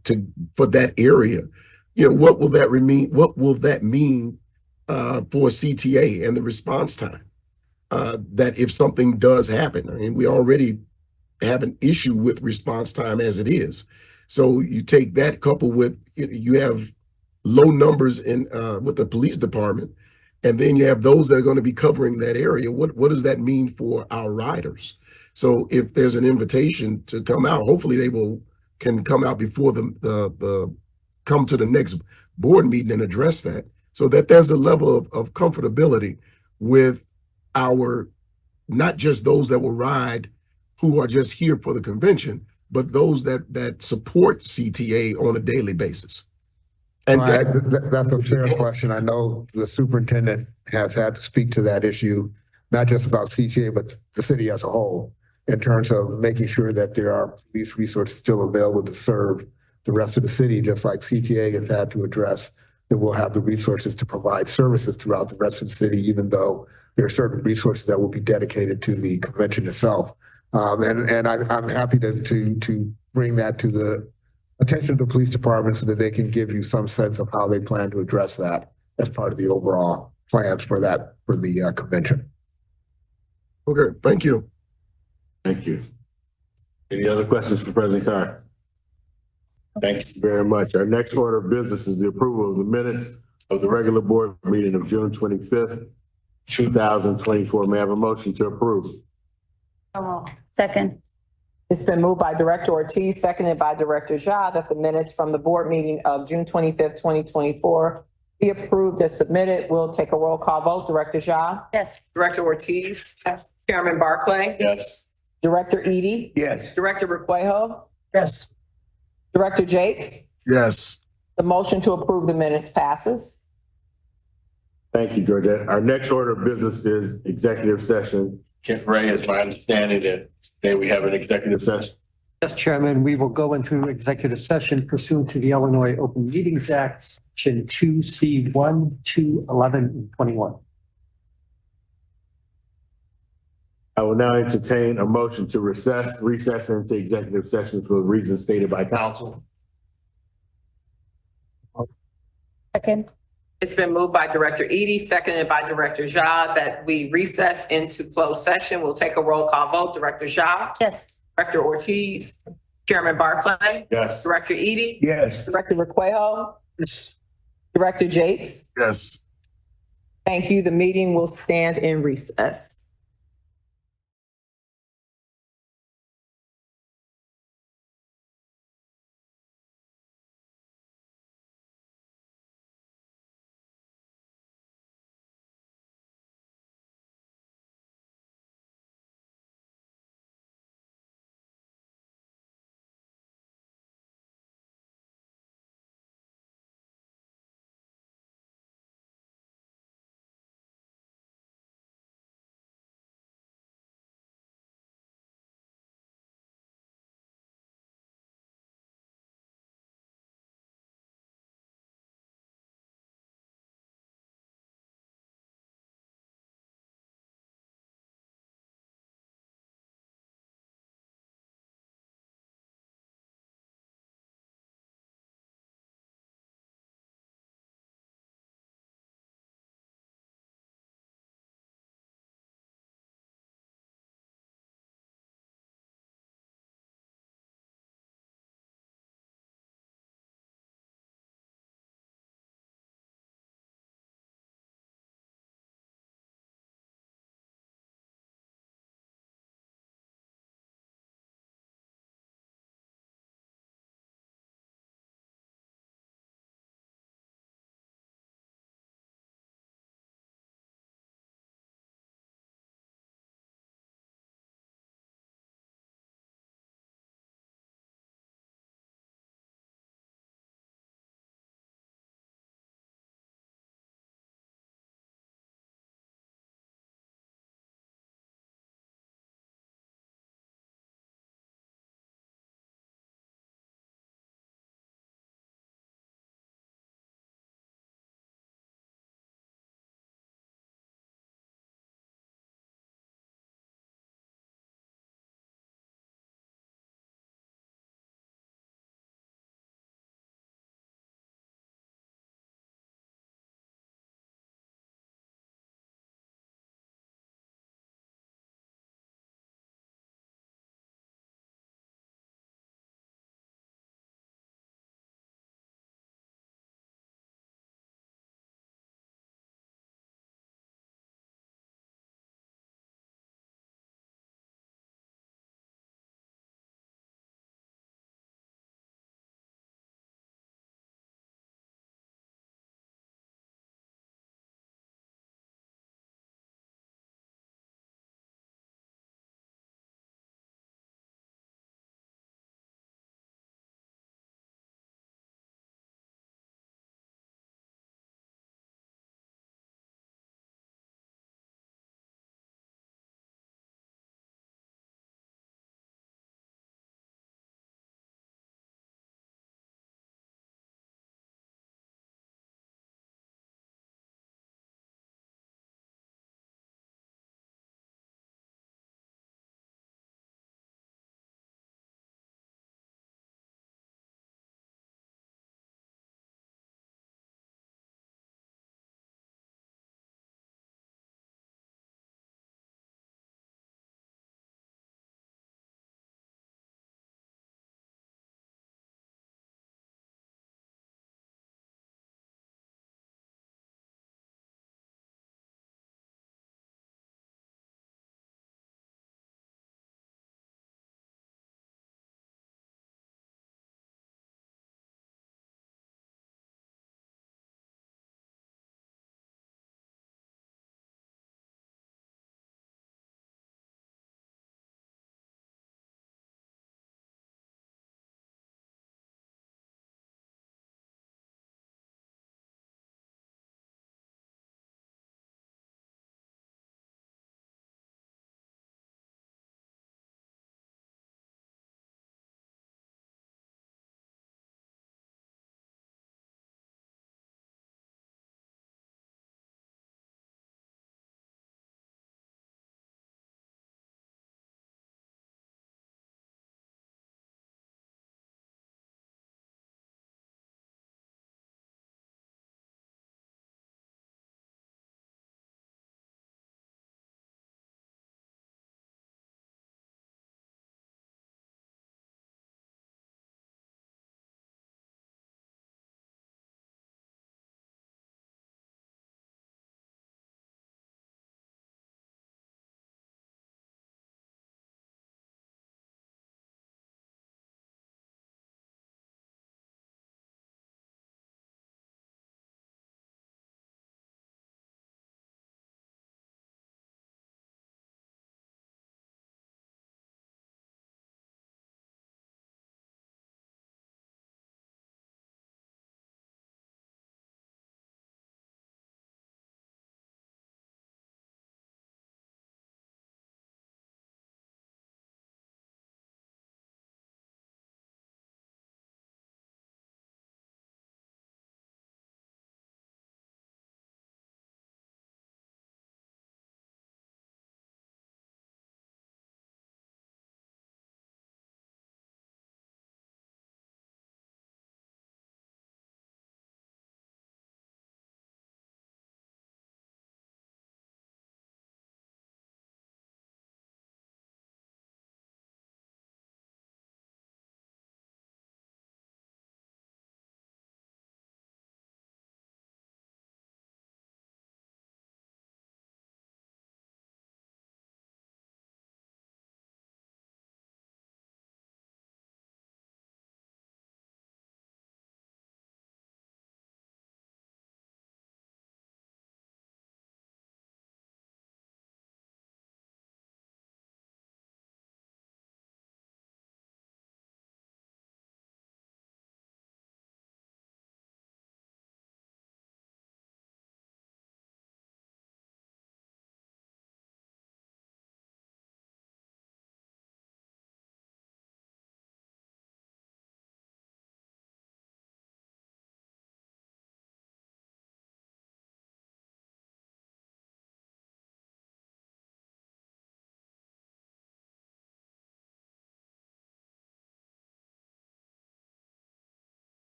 for that area, what will that mean? What will that mean for CTA and the response time? That if something does happen, I mean, we already have an issue with response time as it is. So you take that coupled with, you have low numbers with the police department, and then you have those that are going to be covering that area. What does that mean for our riders? So if there's an invitation to come out, hopefully they can come out before come to the next board meeting and address that, so that there's a level of comfortability with not just those that will ride who are just here for the convention, but those that support CTA on a daily basis. And That's a fair question. I know the superintendent has had to speak to that issue, not just about CTA, but the city as a whole, in terms of making sure that there are these resources still available to serve the rest of the city, just like CTA has had to address that we'll have the resources to provide services throughout the rest of the city, even though there are certain resources that will be dedicated to the convention itself. I'm happy to bring that to the attention of the police department so that they can give you some sense of how they plan to address that as part of the overall plans for the convention. Okay, thank you. Thank you. Any other questions for President Carr? Thank you very much. Our next order of business is the approval of the minutes of the regular board meeting of June 25th, 2024. May I have a motion to approve? Second. It's been moved by Director Ortiz, seconded by Director Ja, that the minutes from the board meeting of June 25th, 2024 be approved as submitted. We'll take a roll call vote. Director Ja? Yes. Director Ortiz? Yes. Chairman Barclay? Yes. Director Eady? Yes. Director Requejo? Yes. Director Jakes? Yes. The motion to approve the minutes passes. Thank you, Georgette. Our next order of business is executive session. Kent Ray, is my understanding that today we have an executive session. Yes, Chairman, we will go into executive session pursuant to the Illinois Open Meetings Act, Section 2C1, 2, 11, and 21. I will now entertain a motion to recess into executive session for the reasons stated by counsel. Second. It's been moved by Director Eady, seconded by Director Ja, that we recess into closed session. We'll take a roll call vote. Director Ja? Yes. Director Ortiz? Chairman Barclay? Yes. Director Eady? Yes. Director Requejo? Yes. Director Jakes? Yes. Thank you. The meeting will stand in recess.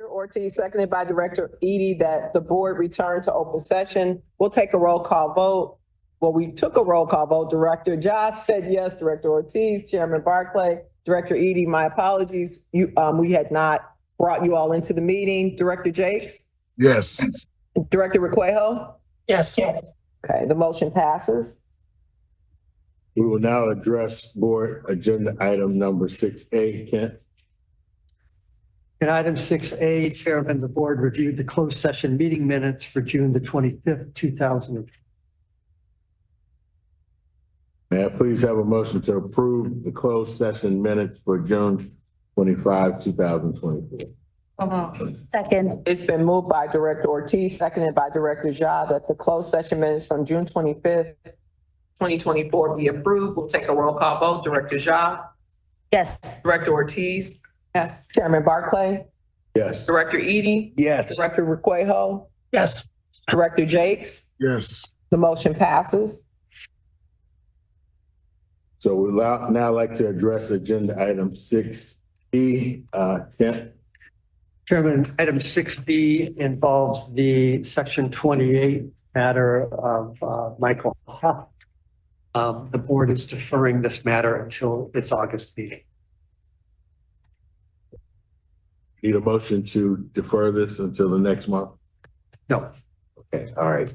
Ortiz, seconded by Director Eady, that the board return to open session. We'll take a roll call vote. Well, we took a roll call vote. Director Josh said yes, Director Ortiz, Chairman Barclay, Director Eady, my apologies. We had not brought you all into the meeting. Director Jakes? Yes. Director Requejo? Yes. Okay, the motion passes. We will now address board agenda item number 6A. Kent? In item 6A, Chairman of the Board reviewed the closed session meeting minutes for June the 25th, 2000. May I please have a motion to approve the closed session minutes for June 25, 2024? Second. It's been moved by Director Ortiz, seconded by Director Ja, that the closed session minutes from June 25th, 2024 be approved. We'll take a roll call vote. Director Ja? Yes. Director Ortiz? Yes. Chairman Barclay? Yes. Director Eady? Yes. Director Requejo? Yes. Director Jakes? Yes. The motion passes. So we now like to address agenda item 6B. Kent? Chairman, item 6B involves the section 28 matter of Michael Huff. The board is deferring this matter until its August meeting. Need a motion to defer this until the next month? No. Okay, all right.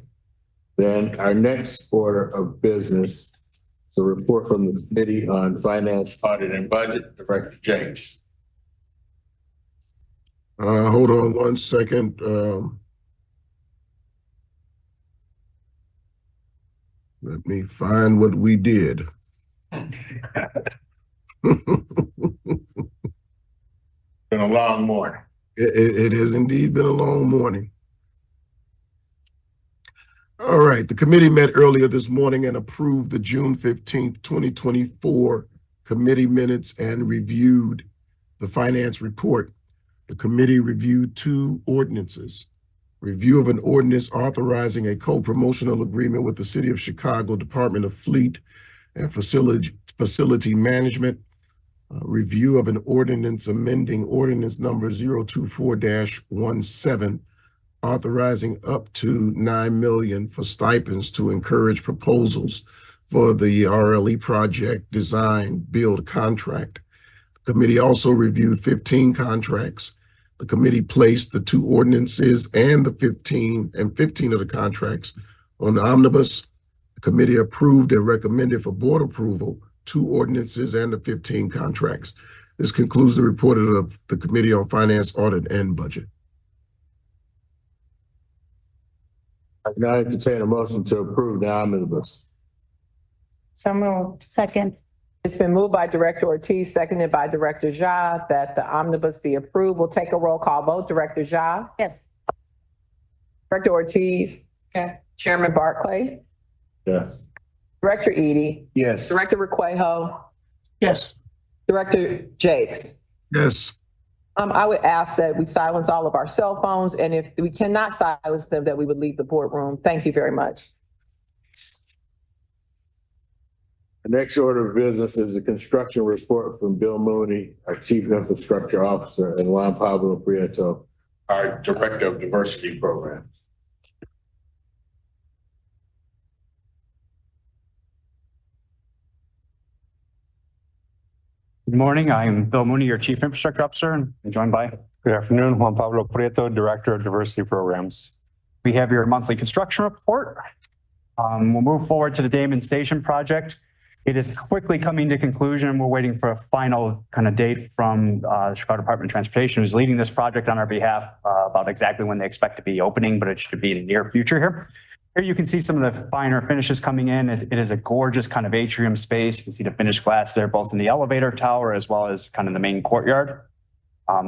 Then our next order of business is a report from the Committee on Finance, Audit, and Budget, Director James. Hold on one second. Let me find what we did. Been a long morning. It has indeed been a long morning. All right, the committee met earlier this morning and approved the June 15th, 2024 committee minutes and reviewed the finance report. The committee reviewed 2 ordinances. Review of an ordinance authorizing a co-promotional agreement with the City of Chicago Department of Fleet and Facility Management. Review of an ordinance amending ordinance number 024-17, authorizing up to $9 million for stipends to encourage proposals for the RLE project design build contract. The committee also reviewed 15 contracts. The committee placed the 2 ordinances and the 15 of the contracts on the omnibus. The committee approved and recommended for board approval 2 ordinances and the 15 contracts. This concludes the report of the Committee on Finance, Audit, and Budget. I now entertain a motion to approve the omnibus. So moved. Second. It's been moved by Director Ortiz, seconded by Director Ja, that the omnibus be approved. We'll take a roll call vote. Director Ja? Yes. Director Ortiz? Okay. Chairman Barclay? Yes. Director Eady? Yes. Director Requejo? Yes. Director Jakes? Yes. I would ask that we silence all of our cell phones, and if we cannot silence them, that we would leave the boardroom. Thank you very much. The next order of business is a construction report from Bill Mooney, our Chief Infrastructure Officer, and Juan Pablo Prieto, our Director of Diversity Programs. Good morning. I'm Bill Mooney, your Chief Infrastructure Officer, and I'm joined by. Good afternoon, Juan Pablo Prieto, Director of Diversity Programs. We have your monthly construction report. We'll move forward to the Damon Station project. It is quickly coming to conclusion. We're waiting for a final kind of date from the Chicago Department of Transportation, who's leading this project on our behalf, about exactly when they expect to be opening, but it should be in the near future here. Here you can see some of the finer finishes coming in. It is a gorgeous kind of atrium space. You can see the finished glass there, both in the elevator tower as well as kind of the main courtyard.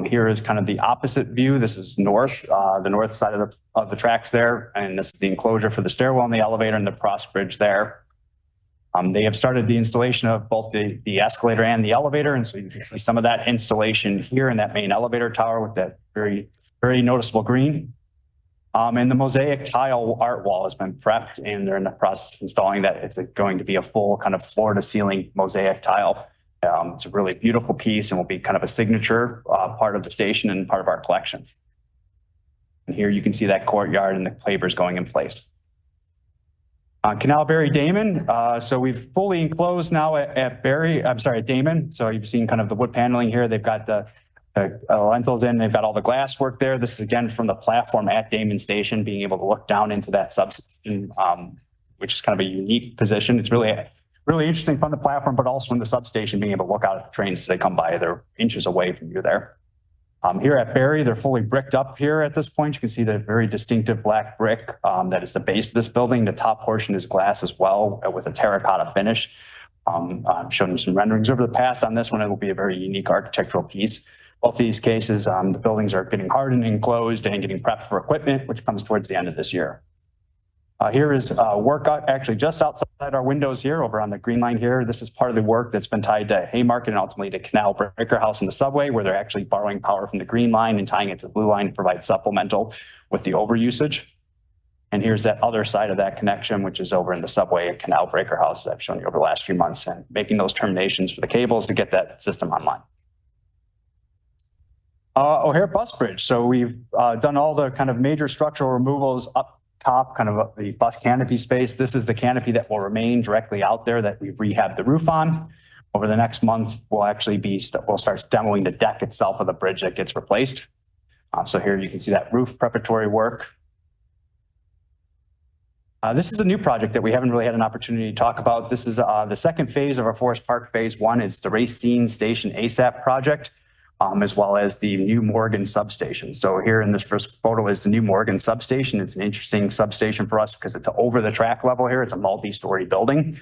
Here is kind of the opposite view. This is north, the north side of the tracks there. And this is the enclosure for the stairwell and the elevator and the cross bridge there. They have started the installation of both the escalator and the elevator. And so you can see some of that installation here in that main elevator tower with that very, very noticeable green. And the mosaic tile art wall has been prepped, and they're in the process of installing that. It's going to be a full kind of floor to ceiling mosaic tile. It's a really beautiful piece and will be kind of a signature part of the station and part of our collection. Here you can see that courtyard and the pavers going in place. Canal Barry Damon. So we've fully enclosed now at Damon. So you've seen kind of the wood paneling here. They've got the lentils in, they've got all the glass work there. This is again from the platform at Damon Station, being able to look down into that substation, which is kind of a unique position. It's really interesting from the platform, but also from the substation, being able to look out at the trains as they come by. They're inches away from you there. Here at Barry, they're fully bricked up here at this point. You can see the very distinctive black brick that is the base of this building. The top portion is glass as well with a terracotta finish. I've shown you some renderings over the past on this one. It will be a very unique architectural piece. Both of these cases, the buildings are getting hardened and closed and getting prepped for equipment, which comes towards the end of this year. Here is work actually just outside our windows here over on the green line here. This is part of the work that's been tied to Haymarket and ultimately to Canal Breaker House and the subway, where they're actually borrowing power from the green line and tying it to the blue line to provide supplemental with the overusage. And here's that other side of that connection, which is over in the subway at Canal Breaker House that I've shown you over the last few months, and making those terminations for the cables to get that system online. O'Hare Bus Bridge. So we've done all the kind of major structural removals up top, kind of the bus canopy space. This is the canopy that will remain directly out there that we've rehabbed the roof on. Over the next month, we'll start demoing the deck itself of the bridge that gets replaced. So here you can see that roof preparatory work. This is a new project that we haven't really had an opportunity to talk about. This is the second phase of our Forest Park Phase 1. It's the Racine Station ASAP project. As well as the new Morgan substation. So here in this first photo is the new Morgan substation. It's an interesting substation for us because it's over the track level here. It's a multi-story building.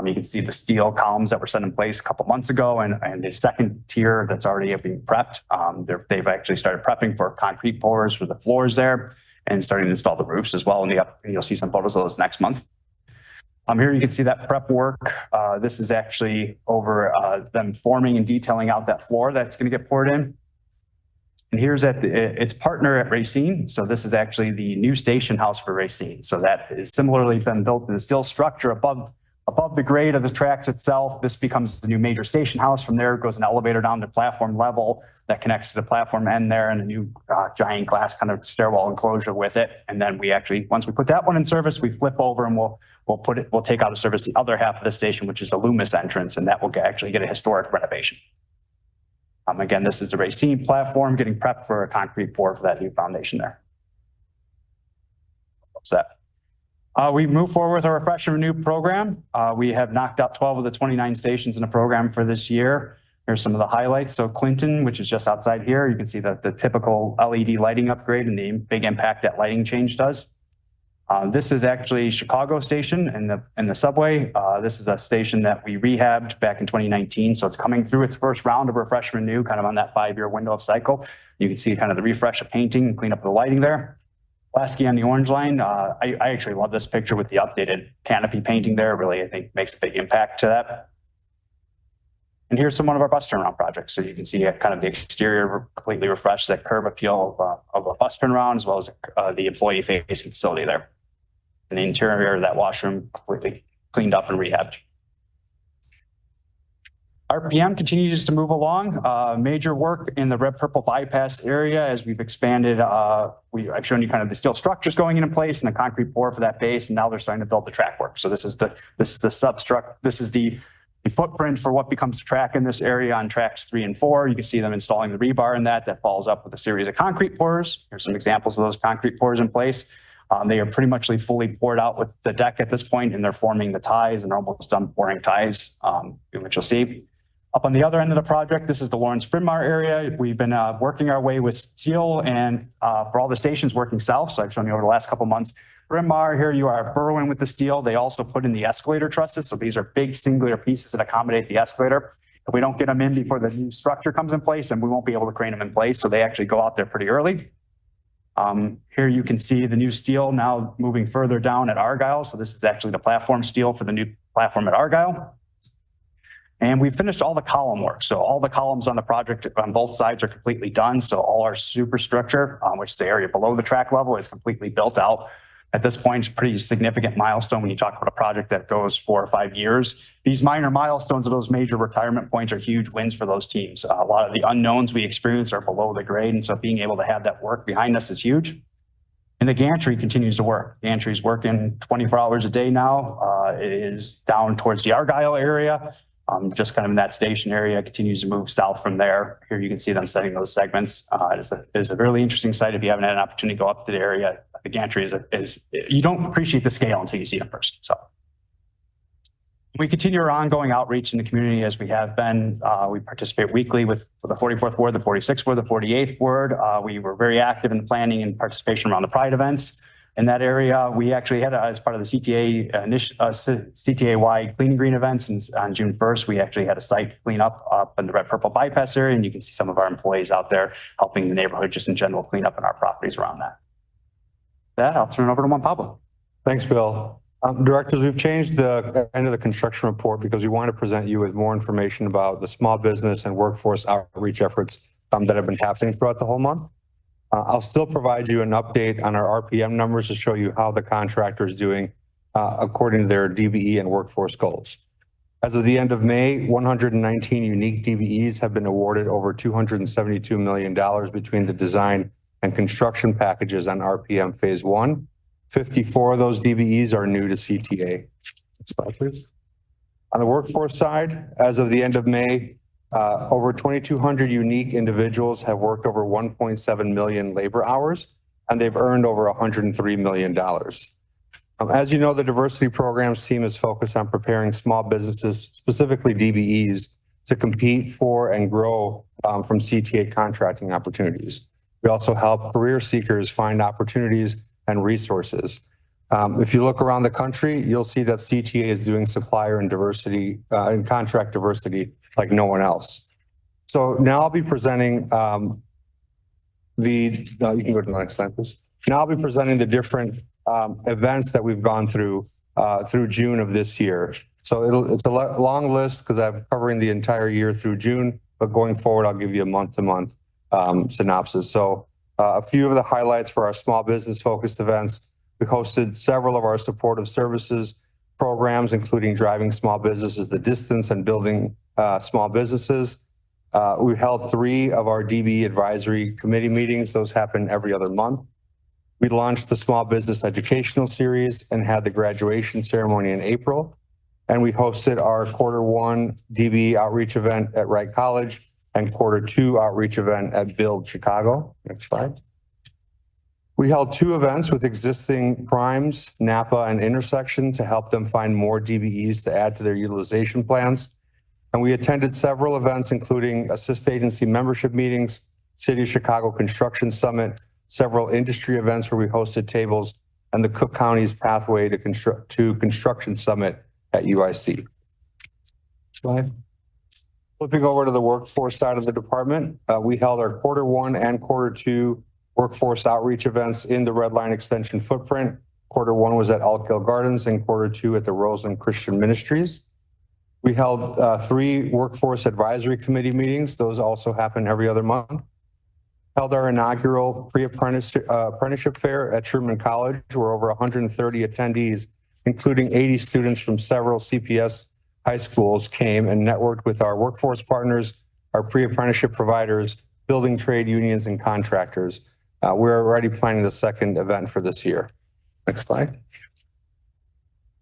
You can see the steel columns that were set in place a couple months ago, and the second tier that's already being prepped. They've actually started prepping for concrete pours for the floors there and starting to install the roofs as well. And you'll see some photos of those next month. Here you can see that prep work. This is actually over them forming and detailing out that floor that's going to get poured in. And here's its partner at Racine. So this is actually the new station house for Racine. So that is similarly been built in a steel structure above the grade of the tracks itself. This becomes the new major station house. From there goes an elevator down to platform level that connects to the platform end there, and a new giant glass kind of stairwell enclosure with it. And then we actually, once we put that one in service, we flip over and we'll take out of service the other half of the station, which is the Loomis entrance, and that will actually get a historic renovation. Again, this is the Racine platform getting prepped for a concrete pour for that new foundation there. What's that? We move forward with our Refresh and Renew program. We have knocked out 12 of the 29 stations in the program for this year. Here's some of the highlights. So Clinton, which is just outside here, you can see the typical LED lighting upgrade and the big impact that lighting change does. This is actually Chicago Station in the subway. This is a station that we rehabbed back in 2019. So it's coming through its first round of Refresh and Renew, kind of on that 5-year window of cycle. You can see kind of the refresh of painting and clean up the lighting there. Lasky on the orange line. I actually love this picture with the updated canopy painting there. Really, I think makes a big impact to that. And here's one of our bus turnaround projects. So you can see kind of the exterior completely refreshed, that curb appeal of a bus turnaround, as well as the employee facing facility there. And the interior of that washroom completely cleaned up and rehabbed. RPM continues to move along. Major work in the red purple bypass area as we've expanded. I've shown you kind of the steel structures going in place and the concrete pour for that base, and now they're starting to build the track work. So this is the substruct. This is the footprint for what becomes the track in this area on tracks 3 and 4. You can see them installing the rebar in that follows up with a series of concrete pours. Here's some examples of those concrete pours in place. They are pretty much fully poured out with the deck at this point, and they're forming the ties and almost done pouring ties, which you'll see. Up on the other end of the project, this is the Lawrence Bryn Mawr area. We've been working our way with steel and for all the stations working south. So I've shown you over the last couple of months. Bryn Mawr, here you are burrowing with the steel. They also put in the escalator trusses. So these are big singular pieces that accommodate the escalator. If we don't get them in before the new structure comes in place, then we won't be able to crane them in place. So they actually go out there pretty early. Here you can see the new steel now moving further down at Argyle. So this is actually the platform steel for the new platform at Argyle. And we finished all the column work. So all the columns on the project on both sides are completely done. So all our superstructure, which is the area below the track level, is completely built out. At this point, it's a pretty significant milestone when you talk about a project that goes 4 or 5 years. These minor milestones of those major retirement points are huge wins for those teams. A lot of the unknowns we experience are below the grade. And so being able to have that work behind us is huge. And the gantry continues to work. Gantry is working 24 hours a day now. It is down towards the Argyle area, just kind of in that station area, continues to move south from there. Here you can see them setting those segments. It is a really interesting site. If you haven't had an opportunity to go up to the area, the gantry is you don't appreciate the scale until you see it in person. So we continue our ongoing outreach in the community as we have been. We participate weekly with the 44th Ward, the 46th Ward, the 48th Ward. We were very active in planning and participation around the Pride events in that area. We actually had, as part of the CTA-wide clean and green events, and on June 1st, we actually had a site clean up in the red purple bypass area, and you can see some of our employees out there helping the neighborhood just in general clean up in our properties around that. With that, I'll turn it over to Juan Pablo. Thanks, Bill. Directors, we've changed the end of the construction report because we want to present you with more information about the small business and workforce outreach efforts that have been happening throughout the whole month. I'll still provide you an update on our RPM numbers to show you how the contractor is doing according to their DBE and workforce goals. As of the end of May, 119 unique DBEs have been awarded over $272 million between the design and construction packages on RPM Phase 1. 54 of those DBEs are new to CTA. Next slide, please. On the workforce side, as of the end of May, over 2,200 unique individuals have worked over 1.7 million labor hours, and they've earned over $103 million. As you know, the diversity programs team is focused on preparing small businesses, specifically DBEs, to compete for and grow from CTA contracting opportunities. We also help career seekers find opportunities and resources. If you look around the country, you'll see that CTA is doing supplier and diversity and contract diversity like no one else. So now I'll be presenting you can go to the next slide, please. Now I'll be presenting the different events that we've gone through June of this year. So it's a long list because I'm covering the entire year through June, but going forward, I'll give you a month-to-month synopsis. So a few of the highlights for our small business focused events. We hosted several of our supportive services programs, including driving small businesses the distance and building small businesses. We held 3 of our DB advisory committee meetings. Those happen every other month. We launched the small business educational series and had the graduation ceremony in April. And we hosted our Q1 DB outreach event at Wright College and Q2 outreach event at Build Chicago. Next slide. We held 2 events with existing primes, Napa and Intersection, to help them find more DBEs to add to their utilization plans. And we attended several events, including assist agency membership meetings, City of Chicago Construction Summit, several industry events where we hosted tables, and the Cook County's Pathway to Construction Summit at UIC. Slide. Flipping over to the workforce side of the department, we held our Q1 and Q2 workforce outreach events in the Red Line Extension footprint. Q1 was at Elk Hill Gardens and Q2 at the Roseland Christian Ministries. We held 3 workforce advisory committee meetings. Those also happen every other month. Held our inaugural apprenticeship fair at Truman College, where over 130 attendees, including 80 students from several CPS high schools, came and networked with our workforce partners, our pre-apprenticeship providers, building trade unions, and contractors. We're already planning the second event for this year. Next slide.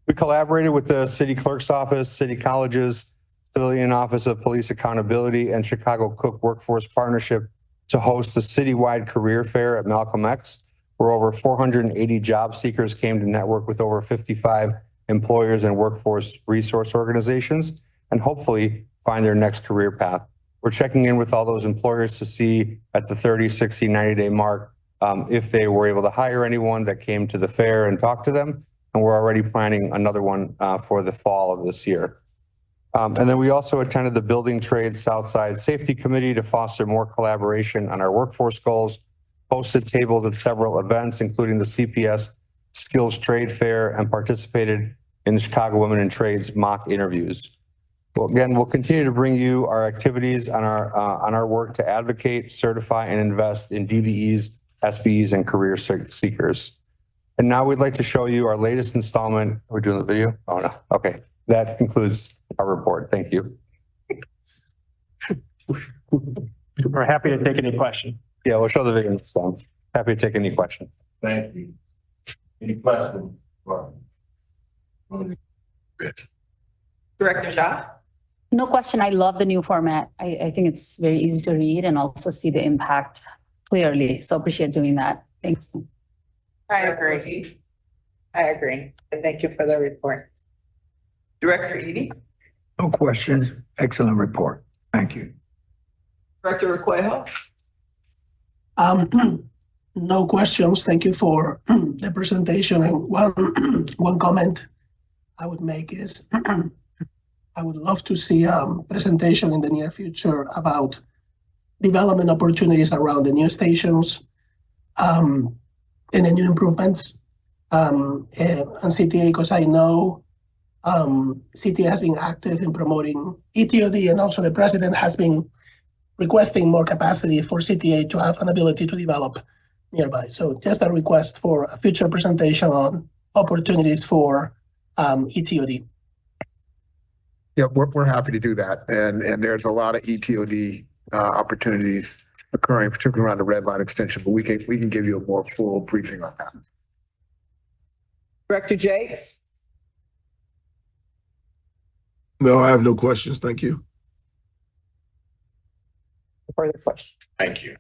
We collaborated with the City Clerk's Office, City Colleges, Civilian Office of Police Accountability, and Chicago Cook Workforce Partnership to host a citywide career fair at Malcolm X, where over 480 job seekers came to network with over 55 employers and workforce resource organizations, and hopefully find their next career path. We're checking in with all those employers to see at the 30, 60, 90-day mark if they were able to hire anyone that came to the fair and talk to them. And we're already planning another one for the fall of this year. And then we also attended the Building Trades Southside Safety Committee to foster more collaboration on our workforce goals, hosted tables at several events, including the CPS Skills Trade Fair, and participated in the Chicago Women in Trades mock interviews. Well, again, we'll continue to bring you our activities on our work to advocate, certify, and invest in DBEs, SBEs, and career seekers. And now we'd like to show you our latest installment. Are we doing the video? Oh, no. Okay. That concludes our report. Thank you. We're happy to take any questions. Yeah, we'll show the video next time. Happy to take any questions. Thank you. Any questions? Director Ja? No question. I love the new format. I think it's very easy to read and also see the impact clearly. So appreciate doing that. Thank you. I agree. And thank you for the report. Director Eady? No questions. Excellent report. Thank you. Director Requejo? No questions. Thank you for the presentation. And one comment I would make is I would love to see a presentation in the near future about development opportunities around the new stations and the new improvements and CTA, because I know CTA has been active in promoting ETOD, and also the president has been requesting more capacity for CTA to have an ability to develop nearby. So just a request for a future presentation on opportunities for ETOD. Yeah, we're happy to do that. And there's a lot of ETOD opportunities occurring, particularly around the red line extension, but we can give you a more full briefing on that. Director Jakes? No, I have no questions. Thank you. Further question. Thank you.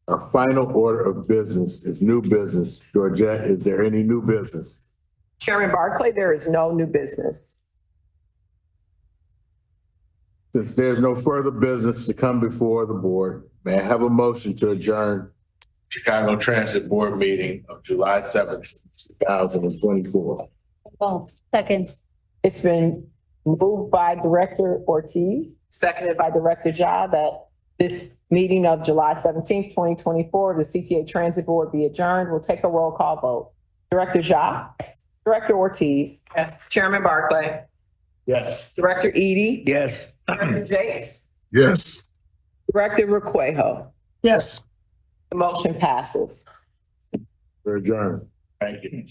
Our final order of business is new business. Georgette, is there any new business? Chairman Barclay, there is no new business. Since there's no further business to come before the board, may I have a motion to adjourn Chicago Transit Board meeting of July 7th, 2024? Oh, second. It's been moved by Director Ortiz, seconded by Director Ja, that this meeting of July 17th, 2024, the CTA Transit Board be adjourned. We'll take a roll call vote. Director Ja? Yes. Director Ortiz? Yes. Chairman Barclay? Yes. Director Eady? Yes. Director Jakes? Yes. Director Requejo? Yes. The motion passes. We're adjourned. Thank you.